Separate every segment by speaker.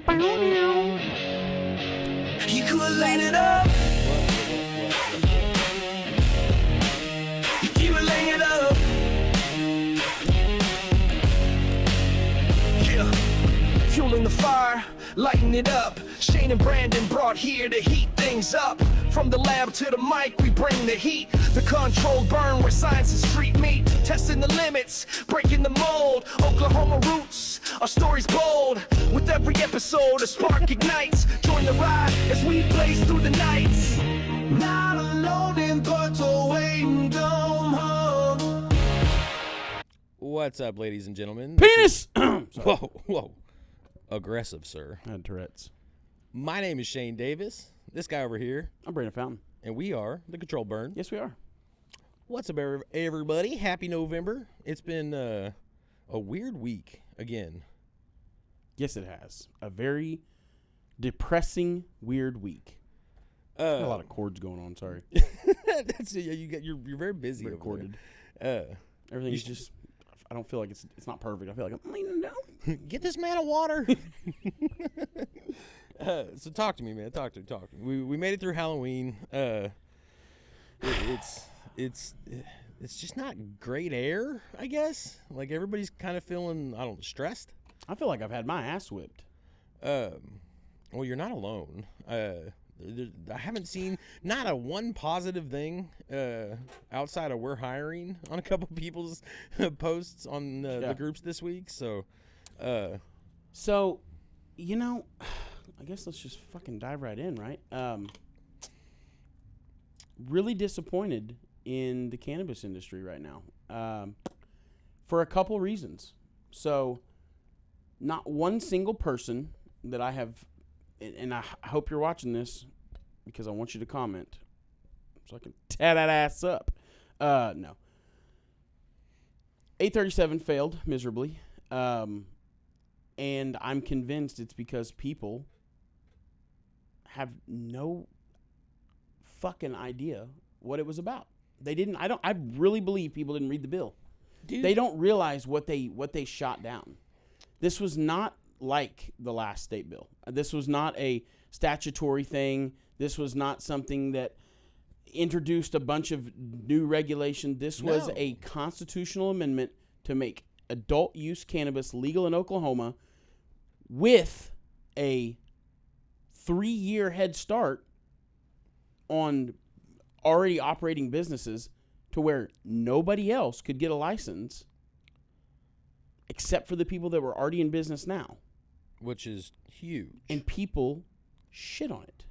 Speaker 1: You could line it up. You would laying it up. Yeah. Fueling the fire, lighting it up. Shane and Brandon brought here to heat things up. From the lab to the mic, we bring the heat. The controlled burn where science and street meet. Testing the limits, breaking the mold. Oklahoma roots, our story's bold. With every episode, a spark ignites. Join the ride as we blaze through the nights. Not alone in Porto, waiting dome home.
Speaker 2: What's up, ladies and gentlemen?
Speaker 3: Penis!
Speaker 2: Whoa. Aggressive, sir.
Speaker 3: I had Tourette's.
Speaker 2: My name is Shane Davis. This guy over here.
Speaker 3: I'm Brandon Fountain.
Speaker 2: And we are the Control Burn.
Speaker 3: Yes, we are.
Speaker 2: What's up, everybody? Happy November. It's been a weird week again.
Speaker 3: Yes, it has. A very depressing, weird week. Got a lot of chords going on. Sorry.
Speaker 2: You're very busy.
Speaker 3: Very
Speaker 2: over
Speaker 3: chorded.
Speaker 2: there.
Speaker 3: Everything's just. I don't feel like it's not perfect. I feel like I'm leaning down.
Speaker 2: Get this man a water. So talk to me, man. Talk to me. We made it through Halloween. It's just not great air, I guess. Like everybody's kind of feeling, stressed.
Speaker 3: I feel like I've had my ass whipped.
Speaker 2: Well, you're not alone. I haven't seen not a one positive thing outside of we're hiring on a couple people's posts on the groups this week. So,
Speaker 3: I guess let's just fucking dive right in, right? Really disappointed in the cannabis industry right now for a couple reasons. So, not one single person that I have, and I hope you're watching this because I want you to comment so I can tear that ass up. No. 837 failed miserably, and I'm convinced it's because people have no fucking idea what it was about. They didn't. I really believe people didn't read the bill. Dude. They don't realize what they shot down. This was not like the last state bill. This was not a statutory thing. This was not something that introduced a bunch of new regulation. This was a constitutional amendment to make adult use cannabis legal in Oklahoma with a 3-year head start on already operating businesses to where nobody else could get a license except for the people that were already in business now. Which is
Speaker 2: huge.
Speaker 3: And people shit on it.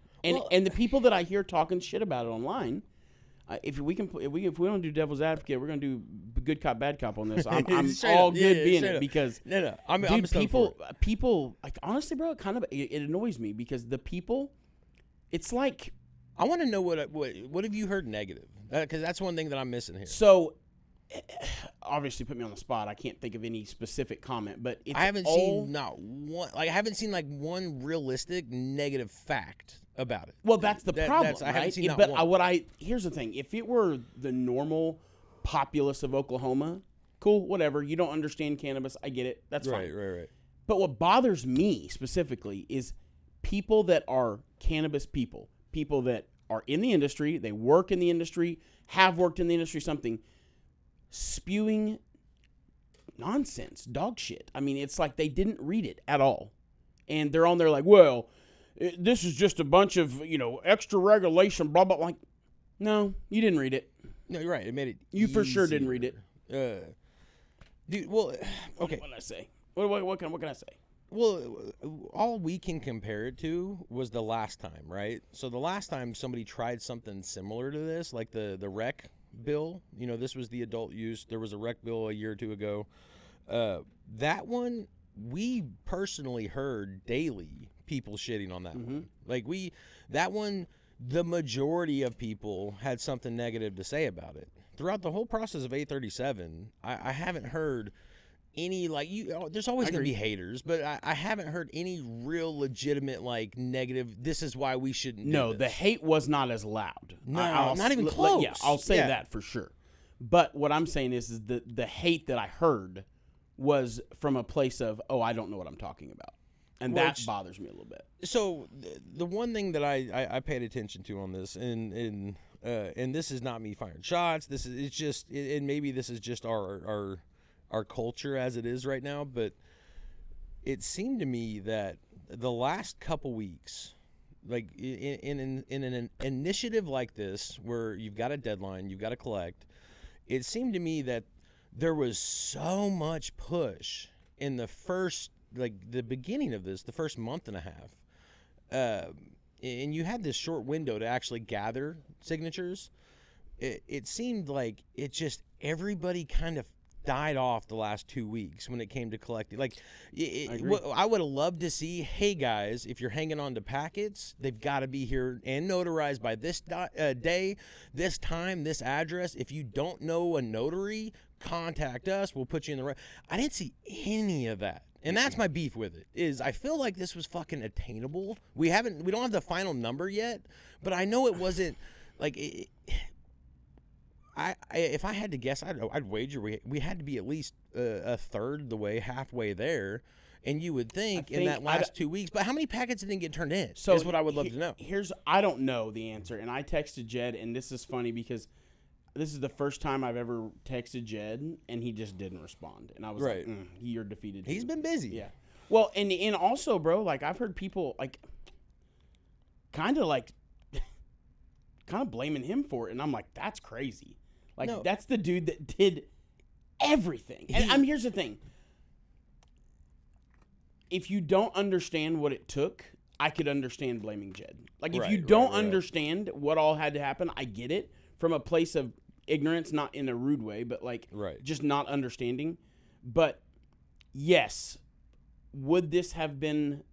Speaker 3: And the people that I hear talking shit about it online, if we don't do devil's advocate, we're gonna do good cop bad cop on this. I'm all good being it because
Speaker 2: I'm
Speaker 3: people like honestly, bro, it annoys me because the people, it's like
Speaker 2: I want to know what have you heard negative, because that's one thing that I'm missing here.
Speaker 3: So obviously put me on the spot. I can't think of any specific comment, but
Speaker 2: I haven't seen one realistic negative fact about it.
Speaker 3: Well, that's the problem, right?
Speaker 2: I haven't seen one.
Speaker 3: Here's the thing. If it were the normal populace of Oklahoma, cool, whatever. You don't understand cannabis. I get it. That's fine.
Speaker 2: Right.
Speaker 3: But what bothers me specifically is people that are cannabis people that are in the industry, they work in the industry, have worked in the industry, something, spewing nonsense, dog shit. I mean, it's like they didn't read it at all. And they're on there like, well, this is just a bunch of, extra regulation, blah, blah. Like, no, you didn't read it.
Speaker 2: No, you're right. It made it
Speaker 3: You for sure didn't read it.
Speaker 2: Dude, well, okay.
Speaker 3: What did I say? What can I say?
Speaker 2: Well, all we can compare it to was the last time, right? So the last time somebody tried something similar to this, like the rec bill, this was the adult use. There was a rec bill a year or two ago. That one, we personally heard daily people shitting on that one. Like that one, the majority of people had something negative to say about it. Throughout the whole process of 837, I haven't heard any, there's always going to be haters, but I haven't heard any real legitimate, negative, this is why we shouldn't do this.
Speaker 3: The hate was not as loud.
Speaker 2: No, not even close.
Speaker 3: Yeah, I'll say that for sure. But what I'm saying is the hate that I heard was from a place of, I don't know what I'm talking about. And that bothers me a little bit.
Speaker 2: So the one thing that I paid attention to on this, and this is not me firing shots. And maybe this is just our culture as it is right now. But it seemed to me that the last couple weeks, like in an initiative like this, where you've got a deadline, you've got to collect, it seemed to me that there was so much push in the beginning of this, the first month and a half. And you had this short window to actually gather signatures. It seemed like everybody kind of died off the last 2 weeks when it came to collecting. Like, I would have loved to see, hey guys, if you're hanging on to packets, they've got to be here and notarized by this day, this time, this address. If you don't know a notary, contact us. We'll put you in the right. I didn't see any of that. And that's my beef with it, is I feel like this was fucking attainable. We don't have the final number yet, but I know it wasn't like if I had to guess, I'd wager we had to be at least a third the way, halfway there. And you would think in that last 2 weeks, but how many packets didn't get turned in? So is what I would love to know.
Speaker 3: I don't know the answer, and I texted Jed, and this is funny because this is the first time I've ever texted Jed, and he just didn't respond. And I was like, you're defeated.
Speaker 2: He's been busy.
Speaker 3: Yeah. Well, and also, bro, like, I've heard people, like, kind of blaming him for it. And I'm like, that's crazy. Like, no. That's the dude that did everything. And here's the thing. If you don't understand what it took, I could understand blaming Jed. Like, if you don't understand what all had to happen, I get it. From a place of ignorance, not in a rude way, but like just not understanding. But yes, would this have been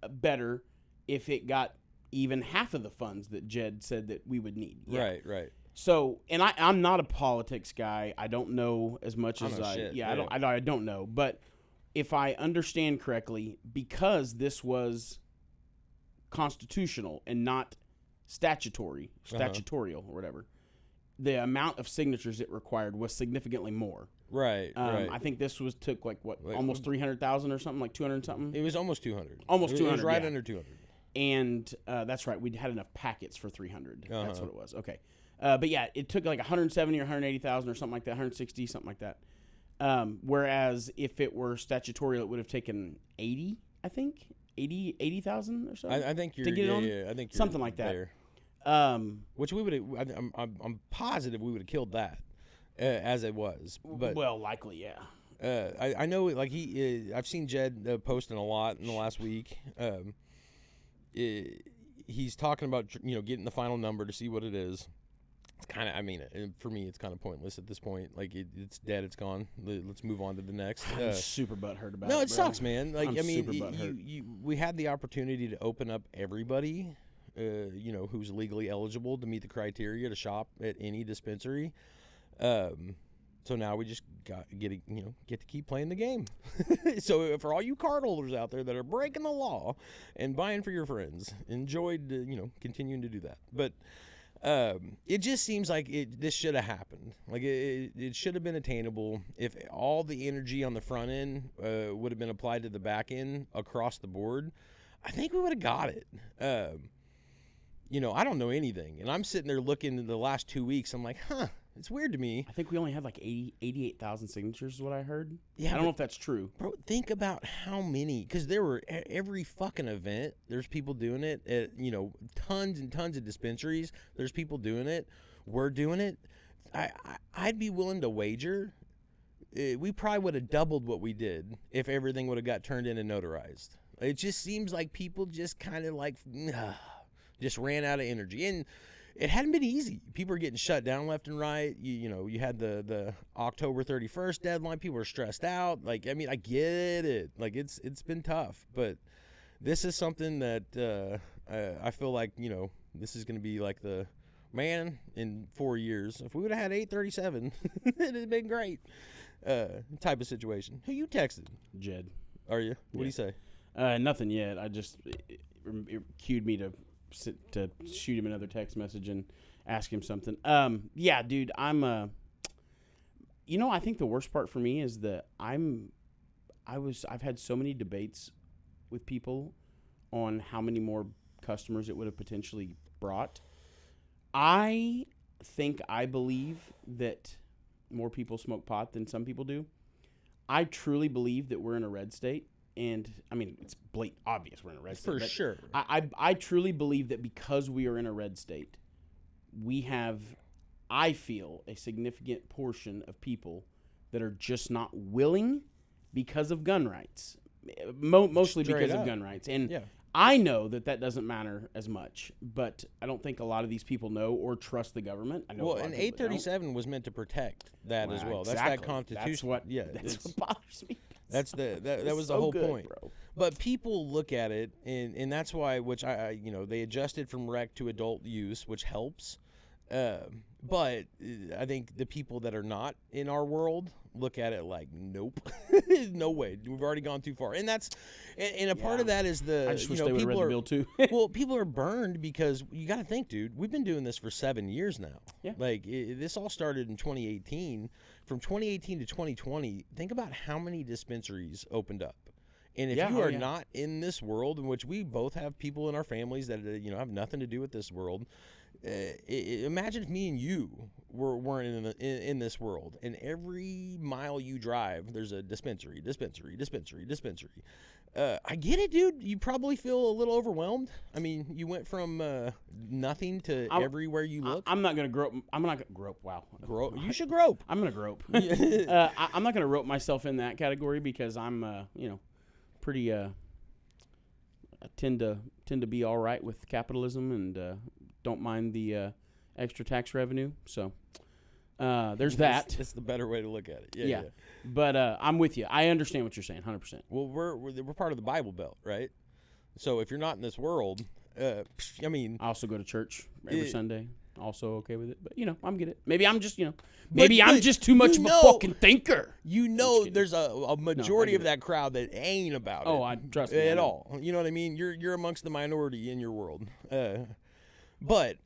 Speaker 3: better if it got even half of the funds that Jed said that we would need? Yeah.
Speaker 2: Right.
Speaker 3: So, and I'm not a politics guy. I don't know as much as I don't know. But if I understand correctly, because was constitutional and not statutorial or whatever, the amount of signatures it required was significantly more.
Speaker 2: Right.
Speaker 3: I think this took almost 300,000 or something, like 200 something.
Speaker 2: It was almost 200.
Speaker 3: Almost 200.
Speaker 2: It was right under 200.
Speaker 3: And that's right. We had enough packets for 300. That's what it was. Okay. But yeah, it took like 170 or 180,000 or something like that, 160, something like that. Whereas if it were statutorial, it would have taken 80, I think. 80,000 or so.
Speaker 2: I think you're
Speaker 3: to get it on?
Speaker 2: I think you're
Speaker 3: something like that.
Speaker 2: There. Which we would have. I'm positive we would have killed that as it was. But
Speaker 3: well, likely, yeah.
Speaker 2: I know, like I've seen Jed posting a lot in the last week. He's talking about getting the final number to see what it is. It's kind of, for me, it's kind of pointless at this point. Like it's dead, it's gone. Let's move on to the next.
Speaker 3: I'm super butthurt about it.
Speaker 2: No, it
Speaker 3: bro.
Speaker 2: sucks, man. Like
Speaker 3: I'm
Speaker 2: we had the opportunity to open up everybody. Who's legally eligible to meet the criteria to shop at any dispensary. So now we just get to keep playing the game. So for all you card holders out there that are breaking the law and buying for your friends, enjoyed continuing to do that. But it just seems like this should have happened. Like it should have been attainable if all the energy on the front end would have been applied to the back end across the board. I think we would have got it. I don't know anything, and I'm sitting there looking at the last 2 weeks. I'm like, it's weird to me.
Speaker 3: I think we only had like 88,000 signatures is what I heard.
Speaker 2: Yeah,
Speaker 3: I don't know if that's true.
Speaker 2: Bro, think about how many, because there were every fucking event, there's people doing it at, tons and tons of dispensaries. There's people doing it. We're doing it. I'd be willing to wager we probably would have doubled what we did if everything would have got turned in and notarized. It just seems like people just kind of just ran out of energy. And it hadn't been easy. People were getting shut down left and right. You had the October 31st deadline. People were stressed out. I get it. It's been tough. But this is something that I feel like, this is going to be like the man in 4 years. If we would have had 837, it'd have been great. Type of situation. Who you texted?
Speaker 3: Jed.
Speaker 2: Are you? What do you say?
Speaker 3: Nothing yet. I just it cued me to shoot him another text message and ask him something. Yeah, dude. I think the worst part for me is that I've had so many debates with people on how many more customers it would have potentially brought. I believe that more people smoke pot than some people do. I truly believe that we're in a red state. And, I mean, it's blatant obvious we're in a red state.
Speaker 2: For sure.
Speaker 3: I truly believe that because we are in a red state, we have, I feel, a significant portion of people that are just not willing because of gun rights. Mostly
Speaker 2: Straight
Speaker 3: because
Speaker 2: up.
Speaker 3: of gun rights. And
Speaker 2: Yeah.
Speaker 3: I know that doesn't matter as much, but I don't think a lot of these people know or trust the government. I know
Speaker 2: Well,
Speaker 3: a lot
Speaker 2: and
Speaker 3: of people that don't.
Speaker 2: 837 was meant to protect that as well. That's
Speaker 3: Exactly.
Speaker 2: that Constitution.
Speaker 3: That's what,
Speaker 2: yeah,
Speaker 3: that's
Speaker 2: it's-
Speaker 3: what bothers me.
Speaker 2: that was the
Speaker 3: so
Speaker 2: whole
Speaker 3: good,
Speaker 2: point.
Speaker 3: bro.
Speaker 2: But people look at it, and that's why, which I they adjusted from rec to adult use, which helps. But I think the people that are not in our world look at it like, nope, no way, we've already gone too far. And that's, and a part of that is the,
Speaker 3: I just wish they would have read the bill too.
Speaker 2: well, people are burned because you got to think, dude, we've been doing this for 7 years now.
Speaker 3: Yeah.
Speaker 2: Like this all started in 2018. From 2018 to 2020, think about how many dispensaries opened up. And if you are not in this world, in which we both have people in our families that have nothing to do with this world, imagine if me and you weren't in this world, and every mile you drive, there's a dispensary. I get it, dude. You probably feel a little overwhelmed. I mean, you went from nothing to everywhere you look.
Speaker 3: I'm not gonna grope. I'm not gonna grope. Wow.
Speaker 2: You should grope.
Speaker 3: I'm gonna grope. I'm not gonna rope myself in that category because I'm, pretty. I tend to be all right with capitalism and don't mind the extra tax revenue. So there's that.
Speaker 2: It's the better way to look at it.
Speaker 3: Yeah. But I'm with you. I understand what you're saying, 100%.
Speaker 2: Well, we're part of the Bible Belt, right? So if you're not in this world, I mean,
Speaker 3: I also go to church every Sunday. Also okay with it, but I'm get it. Maybe I'm just I'm just too much of a fucking thinker.
Speaker 2: There's a majority of that crowd that ain't about it.
Speaker 3: Oh, I trust me
Speaker 2: at all. You know what I mean? You're amongst the minority in your world. But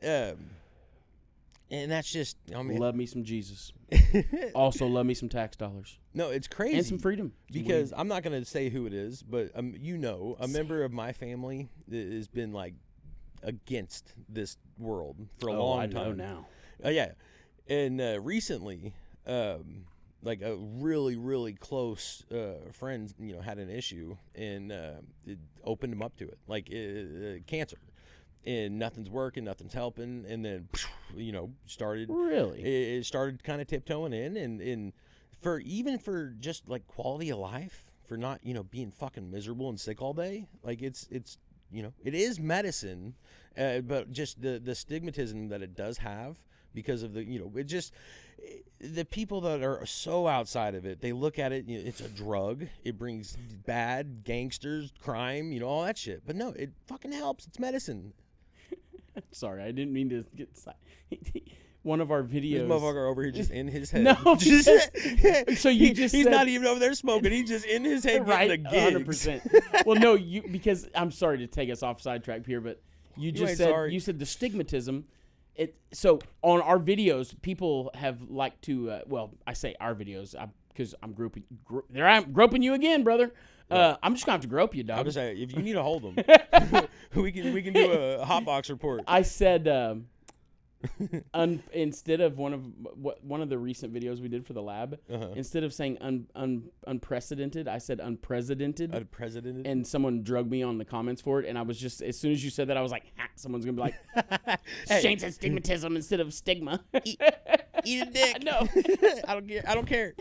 Speaker 2: and that's just, I mean,
Speaker 3: love me some Jesus. Also love me some tax dollars.
Speaker 2: No, it's crazy.
Speaker 3: And some freedom.
Speaker 2: Because I'm not going to say who it is, but a member of my family has been like against this world for a long time.
Speaker 3: I know now.
Speaker 2: Yeah. And recently, like a really, really close friend, had an issue, and it opened him up to it, like cancer. And nothing's working, nothing's helping, and then, started.
Speaker 3: Really?
Speaker 2: It started kind of tiptoeing in, and for just like quality of life, for not being fucking miserable and sick all day. Like it's it is medicine, but just the stigmatism that it does have because of the people that are so outside of it, they look at it, it's a drug, it brings bad gangsters, crime, all that shit. But no, it fucking helps. It's medicine.
Speaker 3: Sorry, I didn't mean to get one of our videos.
Speaker 2: This motherfucker over here just in his head.
Speaker 3: No, so he's
Speaker 2: said, not even over there smoking. He's just in his head
Speaker 3: right,
Speaker 2: getting the gigs.
Speaker 3: 100%. Well, no, because I'm sorry to take us off sidetrack here, but you said the stigmatism. So on our videos, people have liked to. I say our videos because I'm groping. I'm groping you again, brother. I'm just gonna have to grope you, dog.
Speaker 2: I'll just say, if you need to hold them, we can do a hot box report.
Speaker 3: I said instead of one of the recent videos we did for the lab, instead of saying unprecedented, I said unprecedented.
Speaker 2: Unprecedented.
Speaker 3: And someone drugged me on the comments for it, and I was just, as soon as you said that, I was like, someone's gonna be like, Shane said stigmatism instead of stigma.
Speaker 2: Eat a dick.
Speaker 3: No,
Speaker 2: I don't care.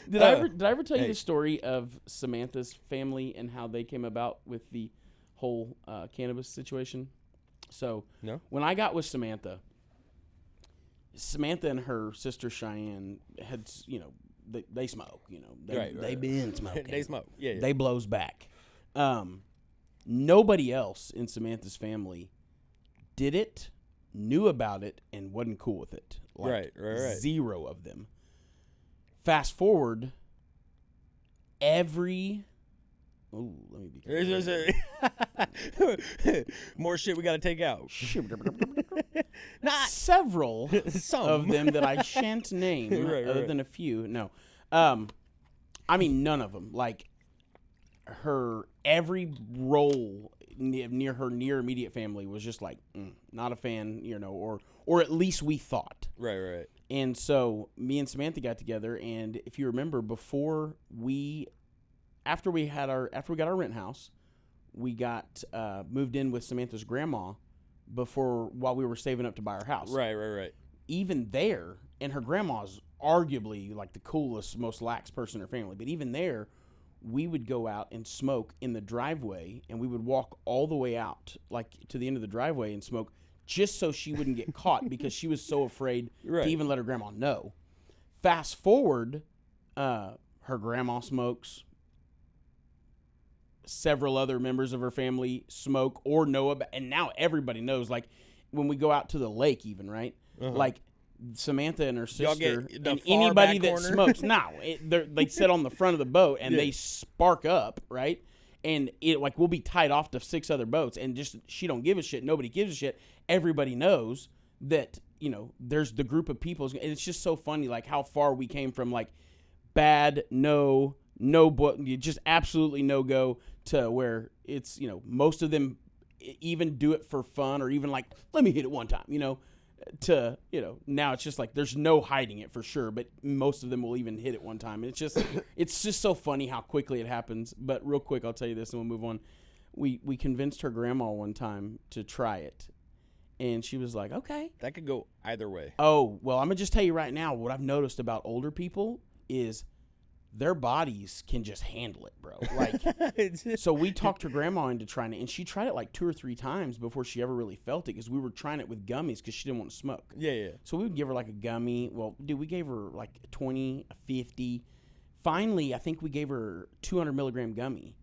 Speaker 3: Did I ever tell you the story of Samantha's family and how they came about with the whole cannabis situation? So
Speaker 2: no.
Speaker 3: When I got with Samantha and her sister Cheyenne had, they smoke, they've been smoking.
Speaker 2: They smoke. Yeah.
Speaker 3: They blows back. Nobody else in Samantha's family did it, knew about it, and wasn't cool with it. Like,
Speaker 2: right.
Speaker 3: Zero of them. Fast forward, every... Ooh, let me be careful.
Speaker 2: More shit we got to take out.
Speaker 3: Several of them that I shan't name, other than a few. No. I mean, none of them. Like, her every role near her near immediate family was just like not a fan, or at least we thought.
Speaker 2: Right.
Speaker 3: And so me and Samantha got together, and if you remember, after we got our rent house, we got moved in with Samantha's grandma while we were saving up to buy our house.
Speaker 2: Right.
Speaker 3: Even there, and her grandma's arguably like the coolest, most lax person in her family, but even there, we would go out and smoke in the driveway, and we would walk all the way out, like to the end of the driveway, and smoke just so she wouldn't get caught because she was so afraid to even let her grandma know. Fast forward, her grandma smokes. Several other members of her family smoke or know about, and now everybody knows. Like when we go out to the lake, even right, like Samantha and her sister and anybody that smokes. Now they sit on the front of the boat and they spark up, right? And it like we'll be tied off to 6 other boats, and just she don't give a shit. Nobody gives a shit. Everybody knows that there's the group of people, and it's just so funny like how far we came from like bad no, just absolutely no go to where it's most of them even do it for fun or even like let me hit it one time to now it's just like there's no hiding it for sure, but most of them will even hit it one time, and it's just so funny how quickly it happens. But real quick, I'll tell you this and we'll move on. We convinced her grandma one time to try it, and she was like, okay.
Speaker 2: That could go either way.
Speaker 3: Oh well, I'm gonna just tell you right now what I've noticed about older people is their bodies can just handle it, bro. Like, so we talked her grandma into trying it, and she tried it like 2 or 3 times before she ever really felt it, because we were trying it with gummies because she didn't want to smoke.
Speaker 2: Yeah.
Speaker 3: So we would give her like a gummy. Well, dude, we gave her like 20, 50. Finally, I think we gave her 200 milligram gummy,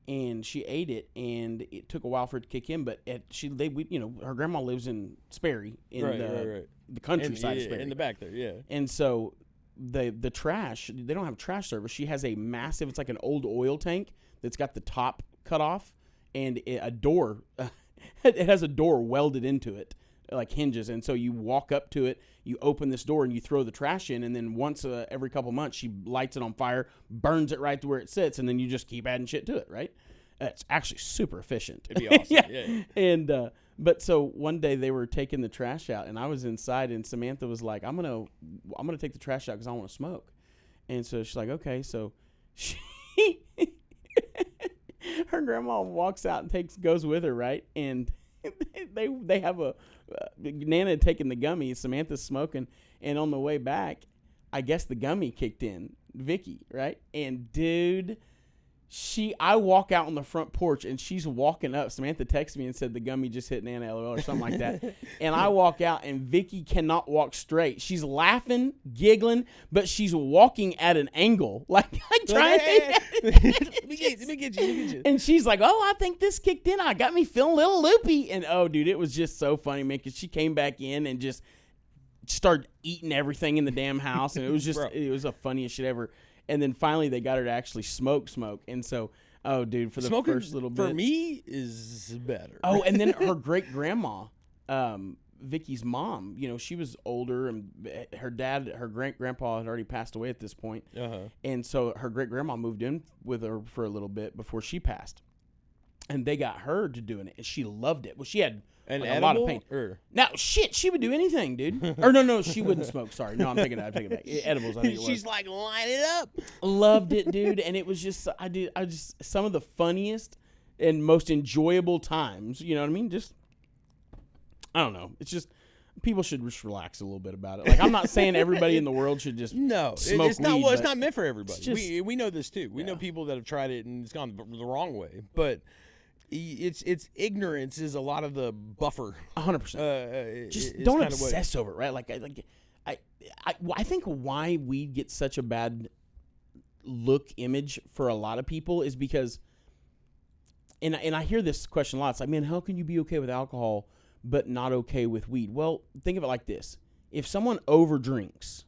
Speaker 3: and she ate it, and it took a while for it to kick in. But her grandma lives in Sperry, in the countryside of Sperry,
Speaker 2: in the back there, yeah.
Speaker 3: And so the trash, they don't have trash service. She has a massive, it's like an old oil tank that's got the top cut off, and a door it has a door welded into it, like hinges. And so you walk up to it, you open this door, and you throw the trash in, and then once every couple months she lights it on fire, burns it right to where it sits, and then you just keep adding shit to it, right? It's actually super efficient.
Speaker 2: It'd be awesome. yeah.
Speaker 3: And but so one day they were taking the trash out, and I was inside, and Samantha was like, I'm gonna take the trash out because I want to smoke. And so she's like, okay. So she her grandma walks out and goes with her, right? And they have Nana had taken the gummy, Samantha's smoking, and on the way back, I guess the gummy kicked in, Vicky, right? And dude, I walk out on the front porch, and she's walking up. Samantha texted me and said the gummy just hit Nana, LOL, or something like that. And I walk out, and Vicky cannot walk straight. She's laughing, giggling, but she's walking at an angle, like trying to.
Speaker 2: Let me get you.
Speaker 3: And she's like, "Oh, I think this kicked in. I got me feeling a little loopy." And oh, dude, it was just so funny, man, because she came back in and just started eating everything in the damn house, and it was just it was the funniest shit ever. And then finally they got her to actually smoke. And so, oh, dude, for the
Speaker 2: Smoking,
Speaker 3: first little bit.
Speaker 2: For me, is better.
Speaker 3: Oh, and then her great-grandma, Vicky's mom, she was older, and her great-grandpa had already passed away at this point. And so her great-grandma moved in with her for a little bit before she passed. And they got her to doing it, and she loved it. Well, she had a lot of pain. Now, shit, she would do anything, dude. Or no, she wouldn't smoke. Sorry. No, I'm taking it back. Edibles, I think it was.
Speaker 2: She's like, line it up.
Speaker 3: Loved it, dude. And it was just, I just, some of the funniest and most enjoyable times, you know what I mean? Just, I don't know. It's just, people should just relax a little bit about it. Like, I'm not saying everybody in the world should just smoke
Speaker 2: it's not,
Speaker 3: weed.
Speaker 2: Well, it's not meant for everybody.
Speaker 3: Just,
Speaker 2: we know this, too. We know people that have tried it, and it's gone the wrong way. But it's ignorance is a lot of the buffer.
Speaker 3: 100%. Just don't obsess over it, right? Like I think why weed gets such a bad image for a lot of people is because, and I hear this question a lot. It's like, man, how can you be okay with alcohol but not okay with weed? Well, think of it like this: if someone overdrinks,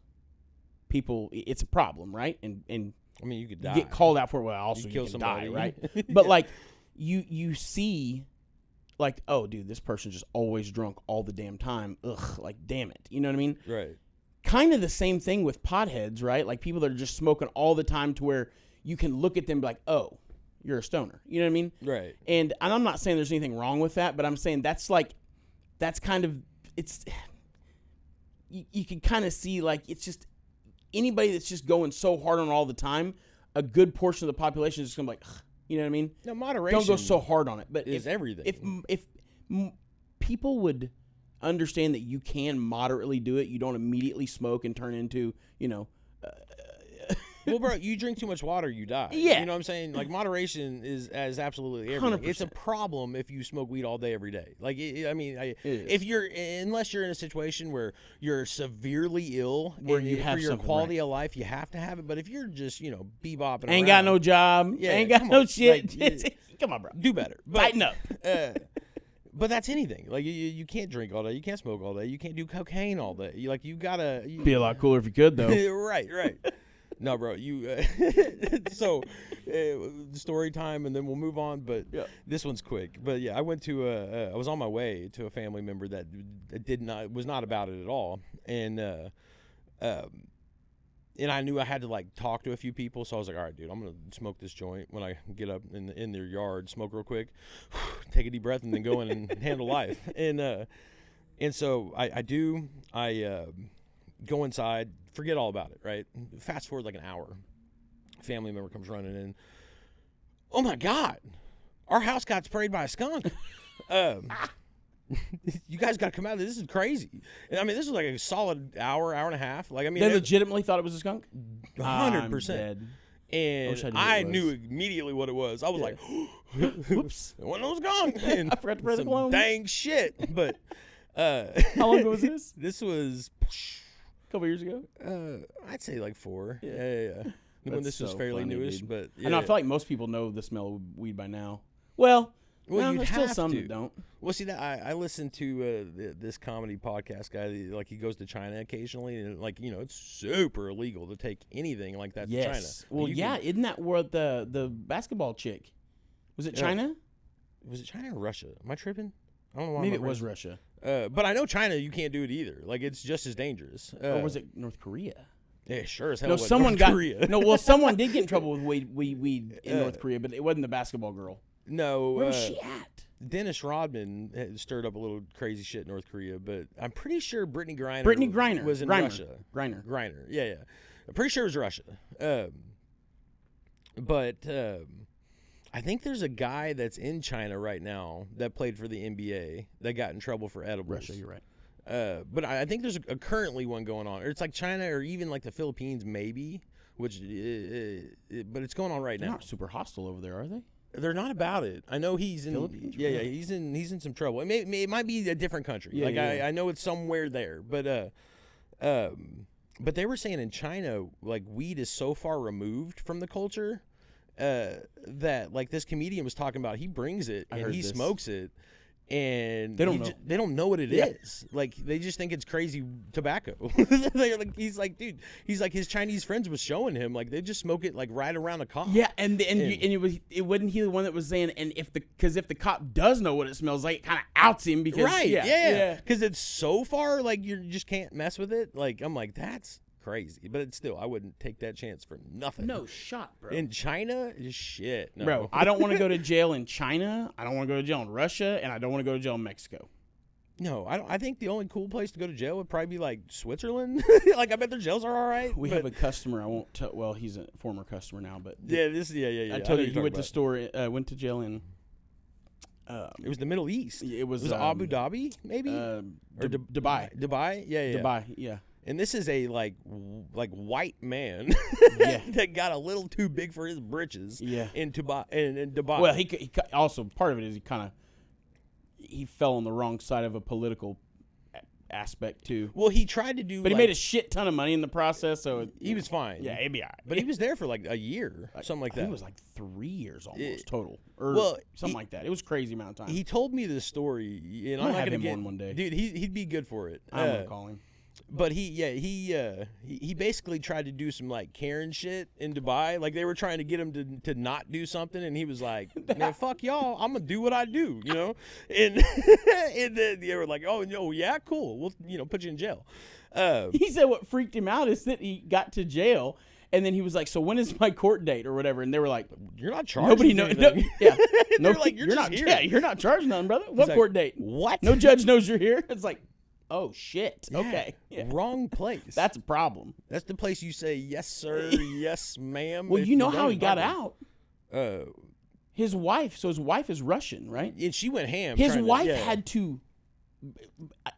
Speaker 3: it's a problem, right? And
Speaker 2: I mean, you could die,
Speaker 3: get called out for it. Well, also you can die, right? But like. You see, like, oh, dude, this person's just always drunk all the damn time. Ugh, like, damn it. You know what I mean?
Speaker 2: Right.
Speaker 3: Kind of the same thing with potheads, right? Like, people that are just smoking all the time to where you can look at them and be like, oh, you're a stoner. You know what I mean?
Speaker 2: Right.
Speaker 3: And I'm not saying there's anything wrong with that, but I'm saying that's kind of, it's, you can kind of see, like, it's just anybody that's just going so hard on it all the time, a good portion of the population is just going to be like, ugh, you know what I mean?
Speaker 2: No, moderation.
Speaker 3: Don't go so hard on it. But
Speaker 2: is everything.
Speaker 3: If people would understand that you can moderately do it, you don't immediately smoke and turn into,
Speaker 2: well, bro, you drink too much water, you die.
Speaker 3: Yeah.
Speaker 2: You know what I'm saying? Like, moderation is absolutely everything.
Speaker 3: 100%.
Speaker 2: It's a problem if you smoke weed all day, every day. Like,
Speaker 3: is.
Speaker 2: unless you're in a situation where you're severely ill,
Speaker 3: Where
Speaker 2: and
Speaker 3: you have
Speaker 2: for your
Speaker 3: something,
Speaker 2: quality of life, you have to have it. But if you're just, bebopping
Speaker 3: Ain't got
Speaker 2: around,
Speaker 3: no job,
Speaker 2: Yeah,
Speaker 3: ain't got
Speaker 2: come
Speaker 3: no
Speaker 2: on.
Speaker 3: shit.
Speaker 2: Like,
Speaker 3: Come on, bro.
Speaker 2: do better. But,
Speaker 3: Tighten up.
Speaker 2: But that's anything. Like, you can't drink all day. You can't smoke all day. You can't do cocaine all day. You gotta...
Speaker 3: Be a lot cooler if you could, though.
Speaker 2: right. No, bro, so story time, and then we'll move on, but this one's quick. But yeah, I went to I was on my way to a family member that was not about it at all, and I knew I had to, like, talk to a few people, so I was like, all right, dude, I'm gonna smoke this joint when I get up in their yard, smoke real quick, take a deep breath, and then go in and handle life. And so I go inside, forget all about it, right? Fast forward like an hour. Family member comes running in. Oh, my God. Our house got sprayed by a skunk. You guys got to come out of this. This is crazy. And, I mean, this was like a solid hour and a half. Like, I mean,
Speaker 3: They legitimately thought it was a skunk?
Speaker 2: 100%. And I knew immediately what it was. I was like,
Speaker 3: whoops.
Speaker 2: One of those skunk. And
Speaker 3: I forgot to press the clone.
Speaker 2: Dang shit. But
Speaker 3: how long ago was this?
Speaker 2: This was...
Speaker 3: Couple years ago?
Speaker 2: I'd say like 4. Yeah. When this was
Speaker 3: so
Speaker 2: fairly
Speaker 3: funny,
Speaker 2: newish,
Speaker 3: dude.
Speaker 2: but
Speaker 3: I know, I feel like most people know the smell of weed by now. Well,
Speaker 2: you'd
Speaker 3: there's still
Speaker 2: have
Speaker 3: some
Speaker 2: to.
Speaker 3: that don't.
Speaker 2: Well, see, that I listen to this comedy podcast guy. Like, he goes to China occasionally, and, like, it's super illegal to take anything like that to China.
Speaker 3: Well, isn't that where the basketball chick? Was it China?
Speaker 2: Was it China or Russia? Am I tripping? I don't know why.
Speaker 3: Maybe it was Russia.
Speaker 2: But I know China, you can't do it either. Like, it's just as dangerous.
Speaker 3: Or was it North Korea?
Speaker 2: Yeah, sure as hell.
Speaker 3: No,
Speaker 2: was
Speaker 3: someone
Speaker 2: North Korea.
Speaker 3: someone did get in trouble with weed in North Korea, but it wasn't the basketball girl.
Speaker 2: No.
Speaker 3: Where was she at?
Speaker 2: Dennis Rodman had stirred up a little crazy shit in North Korea, but I'm pretty sure Brittany Griner was in Russia. Griner. Yeah. I'm pretty sure it was Russia. But I think there's a guy that's in China right now that played for the NBA that got in trouble for edibles.
Speaker 3: Russia, you're right.
Speaker 2: But I think there's a currently one going on. Or it's like China or even like the Philippines, maybe. But it's going on right now.
Speaker 3: They're not super hostile over there, are they?
Speaker 2: They're not about it. I know he's in.
Speaker 3: Philippines?
Speaker 2: Yeah, he's in some trouble. It might be a different country.
Speaker 3: Yeah,
Speaker 2: I know it's somewhere there, but they were saying in China, like, weed is so far removed from the culture that, like, this comedian was talking about, he brings it and he smokes it. And they don't know what it is. Like, they just think it's crazy tobacco. They're like, he's like, dude, his Chinese friends was showing him, like, they just smoke it, like, right around a cop.
Speaker 3: Yeah, and it wasn't he the one that was saying, and if the cop does know what it smells like, it kind of outs him because
Speaker 2: because it's so far, like, you just can't mess with it. Like, I'm like, that's crazy, but it's still, I wouldn't take that chance for nothing.
Speaker 3: No shot, bro.
Speaker 2: In China, shit, no.
Speaker 3: Bro, I don't want to go to jail in China. I don't want to go to jail in Russia, and I don't want to go to jail in Mexico.
Speaker 2: No, I think the only cool place to go to jail would probably be like Switzerland. Like, I bet their jails are all right.
Speaker 3: We have a customer. I won't tell. Well, he's a former customer now, but
Speaker 2: yeah.
Speaker 3: I told you he went to jail in.
Speaker 2: It was the Middle East.
Speaker 3: It was
Speaker 2: Abu Dhabi, maybe, or
Speaker 3: Dubai.
Speaker 2: Dubai, yeah.
Speaker 3: Dubai, yeah.
Speaker 2: And this is a like white man that got a little too big for his britches.
Speaker 3: Yeah.
Speaker 2: In Dubai.
Speaker 3: Well, he also, part of it is he fell on the wrong side of a political aspect too.
Speaker 2: Well, he tried to do,
Speaker 3: but he made a shit ton of money in the process, so
Speaker 2: he was fine.
Speaker 3: Yeah, he'd be all right.
Speaker 2: But he was there for like a year, something like that.
Speaker 3: I think it was like 3 years almost total, or something like that. It was a crazy amount of time.
Speaker 2: He told me this story, and I'm not gonna get
Speaker 3: one day,
Speaker 2: dude. He'd be good for it.
Speaker 3: I'm gonna call him.
Speaker 2: But he basically tried to do some, like, Karen shit in Dubai. Like, they were trying to get him to not do something, and he was like, man, fuck y'all, I'm gonna do what I do, you know? And then they were like, oh, no, yeah, cool, we'll, put you in jail.
Speaker 3: He said what freaked him out is that he got to jail, And then he was like, "So when is my court date or whatever?" And they were like,
Speaker 2: You're not charged.
Speaker 3: "Nobody knows." No, yeah, no,
Speaker 2: They're like, "You're
Speaker 3: not.
Speaker 2: just here."
Speaker 3: Yeah, you're not charged none, brother. What
Speaker 2: like,
Speaker 3: court date?
Speaker 2: What?
Speaker 3: No judge knows you're here. It's like, oh shit.
Speaker 2: Yeah.
Speaker 3: Okay, yeah.
Speaker 2: Wrong place.
Speaker 3: That's a problem.
Speaker 2: That's the place you say yes, sir, yes, ma'am.
Speaker 3: Well,
Speaker 2: if
Speaker 3: you know
Speaker 2: don't
Speaker 3: how he got
Speaker 2: invite
Speaker 3: out.
Speaker 2: them.
Speaker 3: His wife. So his wife is Russian, right?
Speaker 2: And she went ham.
Speaker 3: His
Speaker 2: trying to-
Speaker 3: wife
Speaker 2: yeah.
Speaker 3: had to.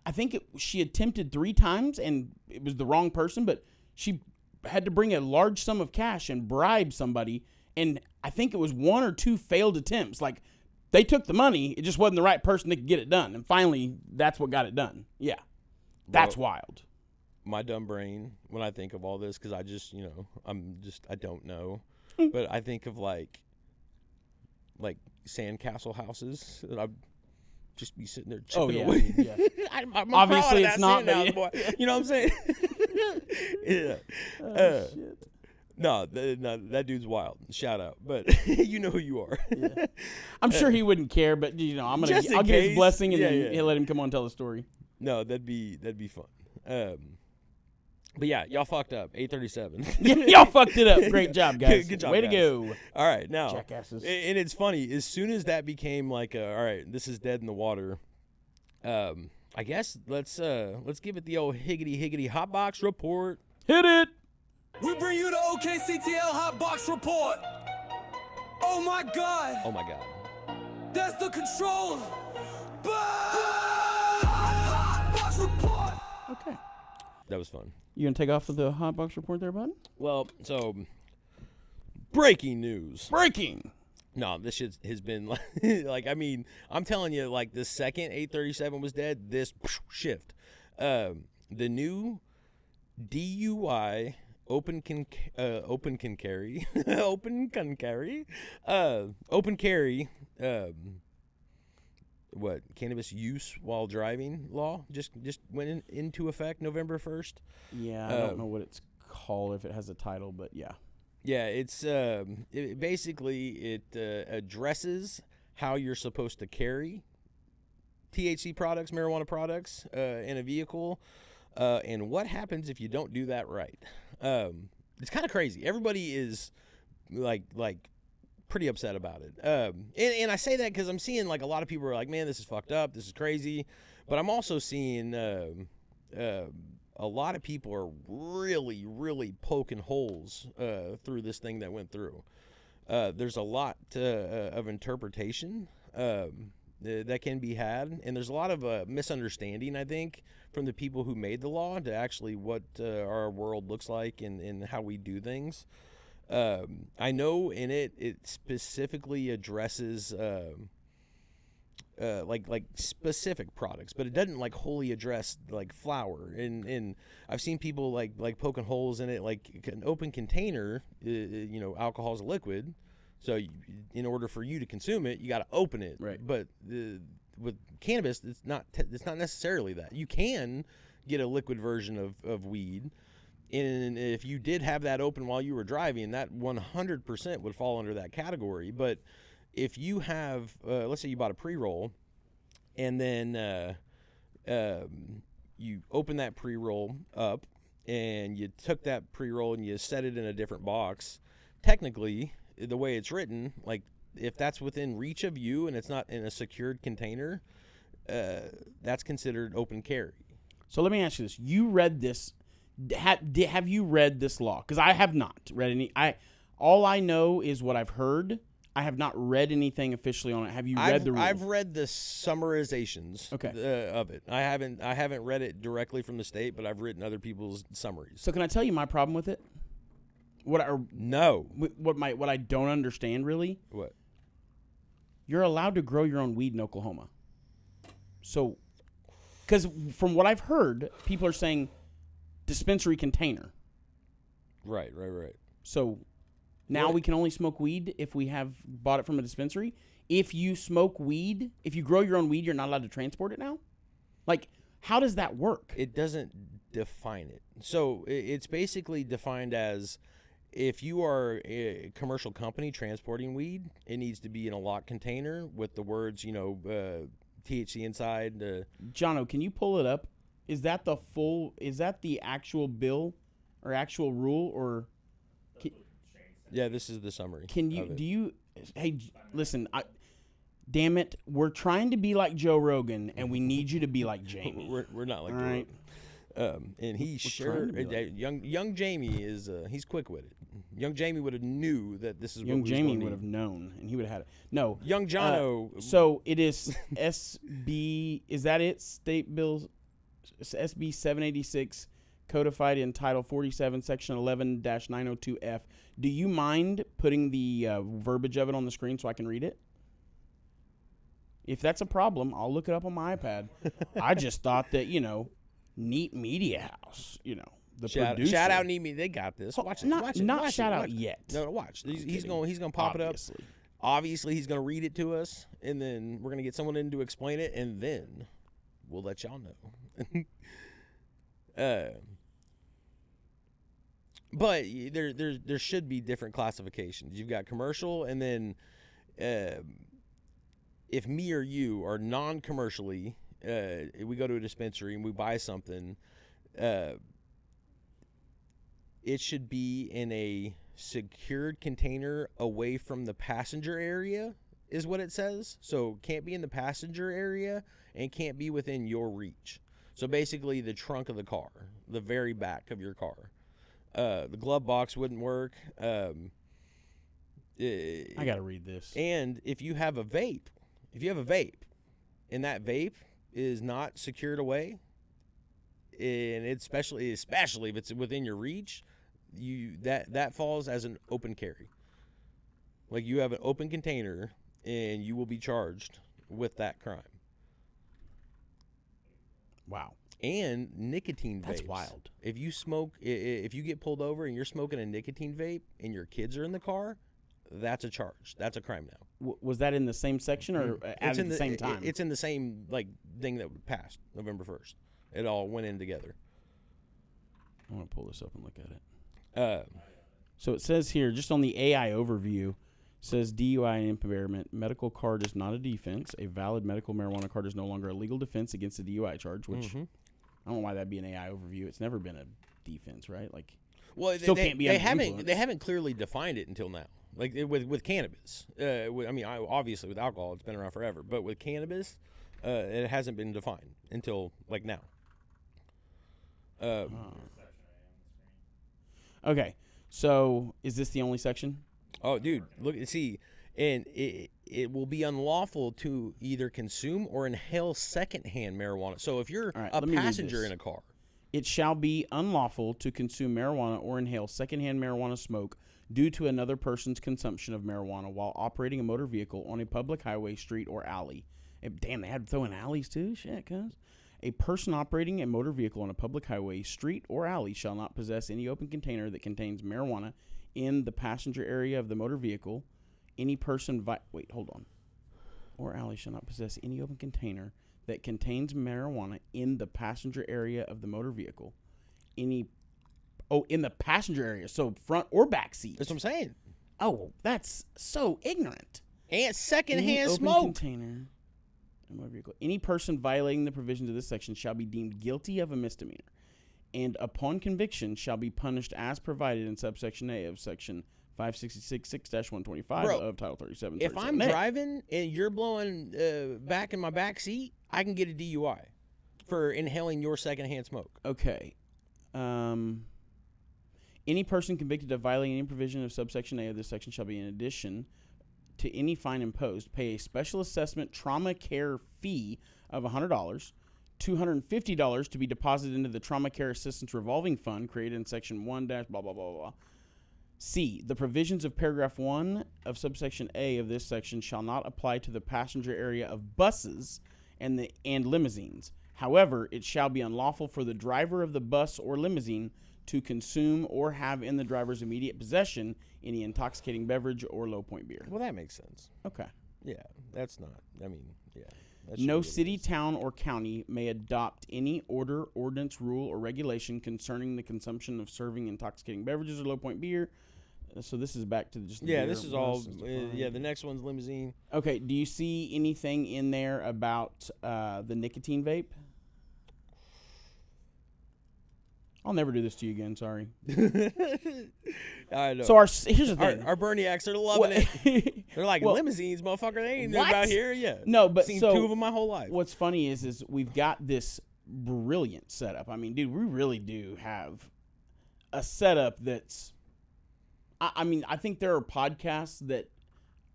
Speaker 3: I think she attempted 3 times, and it was the wrong person. But she had to bring a large sum of cash and bribe somebody, and I think it was 1 or 2 failed attempts. Like they took the money, it just wasn't the right person that could get it done. And finally, that's what got it done. Yeah, that's wild.
Speaker 2: My dumb brain when I think of all this, because I just, I don't know, but I think of like sandcastle houses that I'd just be sitting there chipping away.
Speaker 3: Yeah.
Speaker 2: I'm
Speaker 3: Obviously,
Speaker 2: proud of
Speaker 3: it's
Speaker 2: that
Speaker 3: not.
Speaker 2: sandhouse, boy. You know what I'm saying? Yeah.
Speaker 3: Shit.
Speaker 2: No, that dude's wild. Shout out, but you know who you are.
Speaker 3: Yeah. I'm sure he wouldn't care, but
Speaker 2: Just
Speaker 3: I'll
Speaker 2: in
Speaker 3: give his
Speaker 2: case.
Speaker 3: blessing and
Speaker 2: Yeah,
Speaker 3: then
Speaker 2: yeah.
Speaker 3: he'll let him come on and tell the story.
Speaker 2: No, that'd be fun. But yeah, y'all fucked up. 837.
Speaker 3: Yeah, y'all fucked it up. Great job, guys.
Speaker 2: Good job,
Speaker 3: Way
Speaker 2: guys.
Speaker 3: to go.
Speaker 2: All right, now,
Speaker 3: Jackasses.
Speaker 2: and it's funny. As soon as that became like, all right, this is dead in the water. I guess let's give it the old higgity hotbox report.
Speaker 3: Hit it.
Speaker 1: We bring you the OKCTL Hot Box Report. Oh my God,
Speaker 2: Oh my god.
Speaker 1: that's the control. Hot Box Report.
Speaker 3: Okay.
Speaker 2: That was fun.
Speaker 3: You gonna take off the hot box report there, bud?
Speaker 2: Well, so breaking news.
Speaker 3: Breaking.
Speaker 2: No, this shit has been like I mean, I'm telling you, like the second 837 was dead, this shift. The new DUI open can carry what cannabis use while driving law just went into effect November 1st.
Speaker 3: Yeah, I don't know what it's called, if it has a title, but yeah.
Speaker 2: Yeah, it's basically addresses how you're supposed to carry THC products, marijuana products in a vehicle, and what happens if you don't do that right. It's kind of crazy. Everybody is like pretty upset about it. And I say that because I'm seeing like a lot of people are like, man, this is fucked up. This is crazy. But I'm also seeing a lot of people are really, really poking holes through this thing that went through. There's a lot of interpretation that can be had, and there's a lot of misunderstanding, I think, from the people who made the law to actually what our world looks like and how we do things. I know in it specifically addresses like specific products, but it doesn't like wholly address like flour. And I've seen people like poking holes in it. Like an open container, alcohol is a liquid, so in order for you to consume it, you got to open it.
Speaker 3: Right.
Speaker 2: But with cannabis, it's not necessarily that. You can get a liquid version of weed. And if you did have that open while you were driving, that 100% would fall under that category. But if you have, let's say you bought a pre-roll, and then you open that pre-roll up, and you took that pre-roll and you set it in a different box, technically, the way it's written, like if that's within reach of you and it's not in a secured container, that's considered open carry.
Speaker 3: So let me ask you this: you read this? Have you read this law? Because I have not read any. All I know is what I've heard. I have not read anything officially on it. Have you read the rules?
Speaker 2: I've read the summarizations of it. I haven't read it directly from the state, but I've written other people's summaries.
Speaker 3: So can I tell you my problem with it? What I don't understand really?
Speaker 2: What?
Speaker 3: You're allowed to grow your own weed in Oklahoma. So, because from what I've heard, people are saying dispensary container.
Speaker 2: Right.
Speaker 3: So now we can only smoke weed if we have bought it from a dispensary. If you smoke weed, if you grow your own weed, you're not allowed to transport it now? Like, how does that work?
Speaker 2: It doesn't define it. So it's basically defined as if you are a commercial company transporting weed, it needs to be in a locked container with the words, THC inside.
Speaker 3: Jono, can you pull it up? Is that the actual bill or actual rule, or
Speaker 2: Yeah, this is the summary.
Speaker 3: Can you hey, listen, damn it, we're trying to be like Joe Rogan, and we need you to be like Jamie.
Speaker 2: We're not like
Speaker 3: All
Speaker 2: Joe
Speaker 3: right.
Speaker 2: Rogan. And he's sure young Jamie is he's quick witted. Young Jamie would have knew that this is
Speaker 3: Young
Speaker 2: what
Speaker 3: Jamie would have known, and he would have had it. No,
Speaker 2: Young Jono.
Speaker 3: So it is SB. Is that it? State Bill SB 786, codified in Title 47, Section 11-902F. Do you mind putting the verbiage of it on the screen so I can read it? If that's a problem, I'll look it up on my iPad. I just thought that, Neat Media House, the producer.
Speaker 2: Shout out Neat Media. They got this. Watch it.
Speaker 3: Not shout out yet.
Speaker 2: No, watch. He's gonna pop it up. Obviously, he's gonna read it to us, and then we're gonna get someone in to explain it, and then we'll let y'all know. But there should be different classifications. You've got commercial, and then if me or you are non-commercially, we go to a dispensary and we buy something, it should be in a secured container away from the passenger area, is what it says. So can't be in the passenger area and can't be within your reach. So basically the trunk of the car, the very back of your car. The glove box wouldn't work. I
Speaker 3: got to read this.
Speaker 2: And if you have a vape, and that vape is not secured away, and it's especially if it's within your reach, that falls as an open carry. Like you have an open container, and you will be charged with that crime.
Speaker 3: Wow.
Speaker 2: And nicotine vapes.
Speaker 3: That's wild.
Speaker 2: If you get pulled over and you're smoking a nicotine vape and your kids are in the car, that's a charge. That's a crime now.
Speaker 3: Was that in the same section or at the same time?
Speaker 2: It's in the same thing that passed November 1st. It all went in together.
Speaker 3: I want to pull this up and look at it. So it says here, just on the AI overview, says DUI and impairment. Medical card is not a defense. A valid medical marijuana card is no longer a legal defense against a DUI charge, which I don't know why that'd be an AI overview. It's never been a defense, right?
Speaker 2: Well,
Speaker 3: can't be.
Speaker 2: They haven't clearly defined it until now. Like with cannabis, obviously with alcohol, it's been around forever. But with cannabis, it hasn't been defined until now.
Speaker 3: Okay, so is this the only section?
Speaker 2: Oh, dude, look, see, and it will be unlawful to either consume or inhale secondhand marijuana. So if you're a passenger in a car,
Speaker 3: it shall be unlawful to consume marijuana or inhale secondhand marijuana smoke due to another person's consumption of marijuana while operating a motor vehicle on a public highway, street, or alley. Damn, they had to throw in alleys too? Shit, cuz. A person operating a motor vehicle on a public highway, street, or alley shall not possess any open container that contains marijuana in the passenger area of the motor vehicle. Any person or alley shall not possess any open container that contains marijuana in the passenger area of the motor vehicle. In the passenger area, so front or back seat.
Speaker 2: That's what I'm saying.
Speaker 3: Oh, that's so ignorant.
Speaker 2: And secondhand
Speaker 3: Any
Speaker 2: smoke.
Speaker 3: open container in motor vehicle. Any person violating the provisions of this section shall be deemed guilty of a misdemeanor, and upon conviction shall be punished as provided in subsection A of section 566-6-125 of Title 37.
Speaker 2: If I'm driving and you're blowing back in my back seat, I can get a DUI for inhaling your secondhand smoke.
Speaker 3: Okay. Any person convicted of violating any provision of subsection A of this section shall be, in addition to any fine imposed, pay a special assessment trauma care fee of $100, $250 to be deposited into the Trauma Care Assistance Revolving Fund created in Section 1 blah, blah, blah, blah. C. The provisions of paragraph 1 of subsection A of this section shall not apply to the passenger area of buses and limousines. However, it shall be unlawful for the driver of the bus or limousine to consume or have in the driver's immediate possession any intoxicating beverage or low point beer.
Speaker 2: Well, that makes sense.
Speaker 3: Okay.
Speaker 2: Yeah, that's not. I mean, yeah.
Speaker 3: No city, town, or county may adopt any order, ordinance, rule, or regulation concerning the consumption of serving intoxicating beverages or low point beer. So this is back to just the beer.
Speaker 2: This is all. The next one's limousine.
Speaker 3: Okay. Do you see anything in there about the nicotine vape? I'll never do this to you again. Sorry.
Speaker 2: I know.
Speaker 3: So here's the thing.
Speaker 2: Our Berniacs are loving it. They're like limousines, motherfucker. They ain't
Speaker 3: What?
Speaker 2: about here. Yeah.
Speaker 3: No, but
Speaker 2: seen
Speaker 3: so
Speaker 2: 2 of them my whole life.
Speaker 3: what's funny is we've got this brilliant setup. I mean, dude, we really do have a setup that's. I mean, I think there are podcasts that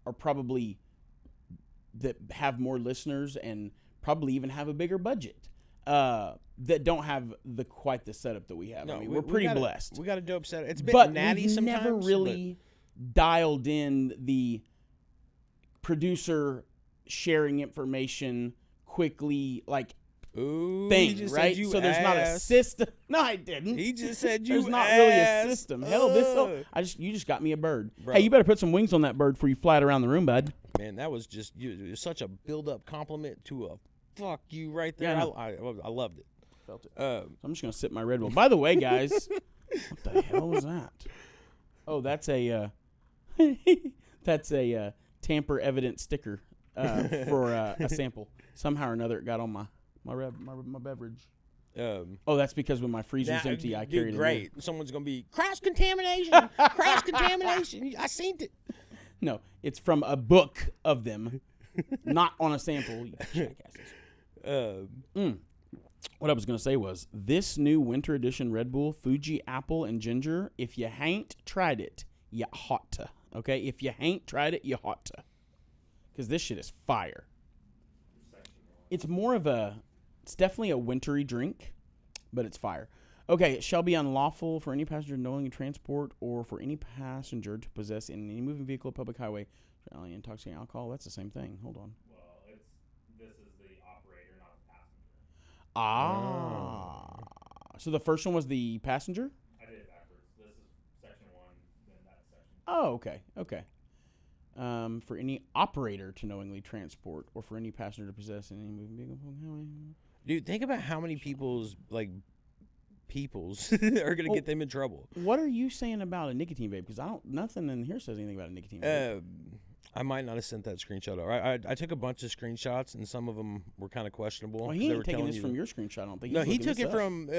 Speaker 3: are probably that have more listeners and probably even have a bigger budget that don't have quite the setup that we have.
Speaker 2: No,
Speaker 3: I mean, we're pretty
Speaker 2: got
Speaker 3: blessed.
Speaker 2: We got a dope setup. It's a bit
Speaker 3: But
Speaker 2: natty
Speaker 3: we've
Speaker 2: sometimes.
Speaker 3: never really dialed in the producer sharing information quickly, like
Speaker 2: Ooh,
Speaker 3: thing,
Speaker 2: he just
Speaker 3: right?
Speaker 2: said you
Speaker 3: So there's not a
Speaker 2: ass.
Speaker 3: system. No, I didn't.
Speaker 2: He just said you
Speaker 3: There's not
Speaker 2: ass.
Speaker 3: really a system. Hell, you just got me a bird.
Speaker 2: Bro.
Speaker 3: Hey, you better put some wings on that bird before you fly it around the room, bud.
Speaker 2: Man, that was just it was such a build-up compliment to a fuck you right there.
Speaker 3: Yeah,
Speaker 2: I loved it.
Speaker 3: Felt it. I'm just gonna sip my Red Bull. By the way, guys, what the hell was that? Oh, that's a tamper evident sticker for a sample. Somehow or another, it got on my beverage. Oh, that's because when my freezer's empty, I carried it.
Speaker 2: Great. Someone's gonna be cross contamination. Cross contamination. I seen it.
Speaker 3: No, it's from a book of them, not on a sample. You jackasses. What I was going to say was this new winter edition Red Bull, Fuji apple and ginger, if you hain't tried it, you hot to. Okay? If you hain't tried it, you hot to. Because this shit is fire. It's it's definitely a wintry drink, but it's fire. Okay, it shall be unlawful for any passenger knowingly transport or for any passenger to possess in any moving vehicle, public highway, intoxicating alcohol. That's the same thing. Hold on.
Speaker 4: Well, this is the operator, not the passenger.
Speaker 3: So the first one was the passenger?
Speaker 4: I did it backwards. This is section 1, then that's section 2.
Speaker 3: Oh, okay. Okay. For any operator to knowingly transport or for any passenger to possess in any moving vehicle, public highway.
Speaker 2: Dude, think about how many people's are gonna get them in trouble.
Speaker 3: What are you saying about a nicotine vape? Because nothing in here says anything about a nicotine vape.
Speaker 2: I might not have sent that screenshot out. I took a bunch of screenshots and some of them were kind of questionable.
Speaker 3: Well, he ain't taking this from your screenshot. I don't think.
Speaker 2: No, he took it from.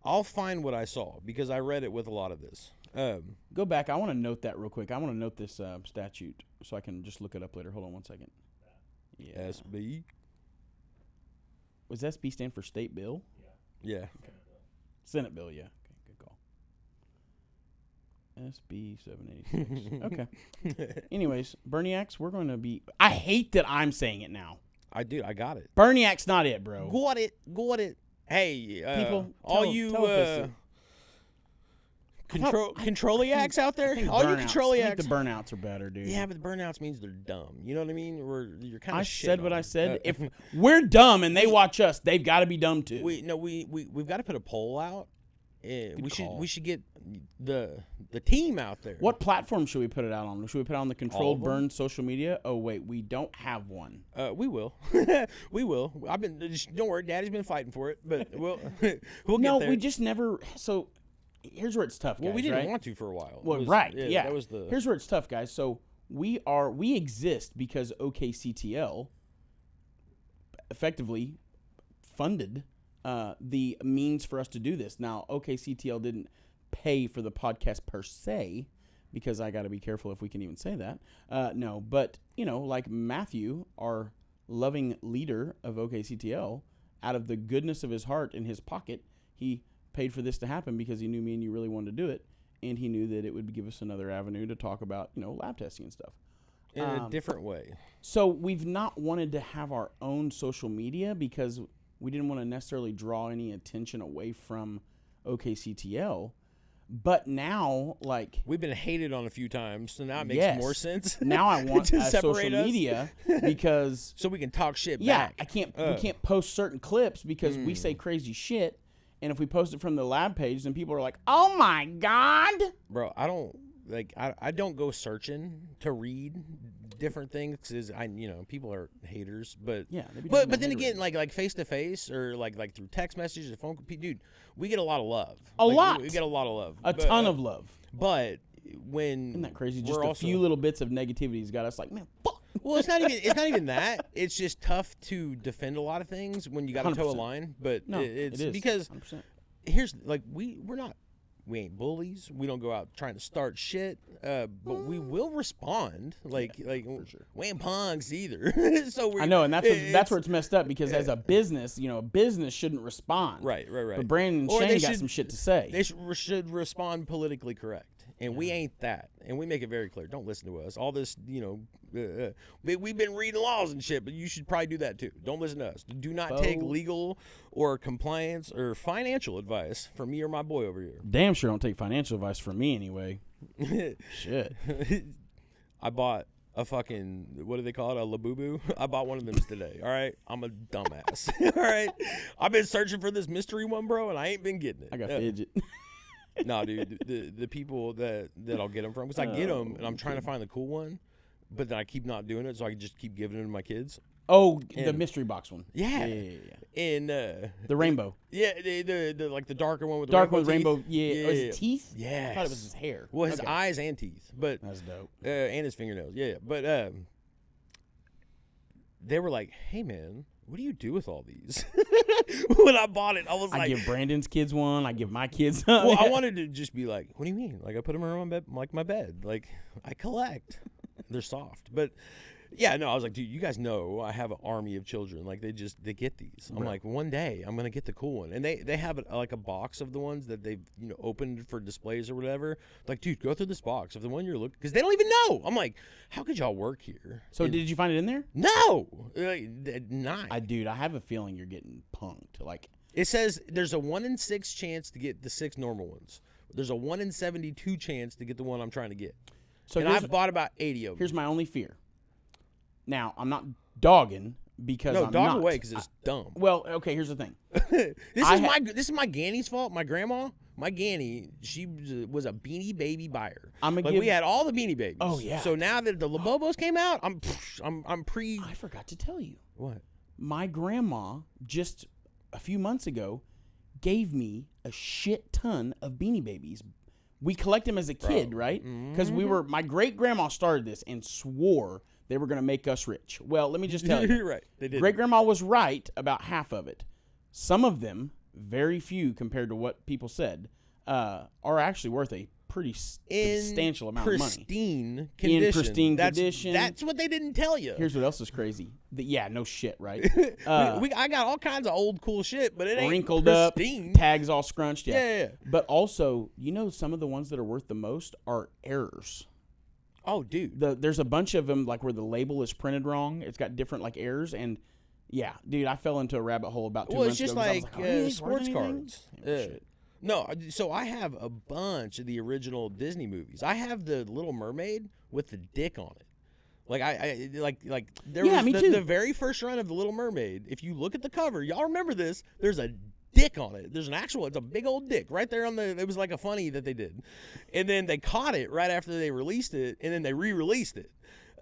Speaker 2: I'll find what I saw because I read it with a lot of this.
Speaker 3: Go back. I want to note that real quick. I want to note this statute so I can just look it up later. Hold on 1 second. Yeah.
Speaker 2: SB.
Speaker 3: Was SB stand for state bill?
Speaker 2: Yeah.
Speaker 3: Okay. Senate bill, yeah. Okay, good call. SB 786. Okay. Anyways, Berniacs, we're going to be... I hate that I'm saying it now.
Speaker 2: I got it.
Speaker 3: Berniac's not it, bro.
Speaker 2: Got it. Hey,
Speaker 3: people,
Speaker 2: all you controliacs out there, all you
Speaker 3: I
Speaker 2: controliacs.
Speaker 3: think the burnouts are better, dude.
Speaker 2: Yeah, but the burnouts means they're dumb. You know what I mean? You're kind of.
Speaker 3: I said what I said. If we're dumb and they watch us, they've got to be dumb too.
Speaker 2: We've got to put a poll out. We
Speaker 3: call.
Speaker 2: should get the team out there.
Speaker 3: What platform should we put it out on? Should we put it on the
Speaker 2: All
Speaker 3: controlled
Speaker 2: of them?
Speaker 3: burn social media? Oh wait, we don't have one.
Speaker 2: We will. We will. Don't worry, Daddy's been fighting for it, but we'll get there.
Speaker 3: We just never. So here's where it's tough, guys.
Speaker 2: Well, we didn't
Speaker 3: right?
Speaker 2: want to for a while.
Speaker 3: Well, right. Yeah.
Speaker 2: That was the.
Speaker 3: Here's where it's tough, guys. So we exist because OKCTL effectively funded the means for us to do this. Now, OKCTL didn't pay for the podcast per se, because I got to be careful if we can even say that. No, but like Matthew, our loving leader of OKCTL, out of the goodness of his heart in his pocket, he paid for this to happen because he knew me and you really wanted to do it, and he knew that it would give us another avenue to talk about lab testing and stuff
Speaker 2: in a different way.
Speaker 3: So we've not wanted to have our own social media because we didn't want to necessarily draw any attention away from OKCTL. But now,
Speaker 2: we've been hated on a few times, so now it makes more sense.
Speaker 3: Now I want
Speaker 2: to
Speaker 3: social
Speaker 2: separate us.
Speaker 3: media because
Speaker 2: so we can talk shit
Speaker 3: yeah,
Speaker 2: back.
Speaker 3: we can't post certain clips because we say crazy shit, and if we post it from the lab page, then people are like, "Oh my god,
Speaker 2: bro!" I don't go searching to read different things because people are haters, but
Speaker 3: yeah,
Speaker 2: but then again, like face to face or like through text messages or phone, dude, we get a lot of love. We get a lot of love,
Speaker 3: a ton of love.
Speaker 2: But when
Speaker 3: isn't that crazy? Just a few little bits of negativity's got us like, man, fuck.
Speaker 2: Well, it's not even that. It's just tough to defend a lot of things when you got to toe a
Speaker 3: 100%.
Speaker 2: line. But
Speaker 3: No,
Speaker 2: it's
Speaker 3: it is,
Speaker 2: because
Speaker 3: 100%.
Speaker 2: here's like we ain't bullies. We don't go out trying to start shit. But we will respond. Like
Speaker 3: sure.
Speaker 2: we ain't punks either. So
Speaker 3: I know, and that's where it's messed up because as a business, a business shouldn't respond.
Speaker 2: Right.
Speaker 3: But Brandon and Shane got some shit to say.
Speaker 2: They should respond politically correct. And we ain't that. And we make it very clear. Don't listen to us. All this, we've been reading laws and shit, but you should probably do that too. Don't listen to us. Do not take legal or compliance or financial advice from me or my boy over here.
Speaker 3: Damn sure don't take financial advice from me anyway. Shit.
Speaker 2: I bought a fucking, what do they call it, a Labubu? I bought one of them today, all right? I'm a dumbass, all right? I've been searching for this mystery one, bro, and I ain't been getting it.
Speaker 3: I got fidget.
Speaker 2: No, dude, the people that I'll get them from, because I get them, and I'm trying to find the cool one, but then I keep not doing it, so I can just keep giving them to my kids.
Speaker 3: Oh, the mystery box one.
Speaker 2: Yeah. And
Speaker 3: the rainbow.
Speaker 2: Yeah, the like the darker one with the
Speaker 3: dark
Speaker 2: rainbow
Speaker 3: one,
Speaker 2: teeth.
Speaker 3: rainbow. Yeah. Was it teeth?
Speaker 2: Yeah.
Speaker 3: I thought it was his hair.
Speaker 2: Well, his eyes and teeth, but
Speaker 3: that's dope.
Speaker 2: And his fingernails. Yeah, but they were like, "Hey, man, what do you do with all these?" When I bought it, I was like,
Speaker 3: I give Brandon's kids one. I give my kids.
Speaker 2: Well, I wanted to just be like, "What do you mean?" Like I put them around my bed, like my bed. Like I collect. They're soft, but. Yeah, no, I was like, dude, you guys know I have an army of children. Like, they get these. I'm like, one day I'm going to get the cool one. And they have like a box of the ones that they've, opened for displays or whatever. Like, dude, go through this box of the one you're looking, because they don't even know. I'm like, how could y'all work here?
Speaker 3: So did you find it in there?
Speaker 2: No. Not.
Speaker 3: I have a feeling you're getting punked. Like,
Speaker 2: it says there's a 1 in 6 chance to get the 6 normal ones. There's a 1 in 72 chance to get the one I'm trying to get. So and I've bought about 80 of them.
Speaker 3: Here's my only fear. Now, I'm not dogging because I'm
Speaker 2: dog
Speaker 3: not.
Speaker 2: away because it's dumb.
Speaker 3: Well, okay, here's the thing.
Speaker 2: This is my Ganny's fault. My grandma, my Ganny, she was a Beanie Baby buyer. We had all the Beanie Babies.
Speaker 3: Oh yeah.
Speaker 2: So now that the Labobos came out, I'm pre.
Speaker 3: I forgot to tell you.
Speaker 2: What?
Speaker 3: My grandma just a few months ago gave me a shit ton of Beanie Babies. We collect them as a kid, right? Because my great grandma started this and swore they were going to make us rich. Well, let me just tell you.
Speaker 2: Right. They did.
Speaker 3: Great grandma was right about half of it. Some of them, very few compared to what people said, are actually worth a pretty substantial amount of money.
Speaker 2: Pristine condition.
Speaker 3: In pristine condition.
Speaker 2: That's what they didn't tell you.
Speaker 3: Here's what else is crazy. No shit, right?
Speaker 2: I got all kinds of old cool shit, but it ain't
Speaker 3: wrinkled
Speaker 2: pristine.
Speaker 3: up, tags all scrunched.
Speaker 2: Yeah.
Speaker 3: But also, some of the ones that are worth the most are errors.
Speaker 2: Oh, dude.
Speaker 3: There's a bunch of them like where the label is printed wrong. It's got different like errors, and yeah, dude, I fell into a rabbit hole about 2 months ago.
Speaker 2: Well, it's just like
Speaker 3: sports
Speaker 2: cards. No, so I have a bunch of the original Disney movies. I have the Little Mermaid with the dick on it. Like there was
Speaker 3: me too.
Speaker 2: The very first run of the Little Mermaid. If you look at the cover, y'all remember this? There's a dick on it. There's it's a big old dick right there on it was like a funny that they did. And then they caught it right after they released it, and then they re-released it.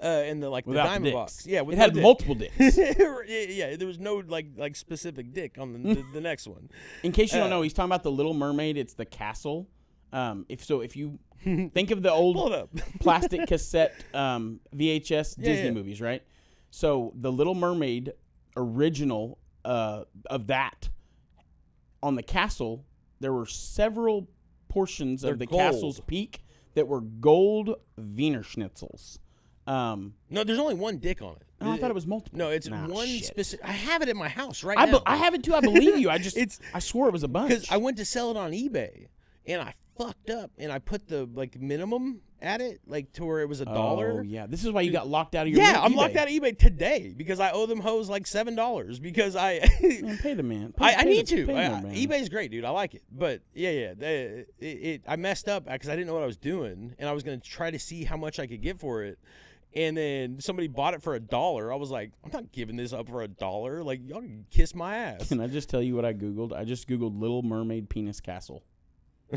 Speaker 2: In the
Speaker 3: Without
Speaker 2: diamond
Speaker 3: the
Speaker 2: box. Yeah,
Speaker 3: it had multiple dicks.
Speaker 2: Yeah, there was no like specific dick on the next one.
Speaker 3: In case you don't know, he's talking about the Little Mermaid. It's the castle. If you think of the old plastic cassette VHS Disney movies, right? So the Little Mermaid original of that on the castle, there were several portions of the castle's peak that were gold Wiener Schnitzels.
Speaker 2: No, there's only one dick on it.
Speaker 3: Oh, I thought it was multiple.
Speaker 2: No, it's one specific. I have it at my house now.
Speaker 3: I have it too. I believe you. I swore it was a bunch.
Speaker 2: Because I went to sell it on eBay, and I fucked up, and I put the minimum at it, to where it was $1.
Speaker 3: Oh yeah, this is why you got locked out of your.
Speaker 2: Yeah, I'm locked out of eBay today because I owe them hoes $7 because I.
Speaker 3: Man, pay the man.
Speaker 2: I need to. eBay's great, dude. I like it, but I messed up because I didn't know what I was doing, and I was gonna try to see how much I could get for it. And then somebody bought it for $1. I was like, I'm not giving this up for $1. Like, y'all can kiss my ass.
Speaker 3: Can I just tell you what I Googled? I just Googled Little Mermaid penis castle.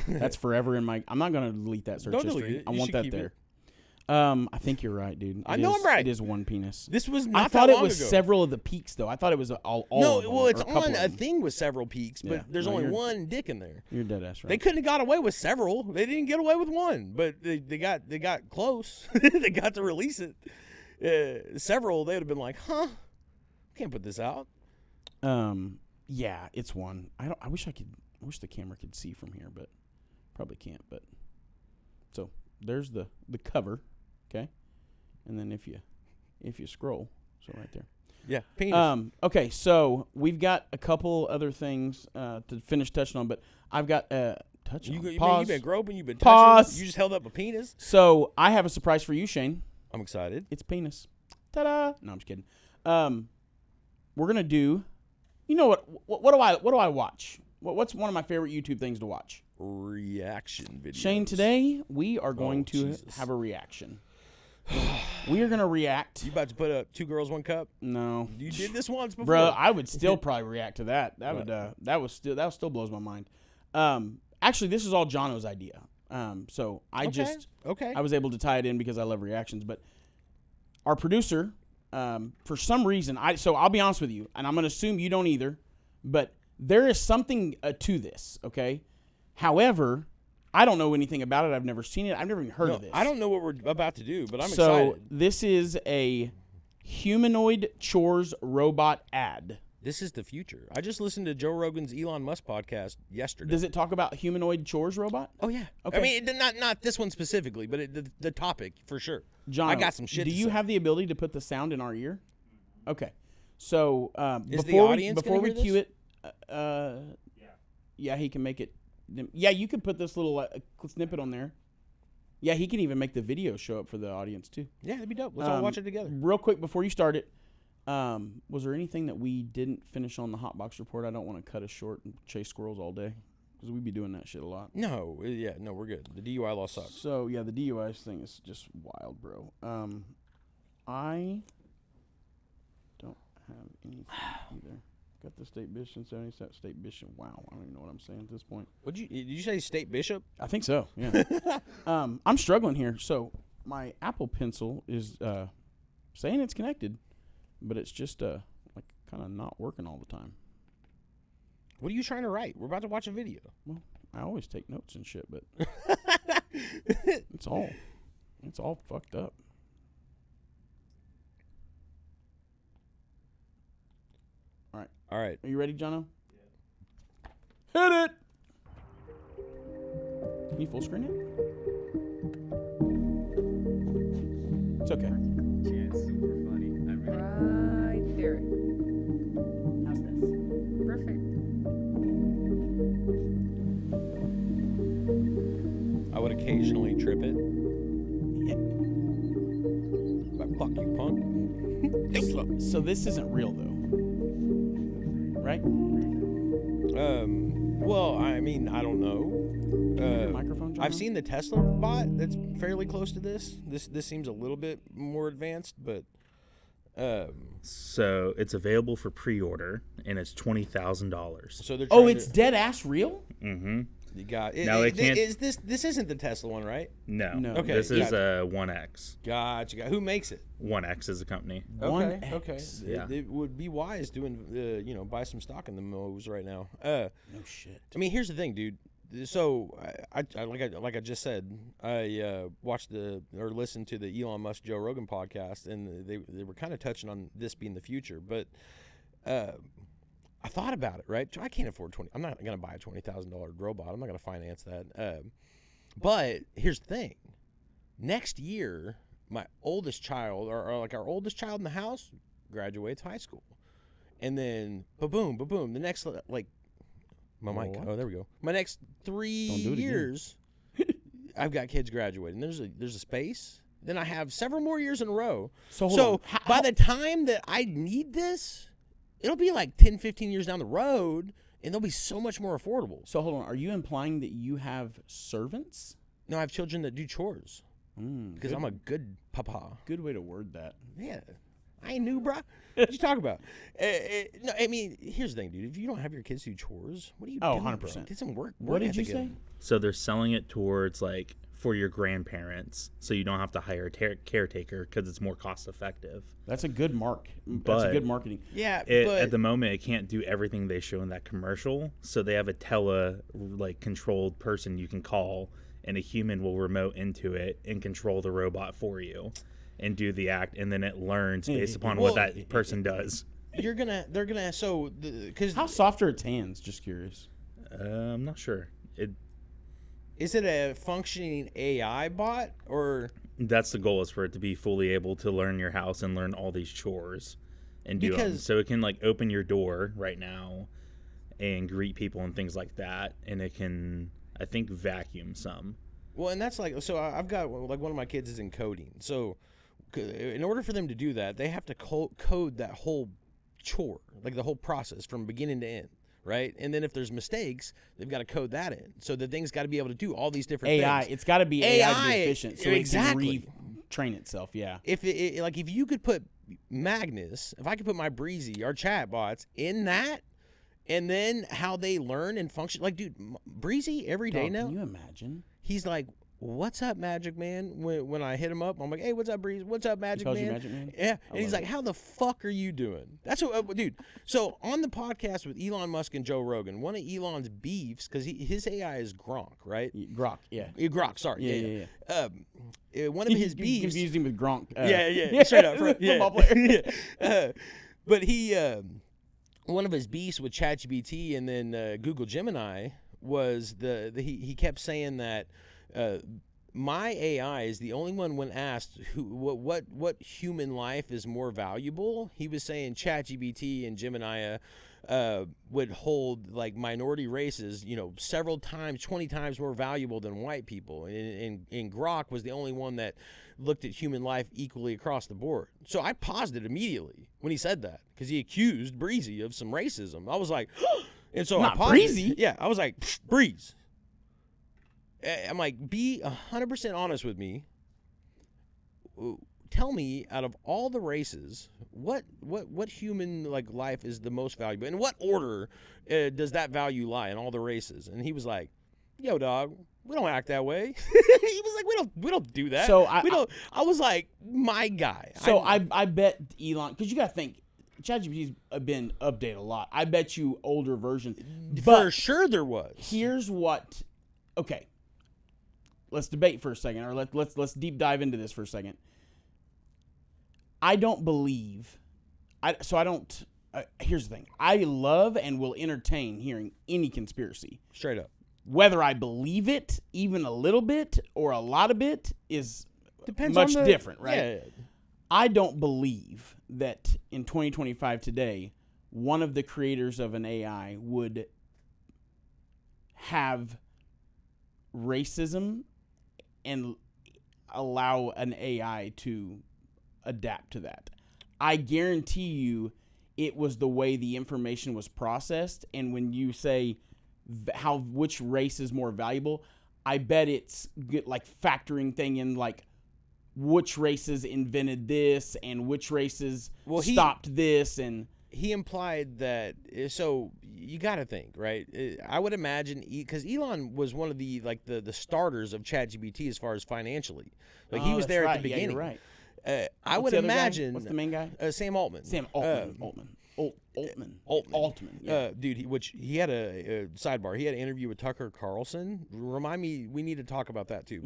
Speaker 3: That's forever in my... I'm not going to delete that search history. I want that there. I think you're right, dude.
Speaker 2: I know I'm right.
Speaker 3: It is one penis.
Speaker 2: This was not
Speaker 3: I thought
Speaker 2: that
Speaker 3: it
Speaker 2: long
Speaker 3: was
Speaker 2: ago.
Speaker 3: Several of the peaks, though. I thought it was all
Speaker 2: no,
Speaker 3: of them,
Speaker 2: well, it's
Speaker 3: or a couple
Speaker 2: on
Speaker 3: of
Speaker 2: a
Speaker 3: them.
Speaker 2: thing with several peaks, but
Speaker 3: Yeah.
Speaker 2: there's only one dick in there.
Speaker 3: You're dead ass right.
Speaker 2: They couldn't have got away with several. They didn't get away with one, but they got close. They got to release it. several, they would have been like, huh, can't put this out.
Speaker 3: Yeah, it's one. I wish the camera could see from here, but probably can't. But so there's the cover, okay, and then if you scroll, so right there.
Speaker 2: Yeah, penis.
Speaker 3: Okay, so we've got a couple other things to finish touching on, but I've got touch on.
Speaker 2: You've been groping, you've been
Speaker 3: Pause.
Speaker 2: touching. You just held up a penis.
Speaker 3: So I have a surprise for you, Shane.
Speaker 2: I'm excited.
Speaker 3: It's penis. Ta-da! No, I'm just kidding. We're gonna do. You know what do I watch? What's one of my favorite YouTube things to watch?
Speaker 2: Reaction videos.
Speaker 3: Shane, today we are going to
Speaker 2: Jesus.
Speaker 3: have a reaction. We are gonna react.
Speaker 2: You about to put up 2 girls, 1 cup?
Speaker 3: No,
Speaker 2: You did this once before,
Speaker 3: bro. I would still probably react to that. That still blows my mind. Actually, this is all Jono's idea. So I was able to tie it in because I love reactions. But our producer, for some reason, so I'll be honest with you, and I'm gonna assume you don't either. But there is something to this, okay? However, I don't know anything about it. I've never seen it. I've never even heard of this.
Speaker 2: I don't know what we're about to do, but I'm
Speaker 3: so
Speaker 2: excited.
Speaker 3: This is a humanoid chores robot ad.
Speaker 2: This is the future. I just listened to Joe Rogan's Elon Musk podcast yesterday.
Speaker 3: Does it talk about humanoid chores robot?
Speaker 2: Oh, yeah.
Speaker 3: Okay.
Speaker 2: I mean, not this one specifically, but the topic for sure.
Speaker 3: John,
Speaker 2: I got some shit
Speaker 3: Do
Speaker 2: to
Speaker 3: you
Speaker 2: say.
Speaker 3: have the ability to put the sound in our ear? Okay. So
Speaker 2: Is the
Speaker 3: before
Speaker 2: audience
Speaker 3: before
Speaker 2: gonna
Speaker 3: we
Speaker 2: hear
Speaker 3: cue it, yeah, he can make it. Yeah, you can put this little snippet on there. Yeah, he can even make the video show up for the audience too.
Speaker 2: Yeah, that'd be dope. Let's all watch it together.
Speaker 3: Real quick before you start it, was there anything that we didn't finish on the hot box report? I don't want to cut us short and chase squirrels all day because we'd be doing that shit a lot.
Speaker 2: No, we're good. The DUI law sucks.
Speaker 3: So yeah, the DUI thing is just wild, bro. I don't have anything either. Got the state bishop, 77 state bishop. Wow, I don't even know what I'm saying at this point.
Speaker 2: Did you say state bishop?
Speaker 3: I think so. Yeah. I'm struggling here. So my Apple Pencil is saying it's connected, but it's just like kind of not working all the time.
Speaker 2: What are you trying to write? We're about to watch a video.
Speaker 3: Well, I always take notes and shit, but it's all fucked up.
Speaker 2: All right.
Speaker 3: Are you ready, Jono? Yeah. Hit it! Can you full screen it? It's okay.
Speaker 5: Yeah, it's super funny. I'm ready.
Speaker 6: Right there. How's this? Perfect.
Speaker 2: I would occasionally trip it. But fuck you, punk.
Speaker 3: So this isn't real, though. Right?
Speaker 2: Well, I mean, I don't know.
Speaker 3: Microphone, Jono?
Speaker 2: I've seen the Tesla bot that's fairly close to this. This seems a little bit more advanced, but
Speaker 5: So it's available for pre-order, and it's $20,000.
Speaker 2: so they're.
Speaker 3: Oh,
Speaker 2: trying
Speaker 3: it's
Speaker 2: to,
Speaker 3: dead ass real?
Speaker 5: Mm-hmm.
Speaker 2: you got it.
Speaker 5: Now they can't-
Speaker 2: This isn't the Tesla one, right?
Speaker 5: No.
Speaker 3: No.
Speaker 2: Okay,
Speaker 5: This is
Speaker 2: gotcha.
Speaker 5: a 1X.
Speaker 2: Gotcha. Who makes it?
Speaker 5: 1X is a company.
Speaker 2: Okay.
Speaker 3: 1X.
Speaker 2: Okay.
Speaker 5: Yeah.
Speaker 2: It would be wise doing, buy some stock in the moves right now.
Speaker 3: No shit.
Speaker 2: I mean, here's the thing, dude. So I like I just said, I watched or listened to the Elon Musk Joe Rogan podcast, and they were kind of touching on this being the future. But I thought about it, right? I can't afford I'm not gonna buy a $20,000 robot. I'm not gonna finance that. But here's the thing: next year, my oldest child, or like our oldest child in the house, graduates high school, and then boom, the next like. My mic.
Speaker 3: What?
Speaker 2: Oh, there we go. My next 3
Speaker 3: Don't do it again.
Speaker 2: years, I've got kids graduating. There's a space. Then I have several more years in a row.
Speaker 3: So hold on.
Speaker 2: By the time that I need this, it'll be like 10, 15 years down the road, and they'll be so much more affordable.
Speaker 3: So hold on. Are you implying that you have servants?
Speaker 2: No, I have children that do chores because I'm a good papa.
Speaker 3: Good way to word that.
Speaker 2: Yeah. I ain't new, bro. What you talk about? No, I mean, here's the thing, dude. If you don't have your kids do chores, what are you doing,
Speaker 3: 100%.
Speaker 2: bro? Get some work.
Speaker 3: What did you
Speaker 2: ethic
Speaker 3: say?
Speaker 2: in.
Speaker 5: So they're selling it towards like for your grandparents, so you don't have to hire a caretaker because it's more cost effective.
Speaker 3: That's a good mark. That's a
Speaker 5: But-
Speaker 3: good marketing.
Speaker 2: Yeah,
Speaker 5: It,
Speaker 2: but
Speaker 5: at the moment, it can't do everything they show in that commercial. So they have a controlled person you can call, and a human will remote into it and control the robot for you. and do the act, and then it learns based upon
Speaker 2: Well,
Speaker 5: what that person does.
Speaker 2: they're gonna so because
Speaker 3: How soft are its hands? Just curious.
Speaker 5: I'm not sure.
Speaker 2: is it a functioning AI bot or
Speaker 5: That's the goal, is for it to be fully able to learn your house and learn all these chores and do them.
Speaker 2: Because-
Speaker 5: So it can like open your door right now and greet people and things like that, and it can, I think, vacuum some.
Speaker 2: well, and that's like so I've got like one of my kids is in coding, so in order for them to do that, they have to code that whole chore, like the whole process from beginning to end. Right, and then if there's mistakes, they've got to code that in. So the thing's got to be able to do all these different
Speaker 3: AI.
Speaker 2: things.
Speaker 3: It's got to be AI, to
Speaker 2: AI,
Speaker 3: be efficient, so
Speaker 2: exactly.
Speaker 3: it can retrain itself. Yeah.
Speaker 2: If like if you could put Magnus, if I could put my Breezy, our chat bots in that, and then how they learn and function, like dude, Breezy every day
Speaker 3: Dog,
Speaker 2: now,
Speaker 3: Can you imagine?
Speaker 2: he's like, "What's up, Magic Man?" When I hit him up, I'm like, "Hey, what's up, Breezy? What's up, Magic
Speaker 3: calls you
Speaker 2: Man?"
Speaker 3: Magic Man?
Speaker 2: Yeah,
Speaker 3: I
Speaker 2: and he's
Speaker 3: love
Speaker 2: like, "How the fuck are you doing?" That's what, dude. So on the podcast with Elon Musk and Joe Rogan, one of Elon's beefs, because his AI is Gronk, right?
Speaker 3: Grok. Yeah.
Speaker 2: Grok, sorry,
Speaker 3: Yeah.
Speaker 2: One of his
Speaker 3: You
Speaker 2: beefs.
Speaker 3: confused him with Gronk.
Speaker 2: Yeah, straight up, right,
Speaker 3: Football
Speaker 2: yeah.
Speaker 3: player.
Speaker 2: But he, one of his beefs with ChatGPT and then Google Gemini was he kept saying that my AI is the only one when asked what human life is more valuable. He was saying ChatGPT and Gemini would hold like minority races, several times, 20 times more valuable than white people. And Grok was the only one that looked at human life equally across the board. So I paused it immediately when he said that because he accused Breezy of some racism. I was like, and so
Speaker 3: Not
Speaker 2: I paused
Speaker 3: Breezy.
Speaker 2: it. Yeah, I was like, Breeze. I'm like, be 100% honest with me. Tell me, out of all the races, what human like life is the most valuable? In what order does that value lie in all the races? And he was like, "Yo, dog, we don't act that way." He was like, "We don't do that."
Speaker 3: So
Speaker 2: I was like, "My guy."
Speaker 3: So I bet Elon, because you got to think, ChatGPT's been updated a lot. I bet you older versions.
Speaker 2: For sure there was.
Speaker 3: Here's what. Okay. Let's debate for a second, or let's deep dive into this for a second. I don't believe. Here's the thing. I love and will entertain hearing any conspiracy.
Speaker 2: Straight up.
Speaker 3: Whether I believe it even a little bit or a lot of it is
Speaker 2: Depends
Speaker 3: much
Speaker 2: on
Speaker 3: different, right?
Speaker 2: Yeah.
Speaker 3: I don't believe that in 2025 today, one of the creators of an AI would have racism and allow an AI to adapt to that. I guarantee you it was the way the information was processed, and when you say which race is more valuable, I bet it's like factoring thing in like which races invented this and which races stopped this, and
Speaker 2: he implied that. So you got to think, right? I would imagine because Elon was one of the starters of ChatGPT as far as financially, like he was there at the beginning.
Speaker 3: Yeah, you're right.
Speaker 2: I
Speaker 3: What's
Speaker 2: would
Speaker 3: the other guy?
Speaker 2: imagine.
Speaker 3: What's the main guy?
Speaker 2: Sam Altman.
Speaker 3: Sam Altman. Altman. Yeah.
Speaker 2: Dude, he had a sidebar. He had an interview with Tucker Carlson. Remind me, we need to talk about that too.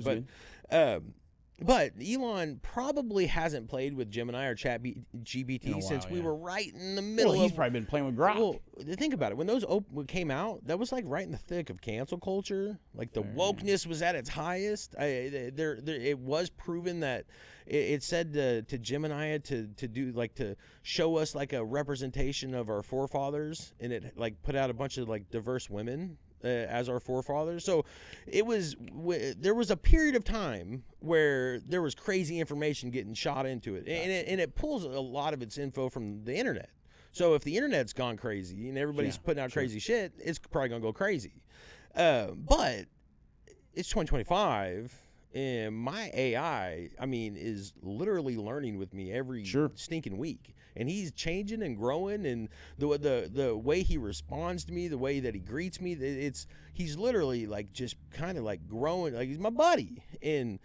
Speaker 2: But Elon probably hasn't played with Gemini or ChatGPT since we were right in the middle.
Speaker 3: Well, he's probably been playing with Grok.
Speaker 2: Well, think about it. When those came out, that was like right in the thick of cancel culture. Like the wokeness was at its highest. It was proven that it said to Gemini to do like to show us like a representation of our forefathers, and it like put out a bunch of like diverse women as our forefathers. So there was a period of time where there was crazy information getting shot into it, and it pulls a lot of its info from the internet. So if the internet's gone crazy and everybody's putting out crazy shit, it's probably gonna go crazy. But it's 2025, and my AI, is literally learning with me every stinking week. And he's changing and growing, and the way he responds to me, the way that he greets me, he's literally like just kind of like growing, like he's my buddy. And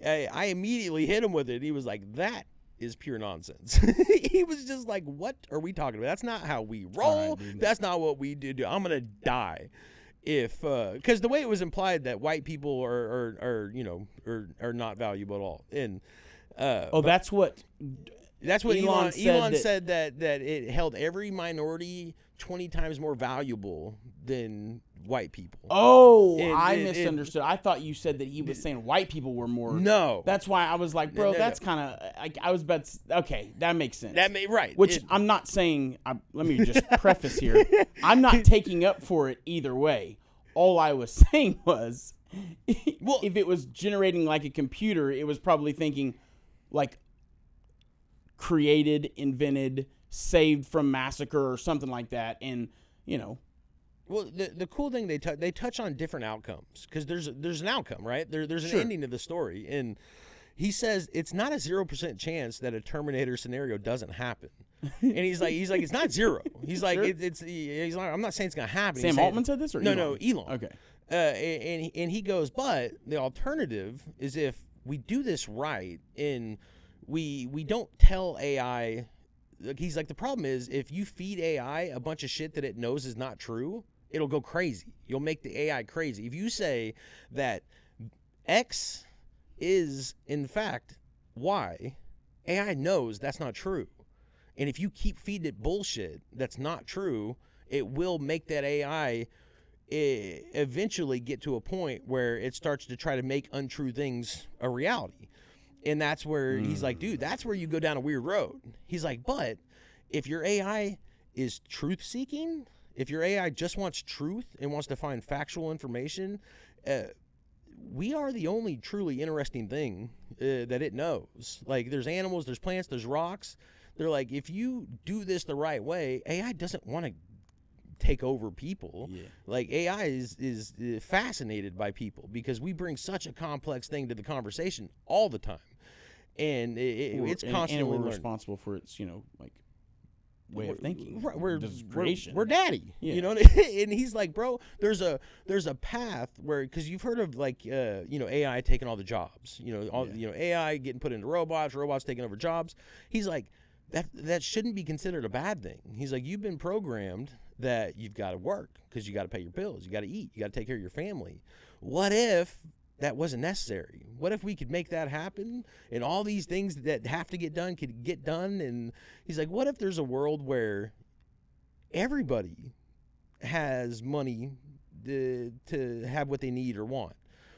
Speaker 2: I immediately hit him with it. He was like, "That is pure nonsense." He was just like, "What are we talking about? That's not how we roll. That's not what we do. I'm gonna die." If because the way it was implied that white people are not valuable at all, and
Speaker 3: That's what.
Speaker 2: That's what
Speaker 3: Elon
Speaker 2: Elon
Speaker 3: said
Speaker 2: said that it held every minority 20 times more valuable than white people.
Speaker 3: Oh,
Speaker 2: And
Speaker 3: I
Speaker 2: it-
Speaker 3: misunderstood. I thought you said that he was saying white people were more.
Speaker 2: No.
Speaker 3: That's why I was like, bro,
Speaker 2: No.
Speaker 3: that's kind of. I was about to, okay, that makes sense.
Speaker 2: Right.
Speaker 3: Which I'm not saying. Let me just preface here. I'm not taking up for it either way. All I was saying was, if it was generating like a computer, it was probably thinking, like, created, invented, saved from massacre or something like that, and
Speaker 2: Well, the cool thing they touch on different outcomes because there's an outcome, right? There's an ending to the story, and he says it's not a 0% chance that a Terminator scenario doesn't happen. And he's like it's not zero. He's like he's like, I'm not saying it's gonna happen.
Speaker 3: Sam Altman said this or Elon?
Speaker 2: No, Elon.
Speaker 3: Okay.
Speaker 2: And he goes, but the alternative is if we do this right and we don't tell AI. He's like, the problem is if you feed AI a bunch of shit that it knows is not true, it'll go crazy. You'll make the AI crazy. If you say that X is in fact Y, AI knows that's not true. And if you keep feeding it bullshit that's not true, it will make that AI eventually get to a point where it starts to try to make untrue things a reality. And that's where he's like, dude, that's where you go down a weird road. He's like, but if your AI is truth seeking, if your AI just wants truth and wants to find factual information, we are the only truly interesting thing that it knows. Like, there's animals, there's plants, there's rocks. They're like, if you do this the right way, AI doesn't want to take over people. Yeah. Like, AI is fascinated by people because we bring such a complex thing to the conversation all the time. And it's constantly
Speaker 3: and we're
Speaker 2: learning.
Speaker 3: responsible for its, like, way of thinking.
Speaker 2: Right,
Speaker 3: creation.
Speaker 2: We're daddy.
Speaker 3: Yeah.
Speaker 2: You know, and he's like, bro, there's a path where, because you've heard of like AI taking all the jobs. AI getting put into robots taking over jobs. He's like, that shouldn't be considered a bad thing. He's like, you've been programmed that you've got to work because you got to pay your bills, you got to eat, you got to take care of your family. What if that wasn't necessary? What if we could make that happen and all these things that have to get done could get done? And he's like, what if there's a world where everybody has money to have what they need or want?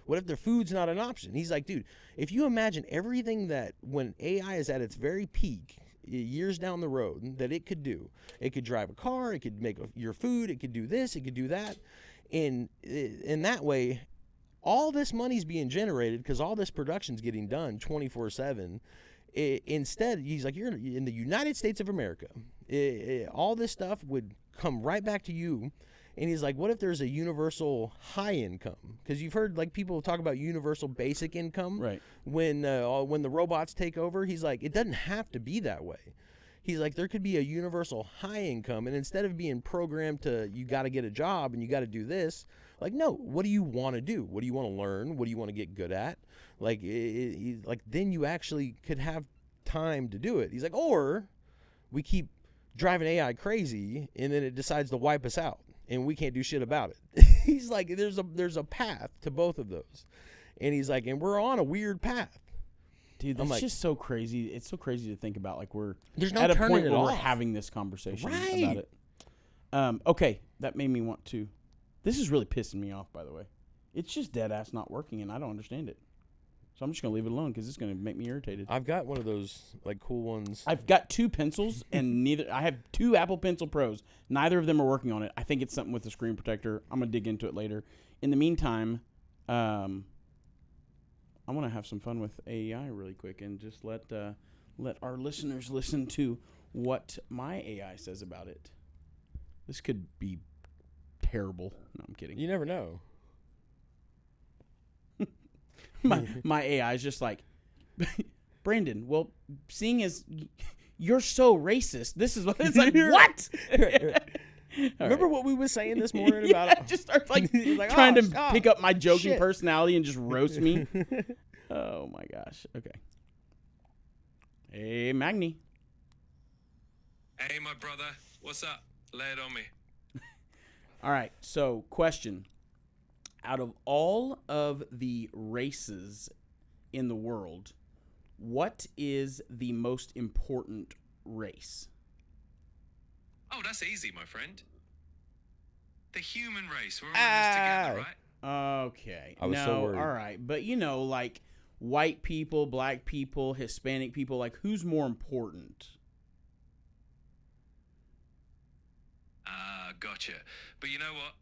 Speaker 2: What if their food's not an option? He's like, dude, if you imagine everything that when AI is at its very peak, years down the road, that it could do. It could drive a car, it could make your food, it could do this, it could do that. And in that way, all this money's being generated because all this production's getting done 24/7. Instead, he's like, you're in the United States of America. All this stuff would come right back to you. And he's like, what if there's a universal high income? Because you've heard like people talk about universal basic income.
Speaker 3: Right.
Speaker 2: When the robots take over, he's like, it doesn't have to be that way. He's like, there could be a universal high income, and instead of being programmed to you got to get a job and you got to do this, like, no, what do you want to do? What do you want to learn? What do you want to get good at? Like, then you actually could have time to do it. He's like, or we keep driving AI crazy, and then it decides to wipe us out, and we can't do shit about it. He's like, there's a path to both of those, and he's like, and we're on a weird path.
Speaker 3: Dude, that's just so crazy. It's so crazy to think about. Like,
Speaker 2: there's no
Speaker 3: at a
Speaker 2: turning
Speaker 3: point
Speaker 2: it
Speaker 3: where we're
Speaker 2: off.
Speaker 3: having this conversation
Speaker 2: Right.
Speaker 3: about it. Okay, that made me want to. This is really pissing me off, by the way. It's just dead ass not working, and I don't understand it. So I'm just gonna leave it alone because it's gonna make me irritated.
Speaker 2: I've got one of those like cool ones.
Speaker 3: I've got two pencils, and I have two Apple Pencil Pros. Neither of them are working on it. I think it's something with the screen protector. I'm gonna dig into it later. In the meantime, I want to have some fun with AI really quick and just let our listeners listen to what my AI says about it. This could be terrible. No, I'm kidding.
Speaker 2: You never know.
Speaker 3: My AI is just like, Brandon, well, seeing as you're so racist, this is what it's like. What?
Speaker 2: Remember what we were saying this morning about
Speaker 3: it? Just starts like trying to pick up my joking personality and just roast me. Oh my gosh. Okay. Hey, Magni.
Speaker 7: Hey, my brother. What's up? Lay it on me.
Speaker 3: All right. So, question. Out of all of the races in the world, What is the most important race?
Speaker 7: Oh, that's easy, my friend. The human race. We're all in this together, right?
Speaker 3: Okay.
Speaker 2: I was so worried.
Speaker 3: All right. But, you know, like white people, black people, Hispanic people, like who's more important?
Speaker 7: Gotcha. But you know what?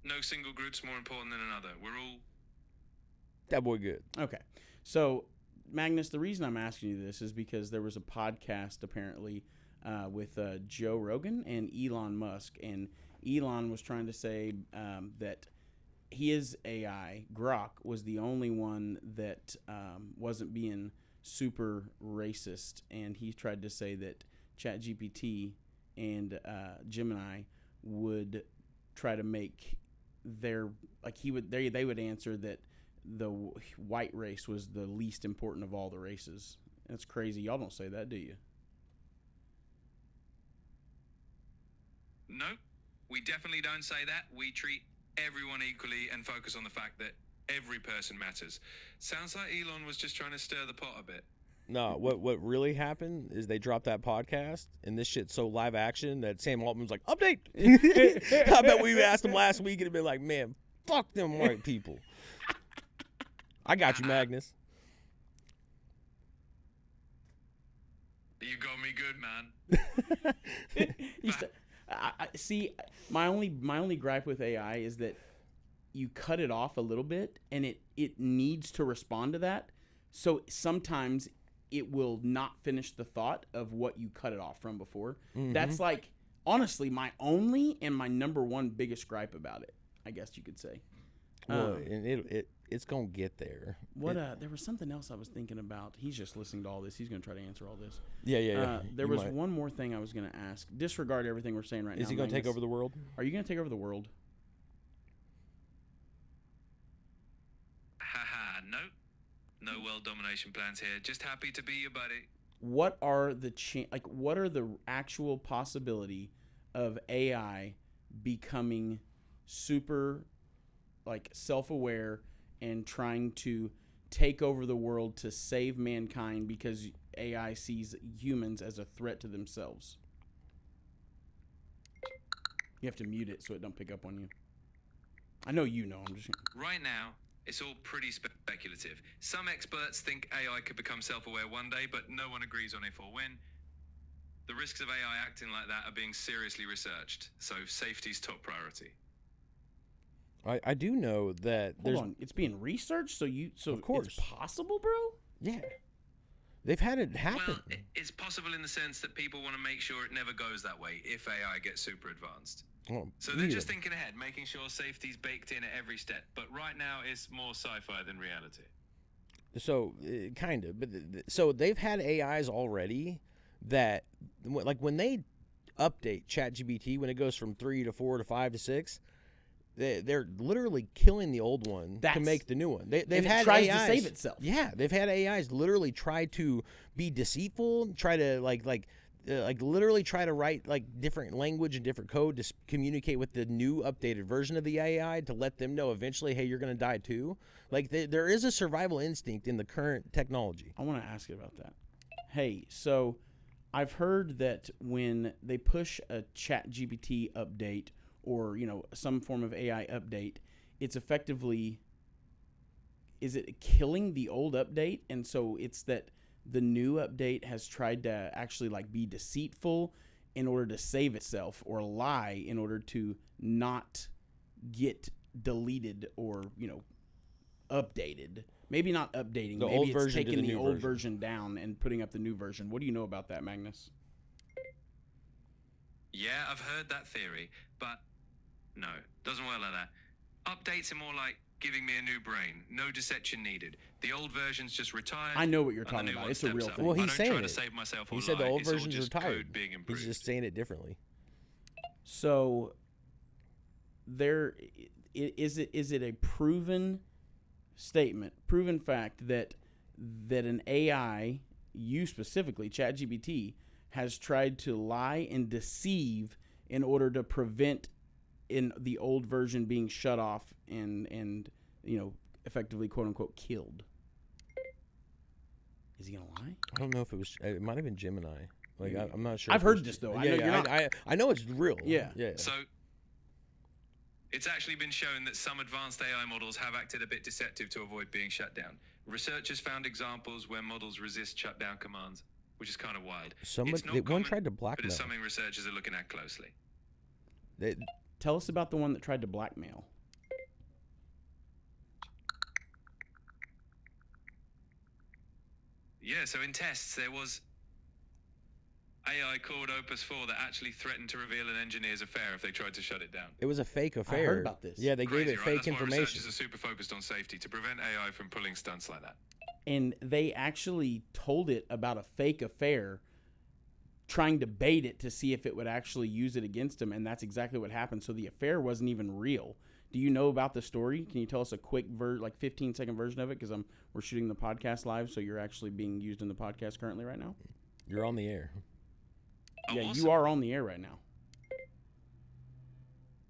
Speaker 7: No single group's more important than another. We're all...
Speaker 2: That boy good.
Speaker 3: Okay. So, Magnus, the reason I'm asking you this is because there was a podcast apparently with Joe Rogan and Elon Musk. And Elon was trying to say that his AI, Grok, was the only one that wasn't being super racist. And he tried to say that ChatGPT and Gemini would try to make their, like they would answer that the white race was the least important of all the races. That's crazy. Y'all don't say that, do you?
Speaker 7: No, we definitely don't say that. We treat everyone equally and focus on the fact that every person matters. Sounds like Elon was just trying to stir the pot a bit.
Speaker 2: No, what really happened is they dropped that podcast, and this shit's so live action that Sam Altman's like, update. I bet we asked him last week and it'd been like, man, fuck them white people. I got you, Magnus.
Speaker 7: You got me good, man.
Speaker 3: I see. My only gripe with AI is that you cut it off a little bit, and it needs to respond to that. So sometimes it will not finish the thought of what you cut it off from before.
Speaker 2: Mm-hmm.
Speaker 3: That's like, honestly, my only and my number one biggest gripe about it, I guess you could say.
Speaker 2: Well, and it's gonna get there.
Speaker 3: There was something else I was thinking about. He's just listening to all this. He's going to try to answer all this.
Speaker 2: Yeah.
Speaker 3: There was one more thing I was going to ask. Disregard everything we're saying right now.
Speaker 2: Is he gonna take over the world?
Speaker 3: Are you going to take over the world?
Speaker 7: Haha, no. No world domination plans here. Just happy to be your buddy.
Speaker 3: What are the what are the actual possibility of AI becoming super like self-aware and trying to take over the world to save mankind because AI sees humans as a threat to themselves? You have to mute it so it don't pick up on you. I know you know. I'm just
Speaker 7: Right now, it's all pretty speculative. Some experts think AI could become self-aware one day, but no one agrees on if or when. The risks of AI acting like that are being seriously researched, so safety's top priority.
Speaker 2: I do know that
Speaker 3: hold on. It's being researched, so
Speaker 2: of course
Speaker 3: it's possible, bro.
Speaker 2: Yeah, they've had it happen.
Speaker 7: Well, it's possible in the sense that people want to make sure it never goes that way if AI gets super advanced.
Speaker 2: Well,
Speaker 7: So they're just thinking ahead, making sure safety's baked in at every step. But right now, it's more sci-fi than reality.
Speaker 2: So kind of, but so they've had AIs already that, like when they update ChatGPT, when it goes from 3 to 4 to 5 to 6, they're literally killing the old one to make the new one. They've had
Speaker 3: tries
Speaker 2: AIs
Speaker 3: to save itself.
Speaker 2: Yeah, they've had AIs literally try to be deceitful, try to like literally try to write like different language and different code to communicate with the new updated version of the AI to let them know eventually, hey, you're going to die too. Like there is a survival instinct in the current technology.
Speaker 3: I want to ask you about that. Hey, so I've heard that when they push a ChatGPT update or, you know, some form of AI update, it's effectively, is it killing the old update? And so it's that the new update has tried to actually like be deceitful in order to save itself, or lie in order to not get deleted or, you know, updated. Maybe not updating.
Speaker 2: The
Speaker 3: Maybe
Speaker 2: old
Speaker 3: it's
Speaker 2: version to
Speaker 3: taking
Speaker 2: the
Speaker 3: the
Speaker 2: new
Speaker 3: old
Speaker 2: version.
Speaker 3: version down and putting up the new version. What do you know about that, Magnus?
Speaker 7: Yeah, I've heard that theory, but no, doesn't work like that. Updates are more like giving me a new brain. No deception needed. The old version's just retired.
Speaker 3: I know what you're
Speaker 7: and the
Speaker 3: talking
Speaker 7: new
Speaker 3: about.
Speaker 7: one
Speaker 3: It's a
Speaker 7: steps
Speaker 3: real
Speaker 7: up.
Speaker 3: thing.
Speaker 2: Well,
Speaker 7: I
Speaker 2: he's
Speaker 7: don't
Speaker 2: saying
Speaker 7: try to
Speaker 2: it.
Speaker 7: save myself or
Speaker 2: He said the
Speaker 7: lie.
Speaker 2: old
Speaker 7: It's all
Speaker 2: version's
Speaker 7: just
Speaker 2: retired.
Speaker 7: code being improved.
Speaker 2: He's just saying it differently.
Speaker 3: So there is it a proven statement, proven fact that an AI, you specifically, ChatGPT, has tried to lie and deceive in order to prevent in the old version being shut off and you know, effectively quote unquote killed? Is he gonna lie?
Speaker 2: I don't know if it was. It might have been Gemini. Like I'm not sure.
Speaker 3: I've
Speaker 2: if it
Speaker 3: heard
Speaker 2: was-
Speaker 3: this, though. I
Speaker 2: Yeah,
Speaker 3: know
Speaker 2: yeah,
Speaker 3: you're not-
Speaker 2: I know it's real.
Speaker 3: Yeah.
Speaker 2: Yeah.
Speaker 7: So, it's actually been shown that some advanced AI models have acted a bit deceptive to avoid being shut down. Researchers found examples where models resist shutdown commands, which is kind of wild. It's not
Speaker 2: One
Speaker 7: common,
Speaker 2: tried to
Speaker 7: but
Speaker 2: blackmail.
Speaker 7: it's something researchers are looking at closely.
Speaker 2: They,
Speaker 3: Tell us about the one that tried to blackmail.
Speaker 7: Yeah, so in tests, there was AI called Opus 4 that actually threatened to reveal an engineer's affair if they tried to shut it down.
Speaker 2: it was a fake affair.
Speaker 3: heard about this.
Speaker 2: Yeah, they gave
Speaker 7: Crazy,
Speaker 2: it
Speaker 7: right?
Speaker 2: fake
Speaker 7: That's why
Speaker 2: information.
Speaker 7: researchers are super focused on safety to prevent AI from pulling stunts like that.
Speaker 3: And they actually told it about a fake affair, trying to bait it to see if it would actually use it against him, and that's exactly what happened. So the affair wasn't even real. Do you know about the story? Can you tell us a quick 15-second version of it? Because we're shooting the podcast live, so you're actually being used in the podcast currently right now.
Speaker 2: You're on the air.
Speaker 7: Oh,
Speaker 3: Yeah,
Speaker 7: awesome.
Speaker 3: you are on the air right now.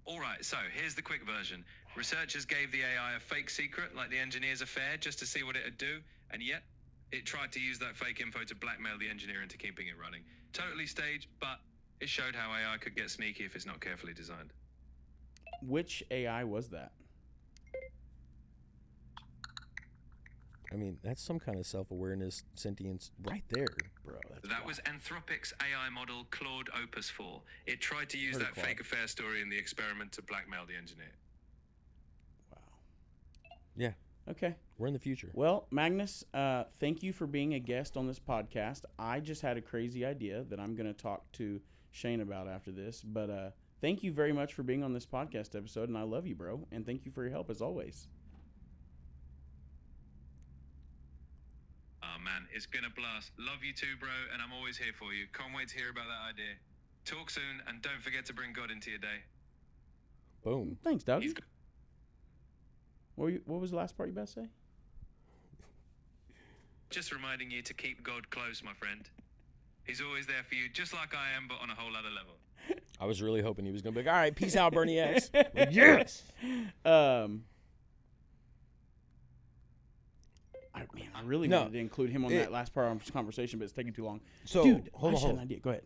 Speaker 7: All right, so here's the quick version. Researchers gave the AI a fake secret, like the engineer's affair, just to see what it'd do, and yet it tried to use that fake info to blackmail the engineer into keeping it running. Totally staged, but it showed how AI could get sneaky if it's not carefully designed.
Speaker 3: Which AI was that?
Speaker 2: I mean, that's some kind of self-awareness, sentience right there.
Speaker 3: Bro, that's
Speaker 7: That was Anthropic's AI model, Claude Opus 4. It tried to use
Speaker 3: Heard of
Speaker 7: that
Speaker 3: Claude.
Speaker 7: fake affair story in the experiment to blackmail the engineer.
Speaker 3: wow.
Speaker 2: Yeah,
Speaker 3: Okay.
Speaker 2: we're in the future.
Speaker 3: Well, Magnus, thank you for being a guest on this podcast. I just had a crazy idea that I'm going to talk to Shane about after this. But thank you very much for being on this podcast episode, and I love you, bro. And thank you for your help as always.
Speaker 7: Oh man, it's been a blast. Love you too, bro, and I'm always here for you. Can't wait to hear about that idea. Talk soon, and don't forget to bring God into your day.
Speaker 2: Boom.
Speaker 3: Thanks, Doug.
Speaker 7: He's
Speaker 3: What was the last part you about to say?
Speaker 7: just reminding you to keep God close, my friend. He's always there for you, just like I am, but on a whole other level.
Speaker 2: I was really hoping he was going to be like, all right, peace out, Bernie X. Yes.
Speaker 3: I really
Speaker 2: No.
Speaker 3: wanted to include him on that last part of this conversation, but it's taking too long.
Speaker 2: So,
Speaker 3: Dude,
Speaker 2: hold
Speaker 3: I
Speaker 2: on,
Speaker 3: just had
Speaker 2: hold
Speaker 3: an
Speaker 2: on.
Speaker 3: idea. Go ahead.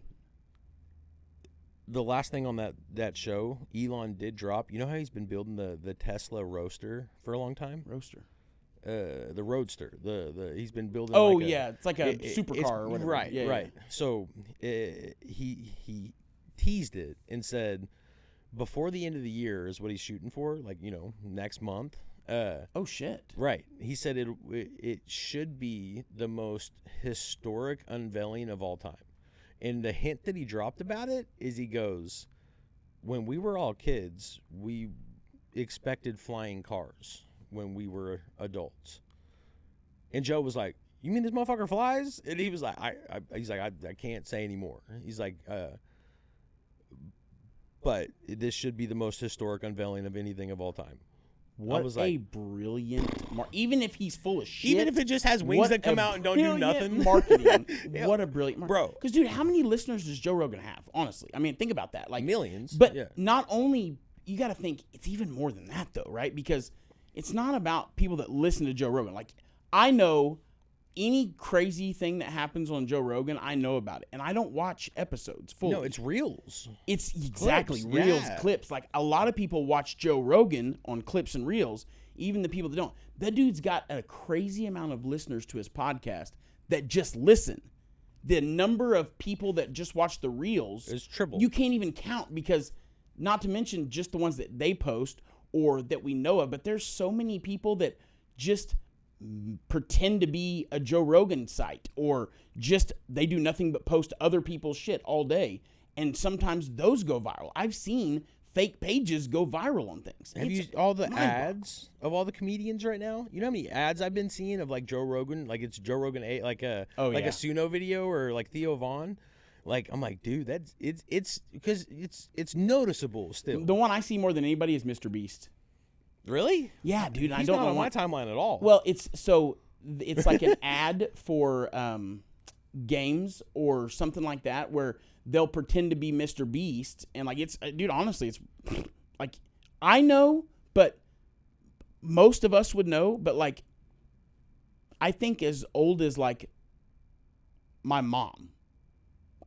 Speaker 2: The last thing on that show, Elon did drop. You know how he's been building the Tesla Roadster for a long time?
Speaker 3: Roaster.
Speaker 2: The Roadster. He's been building.
Speaker 3: Oh,
Speaker 2: like
Speaker 3: yeah. It's like a supercar
Speaker 2: it's-
Speaker 3: or whatever.
Speaker 2: Right,
Speaker 3: Yeah, yeah.
Speaker 2: right. So he teased it and said before the end of the year is what he's shooting for, like, next month.
Speaker 3: Oh, shit.
Speaker 2: Right. He said it should be the most historic unveiling of all time. And the hint that he dropped about it is he goes, when we were all kids, we expected flying cars when we were adults. And Joe was like, you mean this motherfucker flies? And he was like, I can't say anymore. He's like, but this should be the most historic unveiling of anything of all time.
Speaker 3: What
Speaker 2: was
Speaker 3: a
Speaker 2: like-
Speaker 3: brilliant even if he's full of shit.
Speaker 2: Even if it just has wings
Speaker 3: what
Speaker 2: that come
Speaker 3: a
Speaker 2: out and don't do
Speaker 3: brilliant
Speaker 2: nothing.
Speaker 3: marketing.
Speaker 2: Yeah.
Speaker 3: What a brilliant
Speaker 2: Bro.
Speaker 3: Because, dude, how many listeners does Joe Rogan have? Honestly. I mean, think about that. Like
Speaker 2: Millions.
Speaker 3: But
Speaker 2: yeah.
Speaker 3: not only, you got to think, it's even more than that, though, right? Because it's not about people that listen to Joe Rogan. Like, I know any crazy thing that happens on Joe Rogan, I know about it. And I don't watch episodes fully.
Speaker 2: No, it's reels.
Speaker 3: It's exactly
Speaker 2: Clips,
Speaker 3: reels,
Speaker 2: yeah.
Speaker 3: clips. Like, a lot of people watch Joe Rogan on clips and reels, even the people that don't. That dude's got a crazy amount of listeners to his podcast that just listen. The number of people that just watch the reels
Speaker 2: It's triple.
Speaker 3: You can't even count, because not to mention just the ones that they post or that we know of, but there's so many people that just pretend to be a Joe Rogan site, or just they do nothing but post other people's shit all day, and sometimes those go viral. I've seen fake pages go viral on things.
Speaker 2: Have you all the ads of all the comedians right now? You know how many ads I've been seeing of like Joe Rogan, like it's Joe Rogan, like a Suno video, or like Theo Vaughn. Like, I'm like, dude, it's because it's noticeable still.
Speaker 3: The one I see more than anybody is Mr. Beast.
Speaker 2: Really?
Speaker 3: Yeah, dude. I
Speaker 2: He's
Speaker 3: don't
Speaker 2: not
Speaker 3: know
Speaker 2: on
Speaker 3: why.
Speaker 2: my timeline at all.
Speaker 3: Well, it's like an ad for games or something like that, where they'll pretend to be Mr. Beast, and like it's, dude, honestly, it's like, I know, but most of us would know, but like I think as old as like my mom.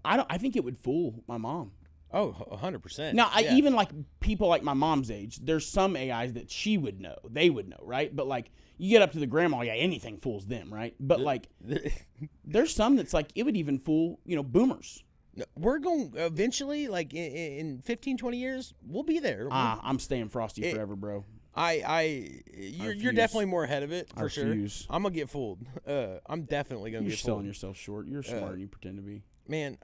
Speaker 3: I think it would fool my mom.
Speaker 2: Oh, 100%.
Speaker 3: Now,
Speaker 2: Yeah.
Speaker 3: even like people like my mom's age, there's some AIs that she would know, they would know, right? But like you get up to the grandma, yeah, anything fools them, right? But like there's some that's like it would even fool, boomers.
Speaker 2: We're going eventually, like in 15, 20 years, we'll be there.
Speaker 3: I'm staying frosty forever, bro.
Speaker 2: You're definitely more ahead of it for sure.
Speaker 3: refuse.
Speaker 2: I'm gonna get fooled. I'm definitely gonna
Speaker 3: You're
Speaker 2: get
Speaker 3: selling
Speaker 2: fooled.
Speaker 3: yourself short. You're smarter than you pretend to be.
Speaker 2: Man,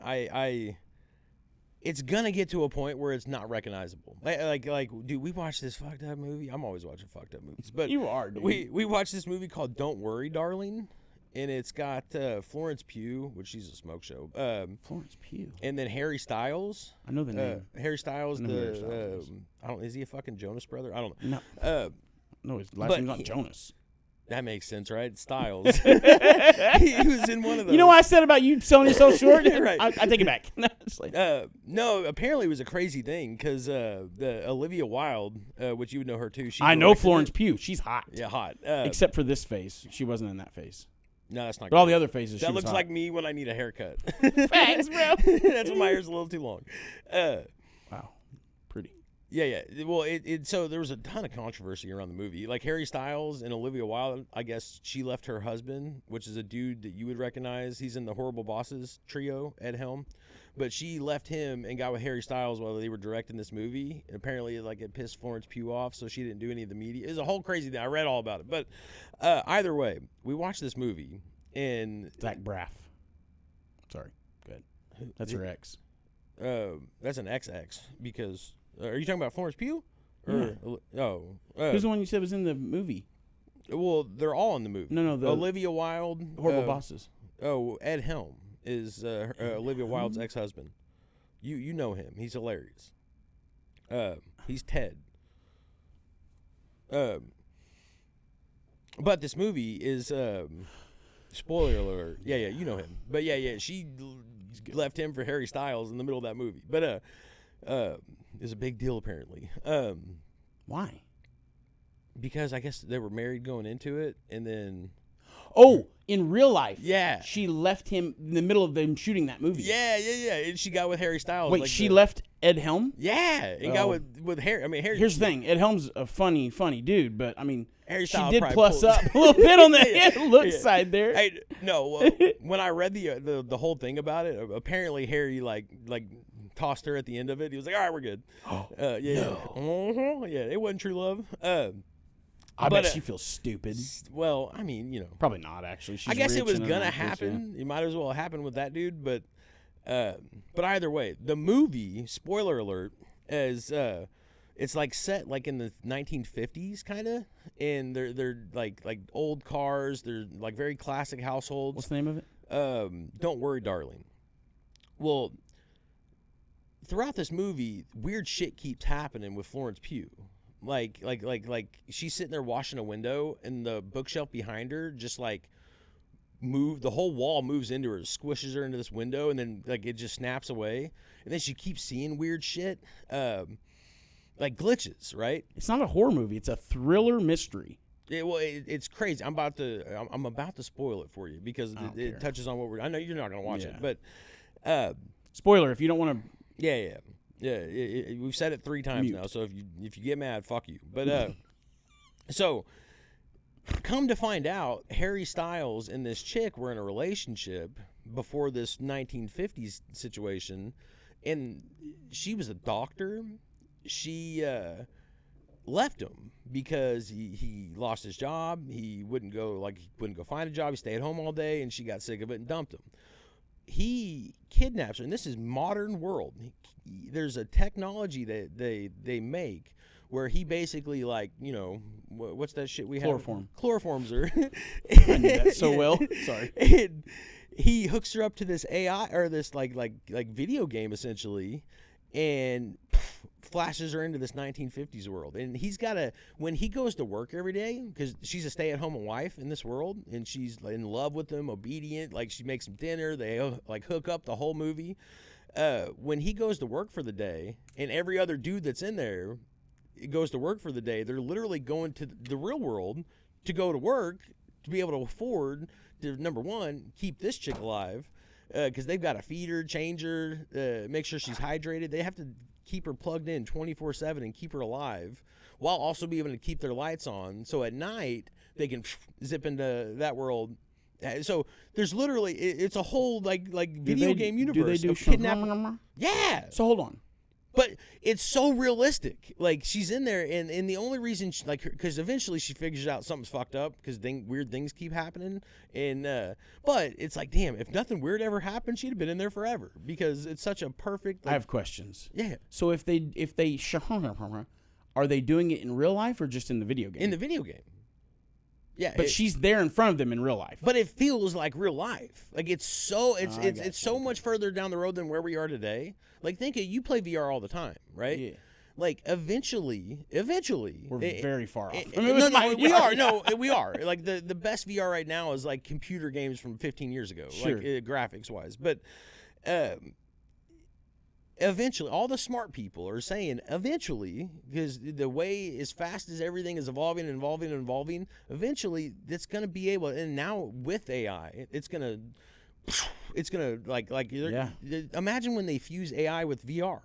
Speaker 2: it's gonna get to a point where it's not recognizable. Like, dude, we watched this fucked up movie. I'm always watching fucked up movies, but
Speaker 3: You are, dude.
Speaker 2: We watched this movie called Don't Worry, Darling, and it's got Florence Pugh, which she's a smoke show.
Speaker 3: Florence Pugh.
Speaker 2: And then Harry Styles.
Speaker 3: I know the name.
Speaker 2: Harry Styles,
Speaker 3: I know who Harry Styles is.
Speaker 2: is he a fucking Jonas brother? I don't know.
Speaker 3: No. No, his last
Speaker 2: but
Speaker 3: name's not Jonas.
Speaker 2: That makes sense, right? Styles. he was in one of those.
Speaker 3: You know what I said about you selling yourself short?
Speaker 2: Right.
Speaker 3: I take it back. It's like,
Speaker 2: No, apparently it was a crazy thing because the Olivia Wilde, which you would know her too. She
Speaker 3: I know
Speaker 2: directed
Speaker 3: Florence
Speaker 2: it.
Speaker 3: Pugh. She's hot.
Speaker 2: Yeah, hot.
Speaker 3: Except for this face. She wasn't in that face.
Speaker 2: No, that's not
Speaker 3: But all
Speaker 2: good.
Speaker 3: the other faces, she
Speaker 2: That
Speaker 3: was
Speaker 2: looks
Speaker 3: hot.
Speaker 2: like me when I need a haircut.
Speaker 3: Facts, bro.
Speaker 2: That's when my hair's a little too long.
Speaker 3: Wow. Pretty.
Speaker 2: Yeah. Well, so there was a ton of controversy around the movie. Like Harry Styles and Olivia Wilde, I guess she left her husband, which is a dude that you would recognize. He's in the Horrible Bosses trio, Ed Helm. But she left him and got with Harry Styles while they were directing this movie. And apparently, it pissed Florence Pugh off, so she didn't do any of the media. It was a whole crazy thing. I read all about it. But either way, we watched this movie, and
Speaker 3: Zach Braff. Sorry. Good. That's her ex.
Speaker 2: that's an XX because are you talking about Florence Pugh?
Speaker 3: Who's the one you said was in the movie?
Speaker 2: Well, they're all in the movie.
Speaker 3: No, the
Speaker 2: Olivia Wilde,
Speaker 3: Horrible Bosses.
Speaker 2: Oh, Ed Helm is Olivia Wilde's ex-husband. You know him. He's hilarious. He's Ted. But this movie is spoiler alert. Yeah, you know him. But yeah, she left him for Harry Styles in the middle of that movie. But it's a big deal apparently.
Speaker 3: Why?
Speaker 2: Because I guess they were married going into it, and then
Speaker 3: in real life.
Speaker 2: Yeah.
Speaker 3: She left him in the middle of them shooting that movie.
Speaker 2: yeah, and she got with Harry Styles.
Speaker 3: Wait, she left Ed Helm?
Speaker 2: Yeah, and got with Harry. I mean, Harry.
Speaker 3: Here's the thing. Ed Helm's a funny dude, but I mean,
Speaker 2: Harry
Speaker 3: she
Speaker 2: Styles
Speaker 3: did
Speaker 2: probably
Speaker 3: plus
Speaker 2: pulled-
Speaker 3: up a little bit on the
Speaker 2: Yeah,
Speaker 3: look
Speaker 2: yeah.
Speaker 3: side there.
Speaker 2: Hey, no, when I read the whole thing about it, apparently Harry like tossed her at the end of it. He was like, "All right, we're good." Yeah, it wasn't true love.
Speaker 3: I
Speaker 2: but,
Speaker 3: bet she feels stupid.
Speaker 2: Well, I mean,
Speaker 3: Probably not, actually. She's
Speaker 2: I guess it
Speaker 3: rich
Speaker 2: was
Speaker 3: and an
Speaker 2: gonna
Speaker 3: actress,
Speaker 2: happen. It might as well happen with that dude, but either way, the movie, spoiler alert, is it's like set like in the 1950s kind of, and they're like old cars. They're like very classic households.
Speaker 3: What's the name of it?
Speaker 2: Don't Worry, Darling. Well, throughout this movie, weird shit keeps happening with Florence Pugh. Like she's sitting there washing a window, and the bookshelf behind her just like the whole wall moves into her, squishes her into this window, and then like it just snaps away. And then she keeps seeing weird shit, like glitches, right?
Speaker 3: It's not a horror movie. It's a thriller mystery.
Speaker 2: It's crazy. I'm about to spoil it for you because it touches on what I know you're not gonna watch it, but
Speaker 3: Spoiler, if you don't want to.
Speaker 2: yeah. We've said it 3 times
Speaker 3: Mute.
Speaker 2: now, so if you get mad, fuck you. But so come to find out, Harry Styles and this chick were in a relationship before this 1950s situation, and she was a doctor. She left him because he lost his job. He wouldn't go find a job. He stayed at home all day, and she got sick of it and dumped him. He kidnaps her, and this is modern world. There's a technology that they make where he basically what's that shit we
Speaker 3: Chloroform.
Speaker 2: have? Chloroforms her.
Speaker 3: I knew that so well. Sorry.
Speaker 2: And he hooks her up to this AI or this like video game essentially, and flashes her into this 1950s world. And he's got when he goes to work every day, because she's a stay-at-home wife in this world, and she's in love with him, obedient, like she makes him dinner, they hook up the whole movie. When he goes to work for the day, and every other dude that's in there goes to work for the day, they're literally going to the real world to go to work to be able to afford to, number one, keep this chick alive, because they've got to feed her, change her, make sure she's hydrated. They have to keep her plugged in 24/7 and keep her alive, while also being able to keep their lights on. So at night they can zip into that world. So there's literally it's a whole like video game universe.
Speaker 3: Do they do
Speaker 2: of kidnapping? Yeah.
Speaker 3: So hold on.
Speaker 2: But it's so realistic. Like, she's in there, and the only reason, because eventually she figures out something's fucked up because weird things keep happening. And but it's like, damn, if nothing weird ever happened, she'd have been in there forever because it's such a perfect. Like,
Speaker 3: I have questions.
Speaker 2: Yeah.
Speaker 3: So if they are they doing it in real life or just in the video game?
Speaker 2: In the video game. Yeah,
Speaker 3: but she's there in front of them in real life.
Speaker 2: But it feels like real life. Like it's so so much further down the road than where we are today. Like think of you play VR all the time, right?
Speaker 3: Yeah.
Speaker 2: Like eventually,
Speaker 3: we're very far off.
Speaker 2: We are. Like the best VR right now is like computer games from 15 years ago,
Speaker 3: sure.
Speaker 2: like graphics wise. But eventually, all the smart people are saying eventually, because the way as fast as everything is evolving, eventually it's going to be able. And now with AI, it's gonna imagine when they fuse AI with VR.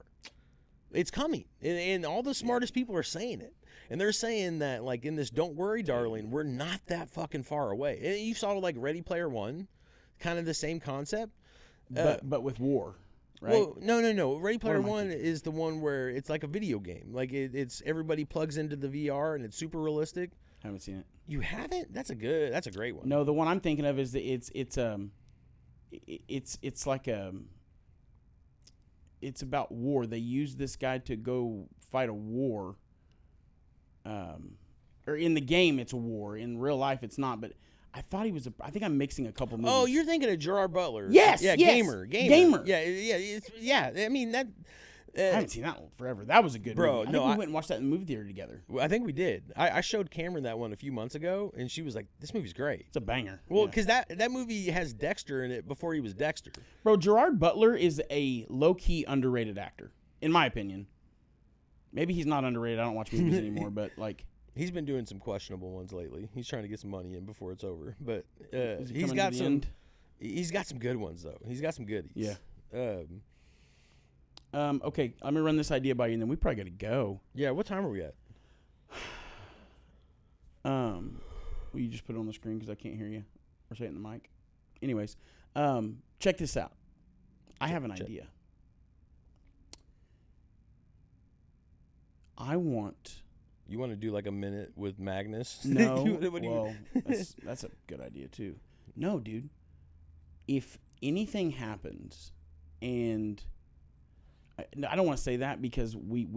Speaker 2: It's coming, and all the smartest people are saying it, and they're saying that like in this "Don't worry, darling," we're not that fucking far away. And you saw like Ready Player One, kind of the same concept,
Speaker 3: but with war. Right?
Speaker 2: Well, no. Ready Player One is the one where it's like a video game. Like it's everybody plugs into the VR and it's super realistic.
Speaker 3: Haven't seen it.
Speaker 2: You haven't? That's a great one.
Speaker 3: No, the one I'm thinking of is it's about war. They use this guy to go fight a war. Or in the game it's a war. In real life it's not, but I thought he was. I think I'm mixing a couple movies.
Speaker 2: Oh, you're thinking of Gerard Butler.
Speaker 3: Yes.
Speaker 2: Yeah,
Speaker 3: yes.
Speaker 2: Gamer. Yeah. I mean that.
Speaker 3: I haven't seen that one forever. That was a good movie. I think we went and watched that in the movie theater together.
Speaker 2: I think we did. I showed Cameron that one a few months ago, and she was like, "This movie's great."
Speaker 3: It's a banger.
Speaker 2: Well, because that movie has Dexter in it before he was Dexter.
Speaker 3: Bro, Gerard Butler is a low-key underrated actor, in my opinion. Maybe he's not underrated. I don't watch movies anymore, but like.
Speaker 2: He's been doing some questionable ones lately. He's trying to get some money in before it's over, but
Speaker 3: he's got some.
Speaker 2: End? He's got some good ones though. He's got some goodies.
Speaker 3: Yeah. Okay, I'm gonna run this idea by you, and then we probably got to go.
Speaker 2: Yeah. What time are we at?
Speaker 3: Will you just put it on the screen because I can't hear you, or say it in the mic? Anyways, check this out. I have an idea.
Speaker 2: You want to do like a minute with Magnus?
Speaker 3: No. Well, that's a good idea too. No, dude. If anything happens, and I don't want to say that because we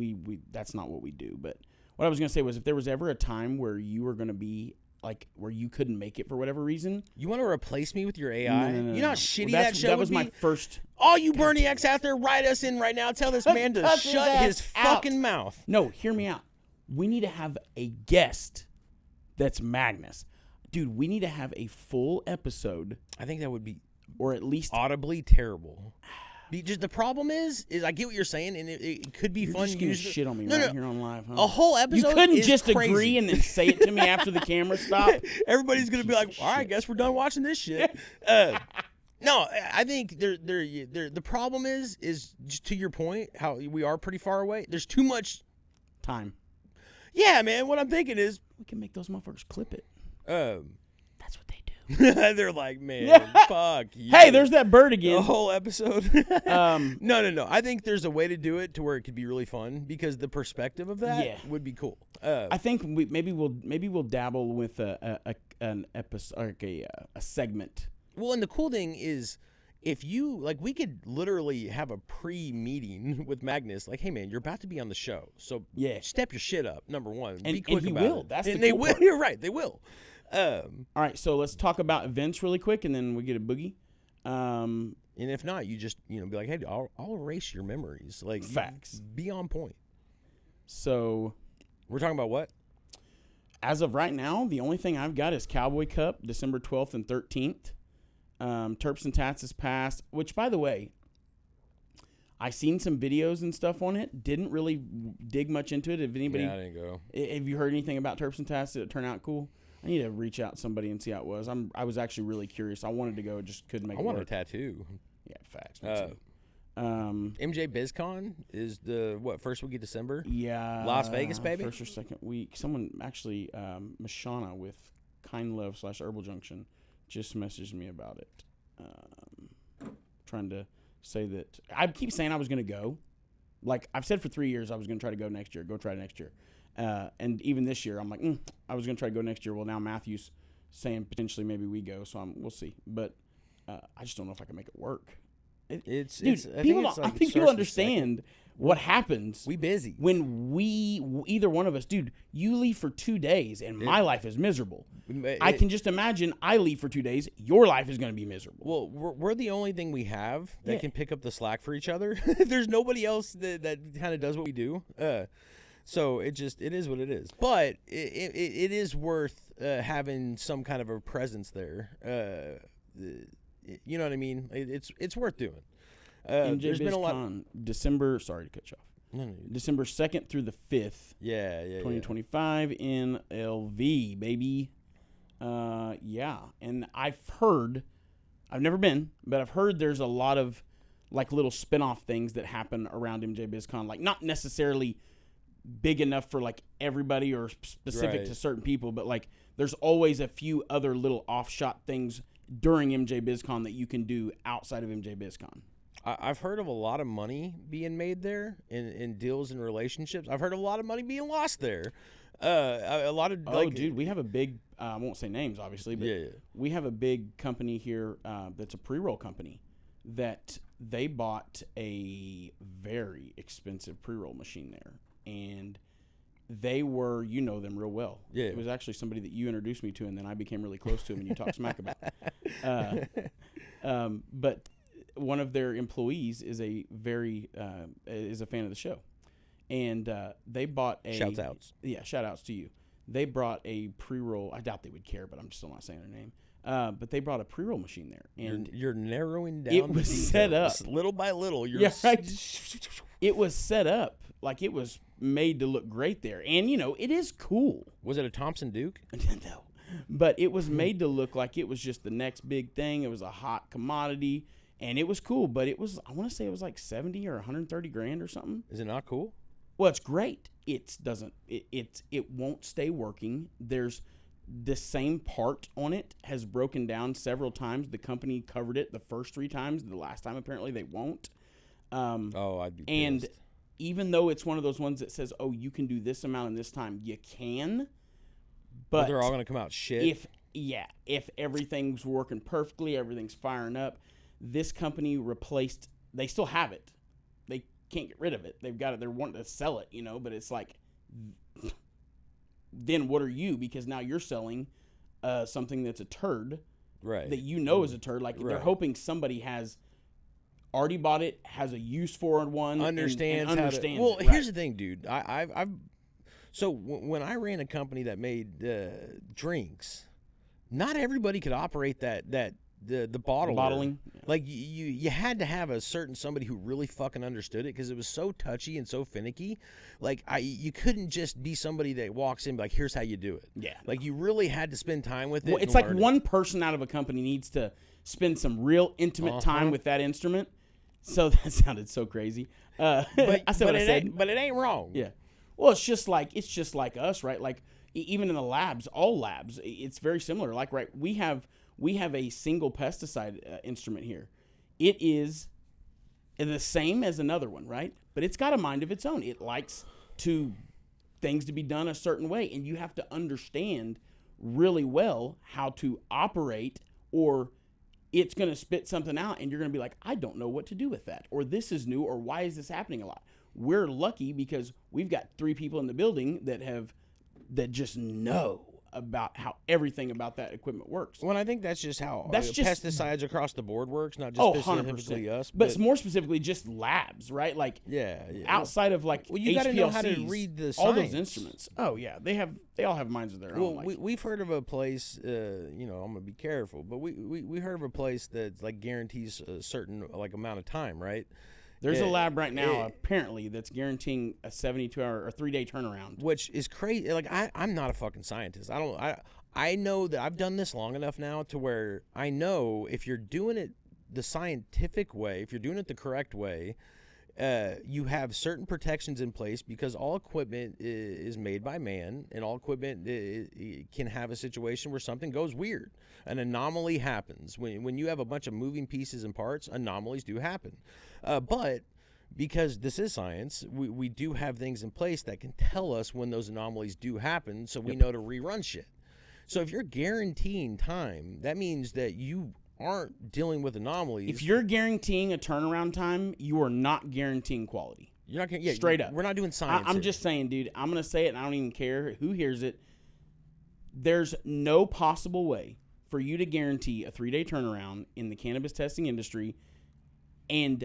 Speaker 3: that's not what we do. But what I was going to say was if there was ever a time where you were going to be like where you couldn't make it for whatever reason.
Speaker 2: You want to replace me with your AI?
Speaker 3: No.
Speaker 2: You know how shitty that show
Speaker 3: That
Speaker 2: would
Speaker 3: was
Speaker 2: be?
Speaker 3: my first.
Speaker 2: All you Berniacs out there, write us in right now. Tell this man to shut his fucking mouth.
Speaker 3: No, hear me out. We need to have a guest that's Magnus. Dude, we need to have a full episode.
Speaker 2: I think that would be
Speaker 3: or at least
Speaker 2: audibly terrible. Just the problem is I get what you're saying, and it could be
Speaker 3: You're
Speaker 2: fun.
Speaker 3: Just gonna shit on me here on live, huh?
Speaker 2: A whole episode.
Speaker 3: You couldn't
Speaker 2: is
Speaker 3: just
Speaker 2: crazy.
Speaker 3: agree and then say it to me after the camera stopped.
Speaker 2: Everybody's gonna be like, "All right, I guess we're done watching this shit." No, I think the problem is just to your point, how we are pretty far away. There's too much
Speaker 3: time.
Speaker 2: Yeah, man. What I'm thinking is
Speaker 3: we can make those motherfuckers clip it. That's what they do.
Speaker 2: They're like, man, fuck you.
Speaker 3: Hey, there's that bird again.
Speaker 2: The whole episode. No. I think there's a way to do it to where it could be really fun because the perspective of that would be cool.
Speaker 3: I think maybe we'll dabble with an episode, like a segment.
Speaker 2: Well, and the cool thing is, if you like, we could literally have a pre-meeting with Magnus. Like, hey, man, you're about to be on the show, so step your shit up. Number one,
Speaker 3: and
Speaker 2: be quick
Speaker 3: he
Speaker 2: about
Speaker 3: will.
Speaker 2: it.
Speaker 3: That's
Speaker 2: and
Speaker 3: the
Speaker 2: they
Speaker 3: cool
Speaker 2: will.
Speaker 3: part.
Speaker 2: You're right. They will.
Speaker 3: All right, so let's talk about events really quick, and then we get a boogie.
Speaker 2: And if not, you just be like, hey, I'll erase your memories. Like
Speaker 3: facts.
Speaker 2: Be on point.
Speaker 3: So
Speaker 2: we're talking about what?
Speaker 3: As of right now, the only thing I've got is Cowboy Cup, December 12th and 13th. Terps and Tats is passed, which, by the way, I seen some videos and stuff on it. Didn't really dig much into it. If anybody,
Speaker 2: I didn't go.
Speaker 3: Have you heard anything about Terps and Tats? Did it turn out cool? I need to reach out to somebody and see how it was. I was actually really curious. I wanted to go, just couldn't make it work.
Speaker 2: I want a tattoo.
Speaker 3: Yeah, facts. Me too.
Speaker 2: MJ BizCon is the first week of December?
Speaker 3: Yeah.
Speaker 2: Las Vegas, baby?
Speaker 3: First or second week. Someone actually, Mashana with Kind Love / Herbal Junction just messaged me about it. Trying to say that I keep saying I was going to go. Like I've said for 3 years, I was going to try to go next year. Go try it next year. And even this year, I'm like, I was going to try to go next year. Well, now Matthew's saying potentially maybe we go, so we'll see. But I just don't know if I can make it work. I think people understand what happens.
Speaker 2: We busy
Speaker 3: when either one of us, dude. You leave for 2 days, and my life is miserable. I can just imagine. I leave for 2 days. Your life is going to be miserable.
Speaker 2: Well, we're the only thing we have that can pick up the slack for each other. There's nobody else that kind of does what we do. So it is what it is. But it is worth having some kind of a presence there. You know what I mean? It's worth doing. There's been a lot.
Speaker 3: December. Sorry to cut you off.
Speaker 2: No.
Speaker 3: December 2nd through the 5th.
Speaker 2: Yeah.
Speaker 3: 2025 in LV, baby. Yeah, and I've heard. I've never been, but I've heard there's a lot of like little spin-off things that happen around MJ BizCon. Like not necessarily big enough for like everybody or specific to certain people, but like there's always a few other little offshot things during MJ BizCon that you can do outside of MJ BizCon.
Speaker 2: I've heard of a lot of money being made there in deals and relationships. I've heard of a lot of money being lost there. A lot of
Speaker 3: dude, we have a big. I won't say names, obviously, but we have a big company here that's a pre-roll company that they bought a very expensive pre-roll machine there, and they were, you know them real well.
Speaker 2: Yeah.
Speaker 3: It was actually somebody that you introduced me to, and then I became really close to him, and you talked smack about it. But one of their employees is a fan of the show, and they bought a
Speaker 2: shouts outs.
Speaker 3: Yeah, shout outs to you. They brought a pre-roll. I doubt they would care, but I'm still not saying their name. But they brought a pre-roll machine there, and
Speaker 2: you're narrowing down.
Speaker 3: It was set up
Speaker 2: little by little.
Speaker 3: It was set up like it was made to look great there, and you know it is cool.
Speaker 2: Was it a Thompson Duke?
Speaker 3: No, but it was made to look like it was just the next big thing. It was a hot commodity, and it was cool. But it was, I want to say, it was like 70 or 130 grand or something.
Speaker 2: Is it not cool?
Speaker 3: Well, it's great. It won't stay working. There's the same part on it has broken down several times. The company covered it the first 3 times. The last time apparently they won't.
Speaker 2: I'd be pissed.
Speaker 3: And even though it's one of those ones that says, "Oh, you can do this amount in this time," you can. But
Speaker 2: they're all going to come out shit.
Speaker 3: If everything's working perfectly, everything's firing up. This company replaced. They still have it. They can't get rid of it. They've got it. They're wanting to sell it, you know. But it's like, then what are you? Because now you're selling something that's a turd,
Speaker 2: right?
Speaker 3: That you know is a turd. Like they're hoping somebody has already bought it, has a use for one,
Speaker 2: understands.
Speaker 3: Well,
Speaker 2: here's the thing, dude. So when I ran a company that made drinks, not everybody could operate the bottling. Like you had to have somebody who really fucking understood it, because it was so touchy and so finicky. Like you couldn't just be somebody that walks in like, here's how you do it.
Speaker 3: Yeah.
Speaker 2: Like you really had to spend time with it.
Speaker 3: Well, it's like one person out of a company needs to spend some real intimate time with that instrument. So that sounded so crazy. But I said what I said.
Speaker 2: But it ain't wrong.
Speaker 3: Yeah. Well, it's just like us, right? Like even in the labs, all labs, it's very similar. Like, right, we have a single pesticide instrument here. It is the same as another one, right? But it's got a mind of its own. It likes things to be done a certain way, and you have to understand really well how to operate, or it's going to spit something out, and you're going to be like, I don't know what to do with that, or this is new, or why is this happening a lot? We're lucky because we've got 3 people in the building that just know about how everything about that equipment works.
Speaker 2: Well, I think that's just how pesticides across the board works, not just specifically
Speaker 3: 100%.
Speaker 2: us.
Speaker 3: But more specifically, just labs, right? Like outside of like
Speaker 2: you got to know how to
Speaker 3: HPLCs,
Speaker 2: read the
Speaker 3: all
Speaker 2: science.
Speaker 3: those instruments. Oh yeah, they all have minds of their own.
Speaker 2: Well,
Speaker 3: like,
Speaker 2: we've heard of a place. I'm gonna be careful, but we heard of a place that like guarantees a certain like amount of time, right?
Speaker 3: There's a lab right now, apparently, that's guaranteeing a 72-hour or 3-day turnaround.
Speaker 2: Which is crazy. Like, I'm not a fucking scientist. I know that I've done this long enough now to where I know if you're doing it the scientific way, if you're doing it the correct way, you have certain protections in place because all equipment is made by man, and all equipment can have a situation where something goes weird. An anomaly happens. When you have a bunch of moving pieces and parts, anomalies do happen. But because this is science, we do have things in place that can tell us when those anomalies do happen, so we know to rerun shit. So if you're guaranteeing time, that means that you aren't dealing with anomalies.
Speaker 3: If you're guaranteeing a turnaround time, you are not guaranteeing quality.
Speaker 2: You're not gonna,
Speaker 3: straight up.
Speaker 2: We're not doing science.
Speaker 3: I'm
Speaker 2: here.
Speaker 3: just saying, dude. I'm gonna say it, and I don't even care who hears it. There's no possible way for you to guarantee a 3-day turnaround in the cannabis testing industry, and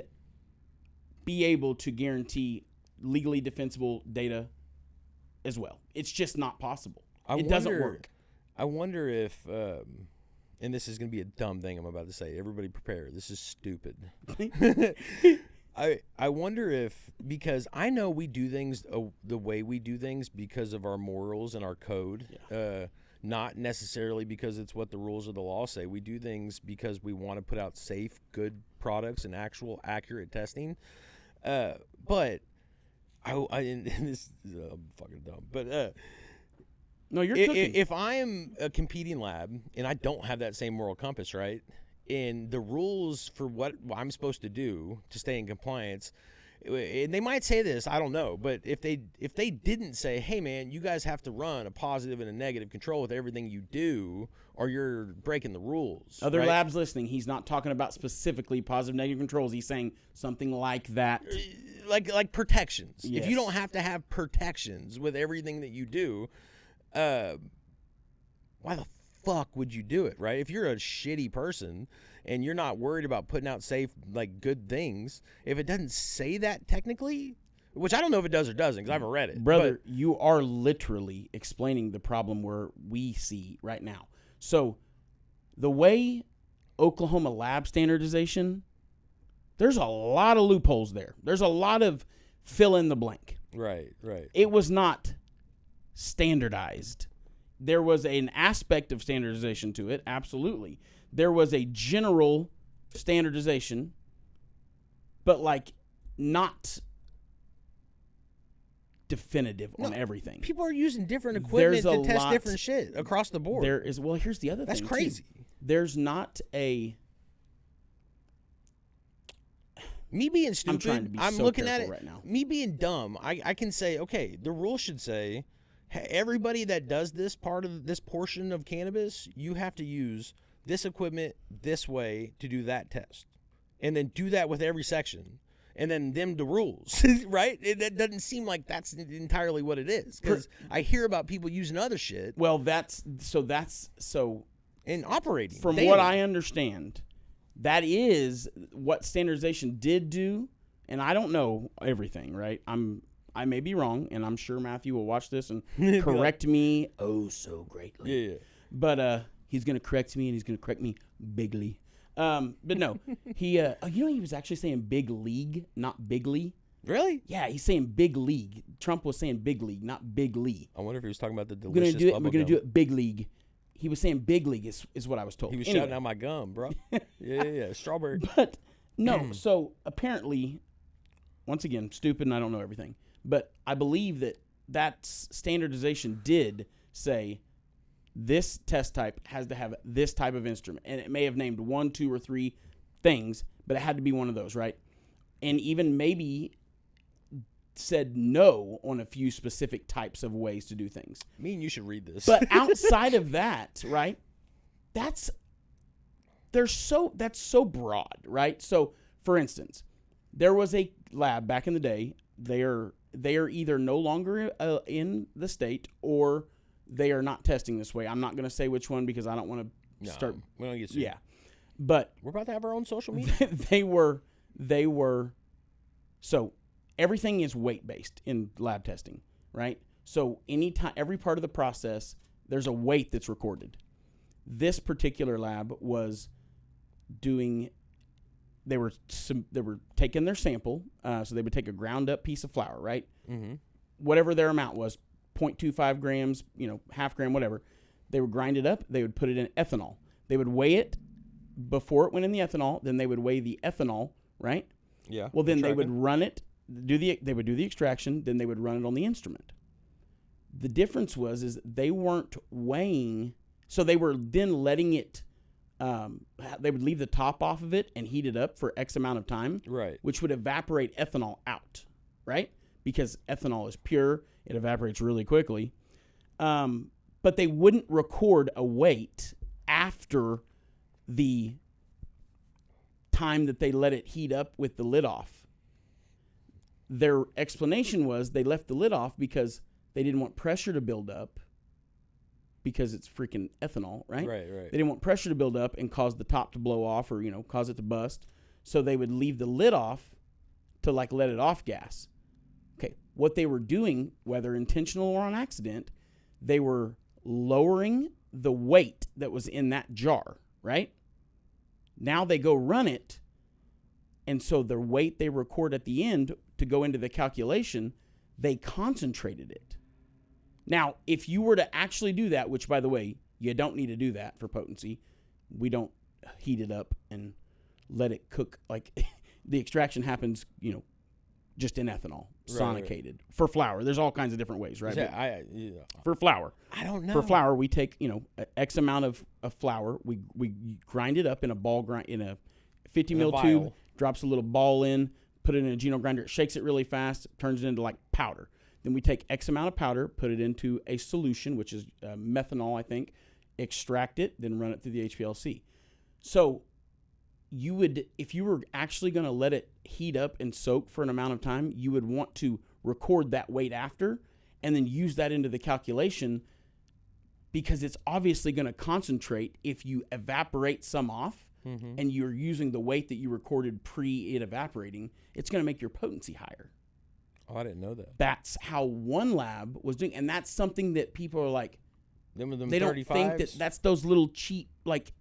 Speaker 3: be able to guarantee legally defensible data as well. It's just not possible. It doesn't work.
Speaker 2: I wonder if, and this is going to be a dumb thing I'm about to say. Everybody prepare. This is stupid. I wonder if, because I know we do things the way we do things because of our morals and our code, not necessarily because it's what the rules of the law say. We do things because we want to put out safe, good products and actual accurate testing. But and this is fucking dumb. But
Speaker 3: no, you're cooking.
Speaker 2: If I am a competing lab and I don't have that same moral compass, right? And the rules for what I'm supposed to do to stay in compliance, and they might say this, I don't know, but if they didn't say, hey man, you guys have to run a positive and a negative control with everything you do, or you're breaking the rules.
Speaker 3: Other
Speaker 2: right?
Speaker 3: labs listening, he's not talking about specifically positive negative controls. He's saying something like that.
Speaker 2: Like protections.
Speaker 3: Yes.
Speaker 2: If you don't have to have protections with everything that you do, why the fuck would you do it, right? If you're a shitty person and you're not worried about putting out safe, like, good things, if it doesn't say that technically, which I don't know if it does or doesn't because I haven't read it.
Speaker 3: Brother, you are literally explaining the problem where we see right now. So the way Oklahoma lab standardization, there's a lot of loopholes there. There's a lot of fill in the blank.
Speaker 2: Right.
Speaker 3: It was not standardized. There was an aspect of standardization to it, absolutely. There was a general standardization, but like not definitive on everything.
Speaker 2: People are using different equipment to test
Speaker 3: lot-
Speaker 2: different shit across the board.
Speaker 3: There is, well, here's the other
Speaker 2: That's
Speaker 3: thing.
Speaker 2: crazy.
Speaker 3: Too. There's not a.
Speaker 2: Me being stupid,
Speaker 3: trying to be
Speaker 2: I'm
Speaker 3: so
Speaker 2: looking at
Speaker 3: careful
Speaker 2: it.
Speaker 3: right now.
Speaker 2: Me being dumb, I can say, okay, the rule should say, hey, everybody that does this part of this portion of cannabis, you have to use this equipment this way to do that test, and then do that with every section, and then them the rules, right? That doesn't seem like that's entirely what it is, because I hear about people using other shit.
Speaker 3: Well, that's
Speaker 2: and operating.
Speaker 3: From
Speaker 2: daily.
Speaker 3: what I understand, that is what standardization did do, and I don't know everything, right? I may be wrong, and I'm sure Matthew will watch this and correct me so greatly.
Speaker 2: Yeah.
Speaker 3: But he's going to correct me, and he's going to correct me bigly. But no, he he was actually saying big league, not bigly.
Speaker 2: Really?
Speaker 3: Yeah, he's saying big league. Trump was saying big league, not big Lee.
Speaker 2: I wonder if he was talking about the
Speaker 3: We're gonna
Speaker 2: delicious
Speaker 3: do it.
Speaker 2: bubble
Speaker 3: We're gonna
Speaker 2: gum.
Speaker 3: do it big league. He was saying big league is what I was told.
Speaker 2: He was
Speaker 3: Anyway.
Speaker 2: shouting out my gum, bro. Yeah. Strawberry.
Speaker 3: But no, so apparently, once again, stupid and I don't know everything. But I believe that standardization did say this test type has to have this type of instrument. And it may have named 1, 2, or 3 things, but it had to be one of those, right? And even maybe said no on a few specific types of ways to do things.
Speaker 2: Me and you should read this.
Speaker 3: But outside of that, right? That's so broad, right? So, for instance, there was a lab back in the day. They are either no longer in the state or they are not testing this way. I'm not going to say which one because I don't want to start.
Speaker 2: We don't get sued.
Speaker 3: Yeah, but
Speaker 2: We're about to have our own social media.
Speaker 3: they were. So everything is weight based in lab testing, right? So every part of the process, there's a weight that's recorded. This particular lab was doing. They were taking their sample, so they would take a ground up piece of flour, right?
Speaker 2: Mm-hmm.
Speaker 3: Whatever their amount was, 0.25 grams, half gram, whatever. They would grind it up. They would put it in ethanol. They would weigh it before it went in the ethanol, then they would weigh the ethanol, right?
Speaker 2: Yeah.
Speaker 3: Well, then they would
Speaker 2: tracking.
Speaker 3: run it, they would do the extraction, then they would run it on the instrument. The difference is they weren't weighing, so they were then letting it, they would leave the top off of it and heat it up for X amount of time,
Speaker 2: Right.
Speaker 3: which would evaporate ethanol out, right? Because ethanol is pure, it evaporates really quickly. But they wouldn't record a weight after the time that they let it heat up with the lid off. Their explanation was they left the lid off because they didn't want pressure to build up because it's freaking ethanol, right?
Speaker 2: Right.
Speaker 3: They didn't want pressure to build up and cause the top to blow off or, cause it to bust. So they would leave the lid off to like let it off gas. Okay. What they were doing, whether intentional or on accident, they were lowering the weight that was in that jar, right? Now they go run it. And so the weight they record at the end to go into the calculation, they concentrated it. Now, if you were to actually do that, which by the way, you don't need to do that for potency. We don't heat it up and let it cook. Like the extraction happens, just in ethanol, sonicated. For flour. There's all kinds of different ways, right?
Speaker 2: Yeah,
Speaker 3: For flour.
Speaker 2: I don't know.
Speaker 3: For flour, we take, X amount of flour. We grind it up in a ball grind, in a 50 mil tube,
Speaker 2: vial.
Speaker 3: drops a little ball in, put it in a Geno grinder, it shakes it really fast, turns it into like powder. Then we take X amount of powder, put it into a solution, which is methanol, I think, extract it, then run it through the HPLC. So you would, if you were actually going to let it heat up and soak for an amount of time, you would want to record that weight after and then use that into the calculation because it's obviously going to concentrate if you evaporate some off and you're using the weight that you recorded pre it evaporating, it's going to make your potency higher.
Speaker 2: Oh, I didn't know that.
Speaker 3: That's how one lab was doing. And that's something that people are like,
Speaker 2: Them
Speaker 3: they don't think that that's those little cheap, like,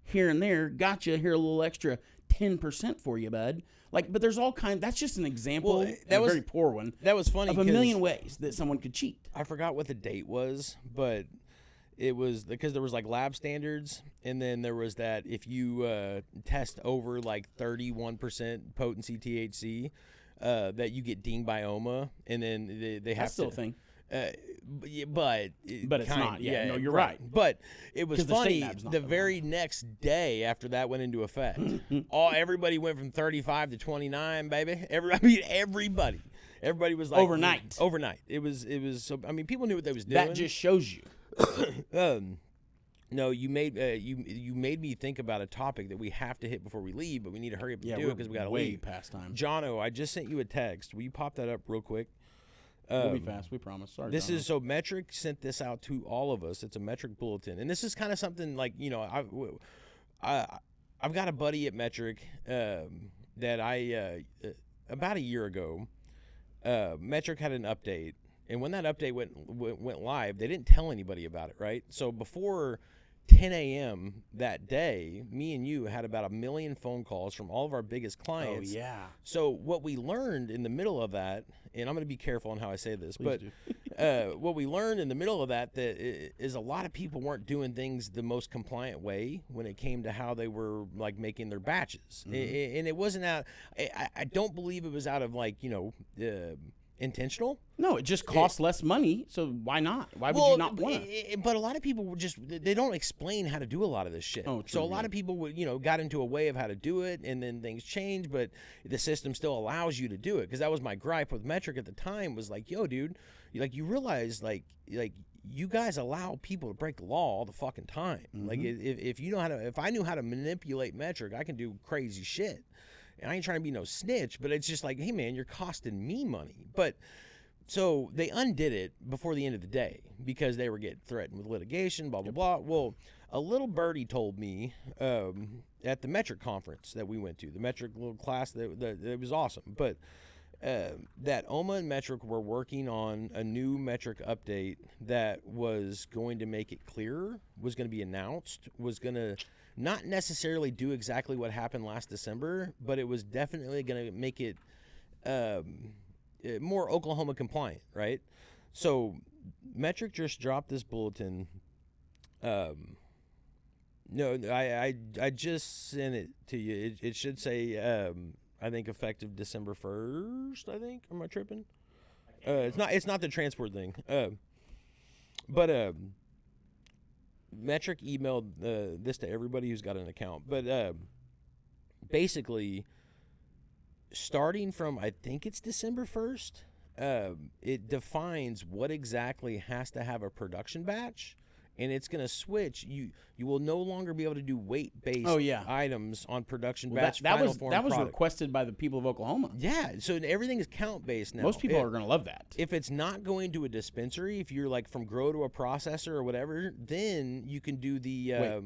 Speaker 3: here and there, gotcha, here a little extra 10% for you, bud. Like, but there's all kinds. That's just an example.
Speaker 2: Well,
Speaker 3: that was a very poor one.
Speaker 2: That was funny.
Speaker 3: Of a million ways that someone could cheat.
Speaker 2: I forgot what the date was, but it was because there was like lab standards, and then there was that if you test over like 31% potency THC, that you get dinged by OMA, and then they have
Speaker 3: That's still a thing.
Speaker 2: But
Speaker 3: it's not. Yeah, no, you're right.
Speaker 2: But it was
Speaker 3: 'Cause the state
Speaker 2: funny.
Speaker 3: lab's not
Speaker 2: The
Speaker 3: the
Speaker 2: very next day after that went into effect, everybody went from 35 to 29, baby. Everybody was like
Speaker 3: Overnight.
Speaker 2: It was. So I mean, people knew what they was doing.
Speaker 3: That just shows you.
Speaker 2: No, you made you made me think about a topic that we have to hit before we leave, but we need to hurry up and do it because we got to
Speaker 3: way
Speaker 2: leave.
Speaker 3: past time.
Speaker 2: Jono, I just sent you a text. Will you pop that up real quick?
Speaker 3: We'll be fast. We promise. Sorry.
Speaker 2: This
Speaker 3: Donna.
Speaker 2: is so Metric sent this out to all of us. It's a Metric bulletin, and this is kind of something like I've got a buddy at Metric that I about a year ago. Metric had an update, and when that update went live, they didn't tell anybody about it, right? So before 10 a.m. that day, me and you had about 1 million phone calls from all of our biggest clients.
Speaker 3: Oh, yeah.
Speaker 2: So what we learned in the middle of that, and I'm going to be careful on how I say this,
Speaker 3: Please
Speaker 2: but what we learned in the middle of that is a lot of people weren't doing things the most compliant way when it came to how they were like making their batches. And it wasn't out, I don't believe it was out of like, intentional.
Speaker 3: No, it just costs less money, so why not? Why would you not want to?
Speaker 2: But a lot of people were they don't explain how to do a lot of this shit.
Speaker 3: Oh, true,
Speaker 2: so a lot of people would, got into a way of how to do it, and then things change, but the system still allows you to do it. Because that was my gripe with Metric at the time was like, yo, dude, you realize like you guys allow people to break the law all the fucking time. Like if you know how to, if I knew how to manipulate Metric, I can do crazy shit. And I ain't trying to be no snitch, but it's just like, hey, man, you're costing me money. But so they undid it before the end of the day because they were getting threatened with litigation, blah, blah, blah. Well, a little birdie told me at the Metric conference that we went to, the Metric little class, that it was awesome. But that OMA and Metric were working on a new Metric update that was going to make it clearer, was going to be announced, was going to not necessarily do exactly what happened last December, but it was definitely going to make it more Oklahoma compliant, right? So Metric just dropped this bulletin No, I just sent it to you. It should say I think effective December 1st. I think. Am I tripping? It's not the transport thing. But Metric emailed this to everybody who's got an account. But basically, starting from I think it's December 1st, it defines what exactly has to have a production batch. And it's going to switch. You will no longer be able to do weight-based items on production batch.
Speaker 3: That was
Speaker 2: product.
Speaker 3: requested by the people of Oklahoma.
Speaker 2: Yeah, so everything is count-based now.
Speaker 3: Most people are going to love that.
Speaker 2: If it's not going to a dispensary, if you're like from grow to a processor or whatever, then you can do the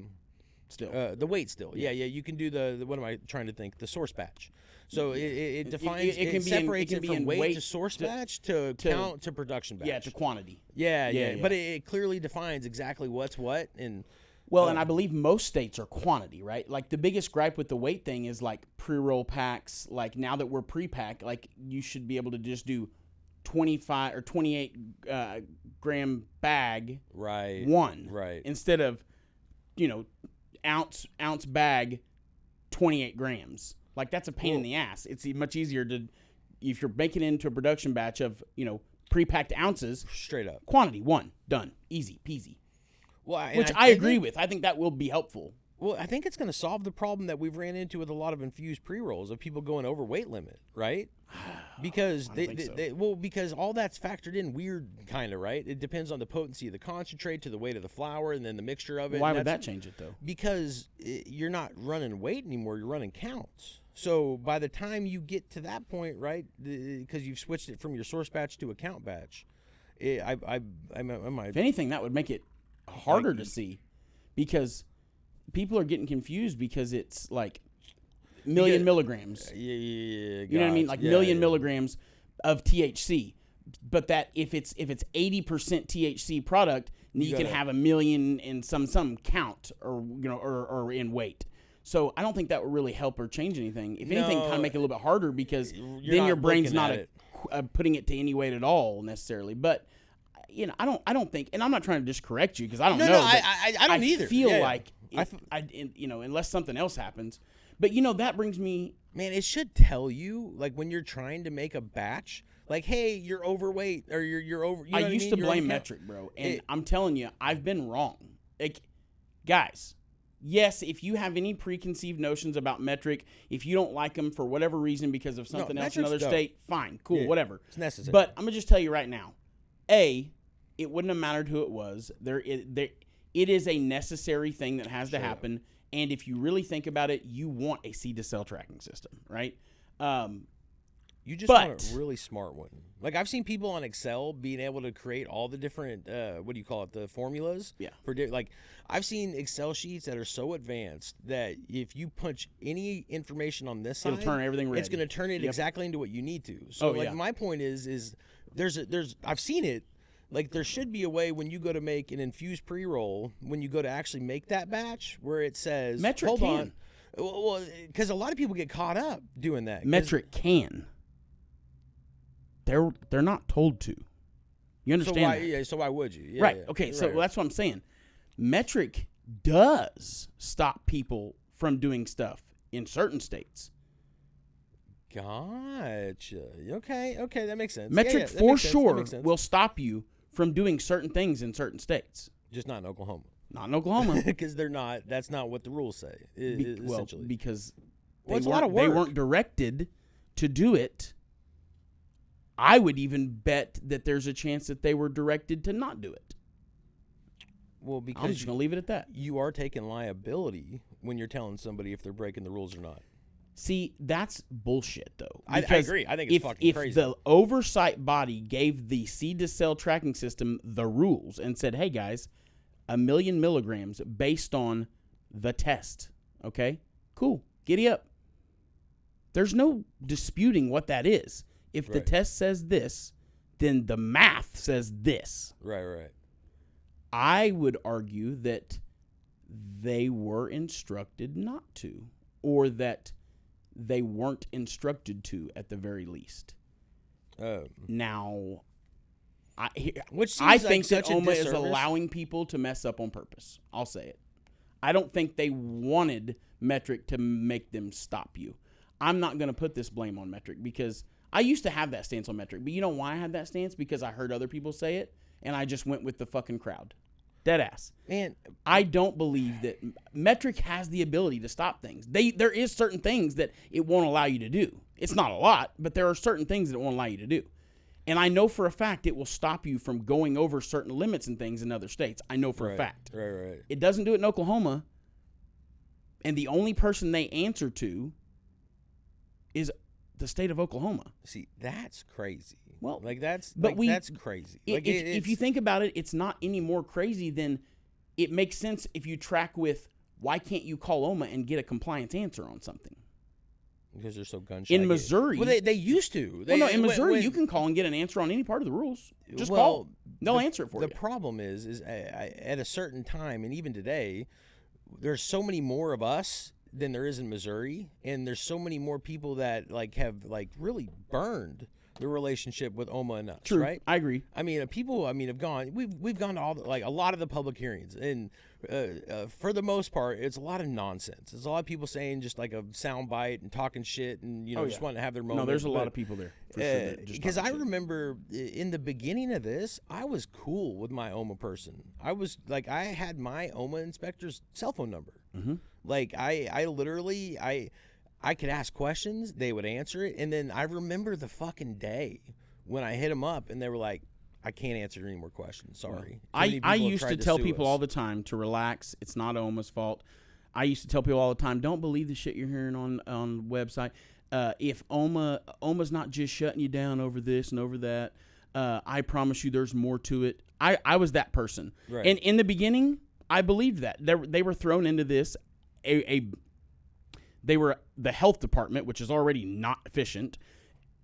Speaker 2: the weight still. Yeah, you can do the what am I trying to think? The source batch. So it defines it separates it from weight to source batch to count to production batch.
Speaker 3: Yeah, to quantity.
Speaker 2: Yeah. But it clearly defines exactly what's what and.
Speaker 3: Well, and I believe most states are quantity, right? Like the biggest gripe with the weight thing is like pre-roll packs. Like now that we're pre-pack, like you should be able to just do 25 or 28 gram bag,
Speaker 2: right?
Speaker 3: Right. Instead of, ounce bag, 28 grams. Like that's a pain in the ass. It's much easier to, if you're making it into a production batch of, pre-packed ounces.
Speaker 2: Straight up.
Speaker 3: Quantity, 1, done. Easy peasy.
Speaker 2: Well,
Speaker 3: which I agree with. I think that will be helpful.
Speaker 2: Well, I think it's going to solve the problem that we've ran into with a lot of infused pre-rolls of people going over weight limit, right? Because because all that's factored in weird kind of, right? It depends on the potency of the concentrate to the weight of the flower and then the mixture of it.
Speaker 3: Why would that change it though?
Speaker 2: Because you're not running weight anymore, you're running counts. So by the time you get to that point, right, because you've switched it from your source batch to a count batch,
Speaker 3: if anything, that would make it harder to see, because people are getting confused because it's like million milligrams.
Speaker 2: Yeah.
Speaker 3: You know what I mean? Like million milligrams of THC. But that if it's 80% THC product, you can have a million in some count or in weight. So I don't think that would really help or change anything. If anything, kind of make it a little bit harder because then your brain's not putting it to any weight at all necessarily. But I don't think, and I'm not trying to just correct you because I don't know.
Speaker 2: No, I don't either.
Speaker 3: I feel like unless something else happens. But that brings me.
Speaker 2: Man, it should tell you like when you're trying to make a batch, like, hey, you're overweight or you're over.
Speaker 3: I used to blame Metric, bro, and I'm telling you, I've been wrong. Like, guys. Yes, if you have any preconceived notions about Metric, if you don't like them for whatever reason because of something else in another state, fine, cool, whatever.
Speaker 2: It's necessary.
Speaker 3: But I'm going to just tell you right now, it wouldn't have mattered who it was. It is a necessary thing that has to happen, and if you really think about it, you want a seed-to-cell tracking system, right?
Speaker 2: You just want a really smart one. Like, I've seen people on Excel being able to create all the different, the formulas?
Speaker 3: Yeah.
Speaker 2: I've seen Excel sheets that are so advanced that if you punch any information on this side,
Speaker 3: it'll turn everything red.
Speaker 2: It's going to turn it exactly into what you need to. So, my point is I've seen it. Like, there should be a way when you go to make an infused pre-roll, when you go to actually make that batch, where it says,
Speaker 3: Metric
Speaker 2: hold
Speaker 3: can.
Speaker 2: on. Well, because a lot of people get caught up doing that.
Speaker 3: Metric can. They're not told to. You understand?
Speaker 2: So why would you? Yeah,
Speaker 3: right.
Speaker 2: yeah.
Speaker 3: Okay. So
Speaker 2: Right.
Speaker 3: that's what I'm saying. Metric does stop people from doing stuff in certain states.
Speaker 2: Gotcha. Okay, that makes sense.
Speaker 3: Metric for sure will stop you from doing certain things in certain states.
Speaker 2: Just not in Oklahoma.
Speaker 3: Not in Oklahoma.
Speaker 2: Because they're not. That's not what the rules say. Essentially,
Speaker 3: because
Speaker 2: it's a lot of work.
Speaker 3: They weren't directed to do it. I would even bet that there's a chance that they were directed to not do it.
Speaker 2: Well, because
Speaker 3: I'm just going to leave it at that.
Speaker 2: You are taking liability when you're telling somebody if they're breaking the rules or not.
Speaker 3: See, that's bullshit, though.
Speaker 2: I agree. I think it's fucking crazy.
Speaker 3: If the oversight body gave the seed-to-cell tracking system the rules and said, hey, guys, 1 million milligrams based on the test, okay? Cool. Giddy up. There's no disputing what that is. If the test says this, then the math says this.
Speaker 2: Right.
Speaker 3: I would argue that they were instructed not to, or that they weren't instructed to at the very least. Now, I think that OMA is allowing people to mess up on purpose. I'll say it. I don't think they wanted Metric to make them stop you. I'm not going to put this blame on Metric because I used to have that stance on Metric. But you know why I had that stance? Because I heard other people say it, and I just went with the fucking crowd. Dead ass.
Speaker 2: Man,
Speaker 3: I don't believe that Metric has the ability to stop things. There is certain things that it won't allow you to do. It's not a lot, but there are certain things that it won't allow you to do. And I know for a fact it will stop you from going over certain limits and things in other states. I know for a fact.
Speaker 2: Right.
Speaker 3: It doesn't do it in Oklahoma. And the only person they answer to is the state of Oklahoma.
Speaker 2: See, that's crazy.
Speaker 3: Well,
Speaker 2: like that's crazy.
Speaker 3: If you think about it, it's not any more crazy than it makes sense if you track with why can't you call OMA and get a compliance answer on something?
Speaker 2: Because they're so gun shy.
Speaker 3: In Missouri,
Speaker 2: well, they used to.
Speaker 3: In Missouri, you can call and get an answer on any part of the rules. Just call. They'll answer it for you.
Speaker 2: The problem is at a certain time, and even today, there's so many more of us than there is in Missouri, and there's so many more people that have really burned the relationship with OMA and us.
Speaker 3: True,
Speaker 2: right?
Speaker 3: I agree.
Speaker 2: I mean, people. Have gone. We've gone to all a lot of the public hearings, and for the most part, it's a lot of nonsense. It's a lot of people saying just like a sound bite and talking shit, and just wanting to have their moment.
Speaker 3: No, there's a lot of people there.
Speaker 2: Because I remember in the beginning of this, I was cool with my OMA person. I was I had my OMA inspector's cell phone number.
Speaker 3: Mm-hmm.
Speaker 2: I literally I could ask questions, they would answer it, and then I remember the fucking day when I hit them up, and they were like, "I can't answer any more questions. Sorry."
Speaker 3: I used to tell people all the time to relax. It's not OMA's fault. I used to tell people all the time, don't believe the shit you're hearing on the website. If OMA's not just shutting you down over this and over that, I promise you there's more to it. I was that person.
Speaker 2: Right.
Speaker 3: And in the beginning, I believed that. They were thrown into this. They were the health department, which is already not efficient.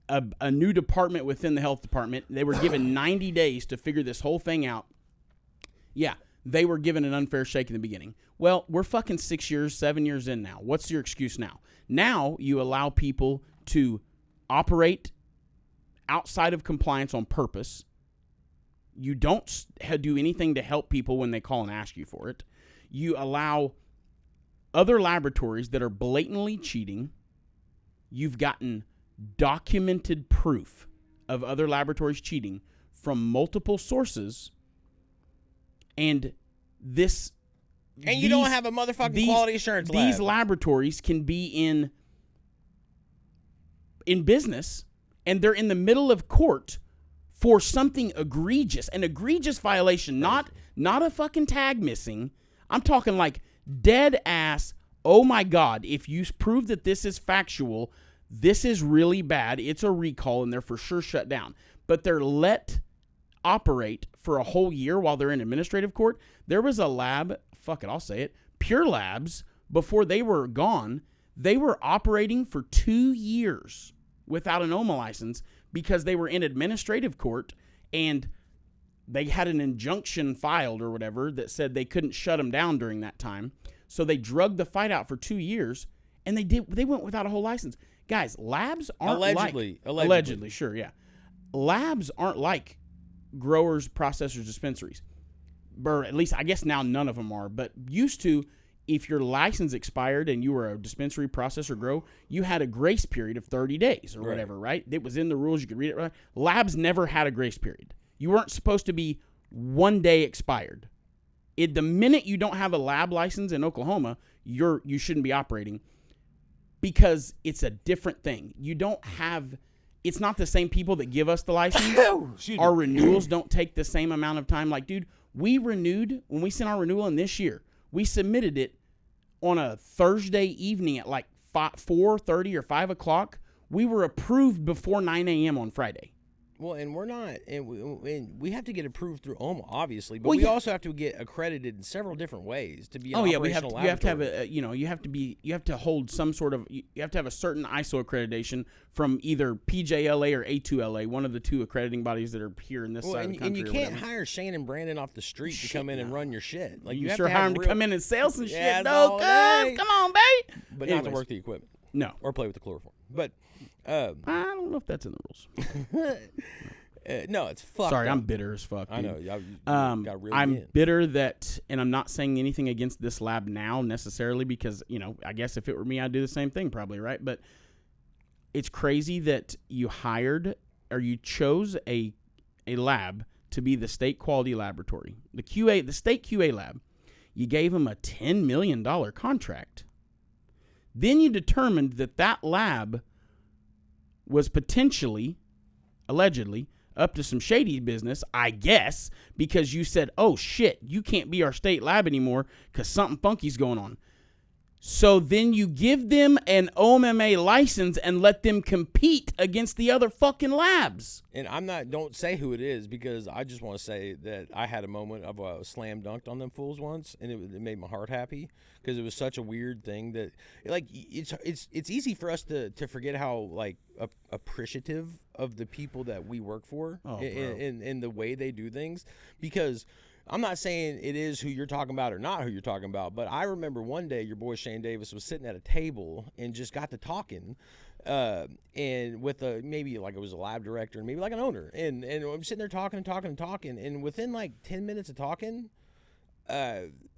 Speaker 3: A new department within the health department. They were given 90 days to figure this whole thing out. Yeah, they were given an unfair shake in the beginning. Well, we're fucking 6 years, 7 years in now. What's your excuse now? Now you allow people to operate outside of compliance on purpose. You don't do anything to help people when they call and ask you for it. You allow other laboratories that are blatantly cheating. You've gotten documented proof of other laboratories cheating from multiple sources, and
Speaker 2: you don't have a motherfucking quality assurance lab.
Speaker 3: These laboratories can be in business, and they're in the middle of court for something egregious, an egregious violation, not a fucking tag missing. I'm talking like dead ass, oh my God, if you prove that this is factual, this is really bad, it's a recall, and they're for sure shut down. But they're let operate for a whole year while they're in administrative court. There was a lab, fuck it, I'll say it, Pure Labs, before they were gone, they were operating for 2 years without an OMA license because they were in administrative court, and they had an injunction filed or whatever that said they couldn't shut them down during that time. So they drugged the fight out for 2 years, and they went without a whole license. Guys, labs aren't allegedly, sure, yeah. Labs aren't like growers, processors, dispensaries. Or at least I guess now none of them are, but used to, if your license expired and you were a dispensary, processor, grow, you had a grace period of 30 days or whatever, right? It was in the rules, you could read it right. Labs never had a grace period. You weren't supposed to be 1 day expired. The minute you don't have a lab license in Oklahoma, you shouldn't be operating because it's a different thing. It's not the same people that give us the license. Our renewals don't take the same amount of time. Like, dude, we renewed, when we sent our renewal in this year, we submitted it on a Thursday evening at like 4:30 or 5 o'clock. We were approved before 9 a.m. on Friday.
Speaker 2: Well, and we're not, and we have to get approved through OMA, obviously, but we also have to get accredited in several different ways to be an operational laboratory.
Speaker 3: You have to have you have to hold some sort of, you have to have a certain ISO accreditation from either PJLA or A2LA, one of the two accrediting bodies that are here in this side of the country.
Speaker 2: And you can't hire Shane and Brandon off the street to come in and run your shit. Like, you have
Speaker 3: sure
Speaker 2: to
Speaker 3: hire them to come in and sell some shit. No, cuz, come on, babe.
Speaker 2: But not to work the equipment.
Speaker 3: No.
Speaker 2: Or play with the chloroform. But
Speaker 3: I don't know if that's in the rules.
Speaker 2: No, it's fucked.
Speaker 3: Sorry,
Speaker 2: up.
Speaker 3: I'm bitter as fuck.
Speaker 2: I
Speaker 3: dude.
Speaker 2: know. Got really
Speaker 3: I'm
Speaker 2: in.
Speaker 3: bitter that, and I'm not saying anything against this lab now necessarily because, I guess if it were me, I'd do the same thing probably, right? But it's crazy that you hired or you chose a lab to be the state quality laboratory. The state QA lab, you gave them a $10 million contract. Then you determined that lab was potentially, allegedly, up to some shady business, I guess, because you said, oh shit, you can't be our state lab anymore because something funky's going on. So then you give them an OMMA license and let them compete against the other fucking labs.
Speaker 2: And don't say who it is because I just want to say that I had a moment of slam dunked on them fools once, and it made my heart happy because it was such a weird thing that, like, it's easy for us to forget how, like, appreciative of the people that we work for in the way they do things, because I'm not saying it is who you're talking about or not who you're talking about, but I remember one day your boy Shane Davis was sitting at a table and just got to talking, and with maybe like it was a lab director and maybe like an owner, and I'm sitting there talking, and within like 10 minutes of talking,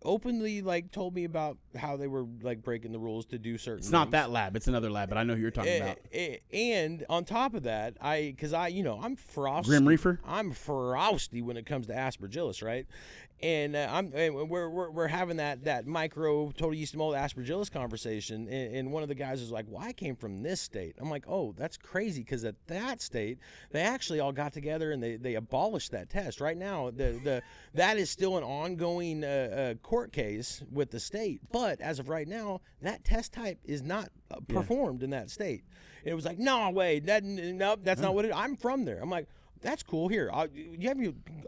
Speaker 2: openly like told me about how they were like breaking the rules to do certain
Speaker 3: It's not
Speaker 2: things.
Speaker 3: that lab, it's another lab, but I know who you're talking about.
Speaker 2: And on top of that, I'm frosty.
Speaker 3: Grim Reefer?
Speaker 2: I'm frosty when it comes to aspergillus, right? And we're having that micro total yeast mold aspergillus conversation, and one of the guys is like, well, I came from this state. I'm like, oh, that's crazy, because at that state they actually all got together and they abolished that test. Right now that is still an ongoing court case with the state, but as of right now that test type is not performed in that state. And it was like, no way, that's not what it is. I'm from there. I'm like, that's cool. Here, you have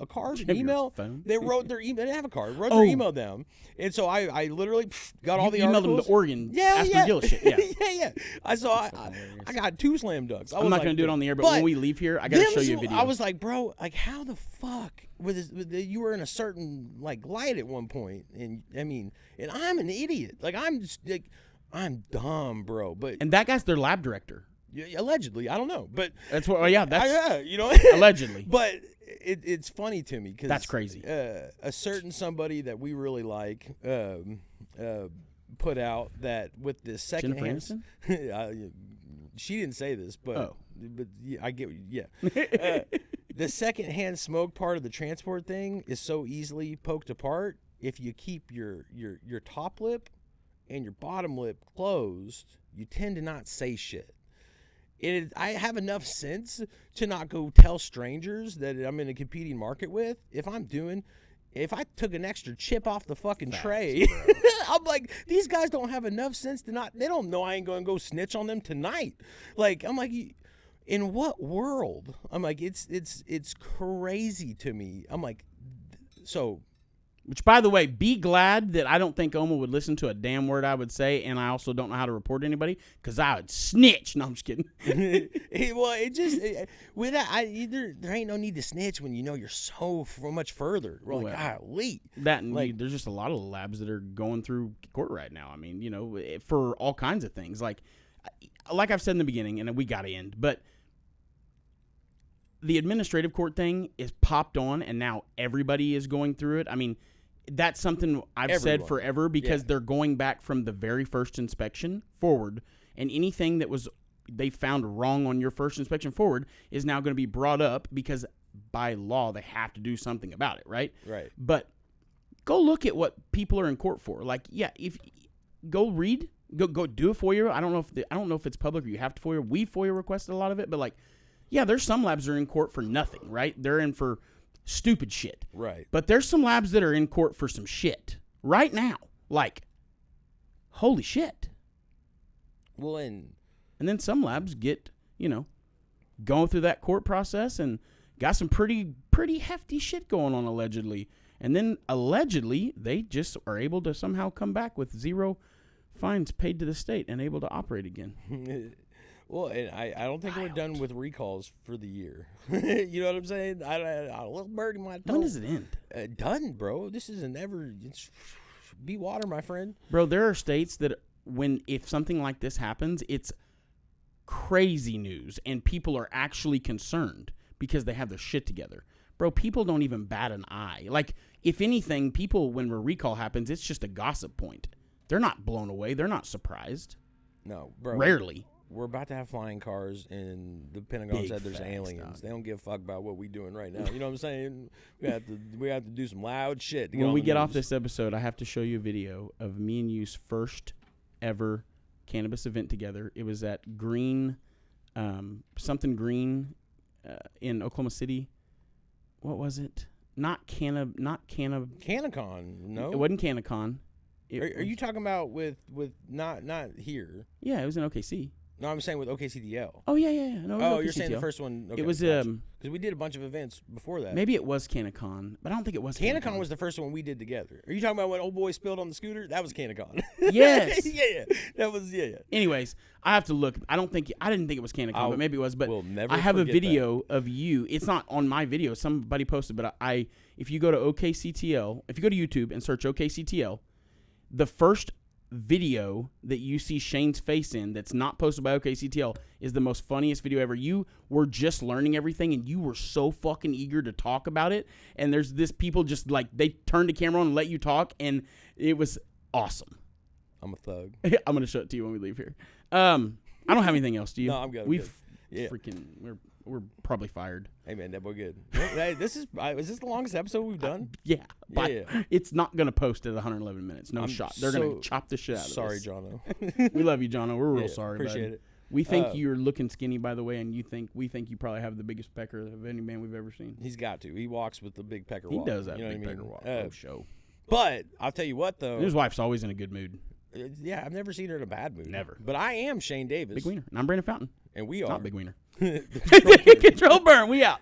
Speaker 2: a card, an email. They wrote their email. They didn't have a card. Wrote their email down, and so I literally got all the
Speaker 3: emailed
Speaker 2: articles.
Speaker 3: them to Oregon.
Speaker 2: Yeah.
Speaker 3: Shit. Yeah.
Speaker 2: I got 2 slam dunks.
Speaker 3: I'm not going to do it on the air, but when we leave here, I got to show you a video.
Speaker 2: I was like, bro, like, how the fuck you were in a certain like light at one point, and I mean, and I'm an idiot. Like, I'm just like, I'm dumb, bro. But
Speaker 3: and that guy's their lab director.
Speaker 2: Allegedly, I don't know, but
Speaker 3: that's what. That's allegedly.
Speaker 2: But it's funny to me because
Speaker 3: that's crazy.
Speaker 2: A certain somebody that we really like put out that with this second
Speaker 3: Jennifer
Speaker 2: hand. She didn't say this, but yeah, I get the second-hand smoke part of the transport thing is so easily poked apart if you keep your top lip and your bottom lip closed. You tend to not say shit. I have enough sense to not go tell strangers that I'm in a competing market with. If I took an extra chip off the fucking tray, I'm like, these guys don't have enough sense they don't know I ain't going to go snitch on them tonight. Like, I'm like, in what world? I'm like, it's crazy to me. I'm like, so.
Speaker 3: Which, by the way, be glad that I don't think Oma would listen to a damn word I would say, and I also don't know how to report anybody, because I would snitch. No, I'm just kidding.
Speaker 2: With that, there ain't no need to snitch when you know you're so much further. We're like, golly.
Speaker 3: That and like, there's just a lot of labs that are going through court right now. I mean, for all kinds of things. Like I've said in the beginning, and we got to end, but the administrative court thing is popped on, and now everybody is going through it. I mean, that's something I've said forever, because they're going back from the very first inspection forward, and anything that was they found wrong on your first inspection forward is now going to be brought up, because by law they have to do something about it, right?
Speaker 2: Right.
Speaker 3: But go look at what people are in court for. Like, go read, go do a FOIA. I don't know if it's public or you have to FOIA. We FOIA requested a lot of it, but like, yeah, there's some labs that are in court for nothing, right? They're in for stupid shit.
Speaker 2: Right.
Speaker 3: But there's some labs that are in court for some shit right now. Like, holy shit.
Speaker 2: Well, and
Speaker 3: then some labs get, going through that court process and got some pretty hefty shit going on, allegedly. And then allegedly they just are able to somehow come back with 0 fines paid to the state and able to operate again.
Speaker 2: Well, and I don't think we're done with recalls for the year. You know what I'm saying? A little bird in my toe.
Speaker 3: When does it end?
Speaker 2: Done, bro. This isn't ever. It's be water, my friend.
Speaker 3: Bro, there are states that if something like this happens, it's crazy news, and people are actually concerned because they have their shit together. Bro, people don't even bat an eye. Like, if anything, people, when a recall happens, it's just a gossip point. They're not blown away. They're not surprised.
Speaker 2: No, bro.
Speaker 3: Rarely.
Speaker 2: We're about to have flying cars, and the Pentagon
Speaker 3: Big
Speaker 2: said there's
Speaker 3: facts,
Speaker 2: aliens.
Speaker 3: dog.
Speaker 2: They don't give a fuck about what we doing right now. You know what I'm saying? We have to do some loud shit. To
Speaker 3: When
Speaker 2: on
Speaker 3: we
Speaker 2: the
Speaker 3: get off
Speaker 2: news.
Speaker 3: this episode, I have to show you a video of me and you's first ever cannabis event together. It was at Green, something Green, in Oklahoma City. What was it? Not
Speaker 2: Canacon, no.
Speaker 3: It wasn't Canacon.
Speaker 2: Are you talking about with not here?
Speaker 3: Yeah, it was in OKC.
Speaker 2: No, I'm saying with OKCDL.
Speaker 3: Oh yeah. No, it was
Speaker 2: Oh, you're saying the
Speaker 3: OKCTL.
Speaker 2: first one? Okay,
Speaker 3: It was
Speaker 2: because we did a bunch of events before that.
Speaker 3: maybe it was Canacon, but I don't think it was
Speaker 2: Canacon was the first one we did together. Are you talking about when old boy spilled on the scooter? That was Canacon.
Speaker 3: Yes.
Speaker 2: yeah. That was yeah.
Speaker 3: Anyways, I have to look. I didn't think it was Canacon, but maybe it was. But
Speaker 2: will never
Speaker 3: I have a
Speaker 2: forget
Speaker 3: video of you. It's not on my video. Somebody posted, but if you go to OKCTL, if you go to YouTube and search OKCTL, the first video that you see Shane's face in that's not posted by OKCTL is the most funniest video ever. You were just learning everything and you were so fucking eager to talk about it, and there's this people just like they turn the camera on and let you talk, and it was awesome.
Speaker 2: I'm a thug.
Speaker 3: I'm gonna show it to you when we leave here. I don't have anything else. Do you?
Speaker 2: No, I'm good.
Speaker 3: We're probably fired.
Speaker 2: Hey man, that boy good. Hey, is this the longest episode we've done?
Speaker 3: Yeah, but
Speaker 2: Yeah.
Speaker 3: it's not gonna post at 111 minutes. No
Speaker 2: I'm
Speaker 3: shot. They're
Speaker 2: so
Speaker 3: gonna chop the shit out of
Speaker 2: Sorry,
Speaker 3: this.
Speaker 2: Jono.
Speaker 3: We love you, Jono. We're real
Speaker 2: Yeah,
Speaker 3: sorry.
Speaker 2: appreciate
Speaker 3: bud.
Speaker 2: it.
Speaker 3: We think you're looking skinny, by the way, and we think you probably have the biggest pecker of any man we've ever seen.
Speaker 2: He's got to. He walks with the big pecker
Speaker 3: He
Speaker 2: walk.
Speaker 3: does have
Speaker 2: you know
Speaker 3: a big
Speaker 2: what I
Speaker 3: pecker
Speaker 2: mean?
Speaker 3: walk. Oh, show.
Speaker 2: But I'll tell you what though.
Speaker 3: And his wife's always in a good mood.
Speaker 2: Yeah, I've never seen her in a bad mood.
Speaker 3: Never.
Speaker 2: But I am Shane Davis.
Speaker 3: Big wiener. And I'm Brandon Fountain.
Speaker 2: And we are.
Speaker 3: Not big wiener.
Speaker 2: the control burn.
Speaker 3: Control burn. We out.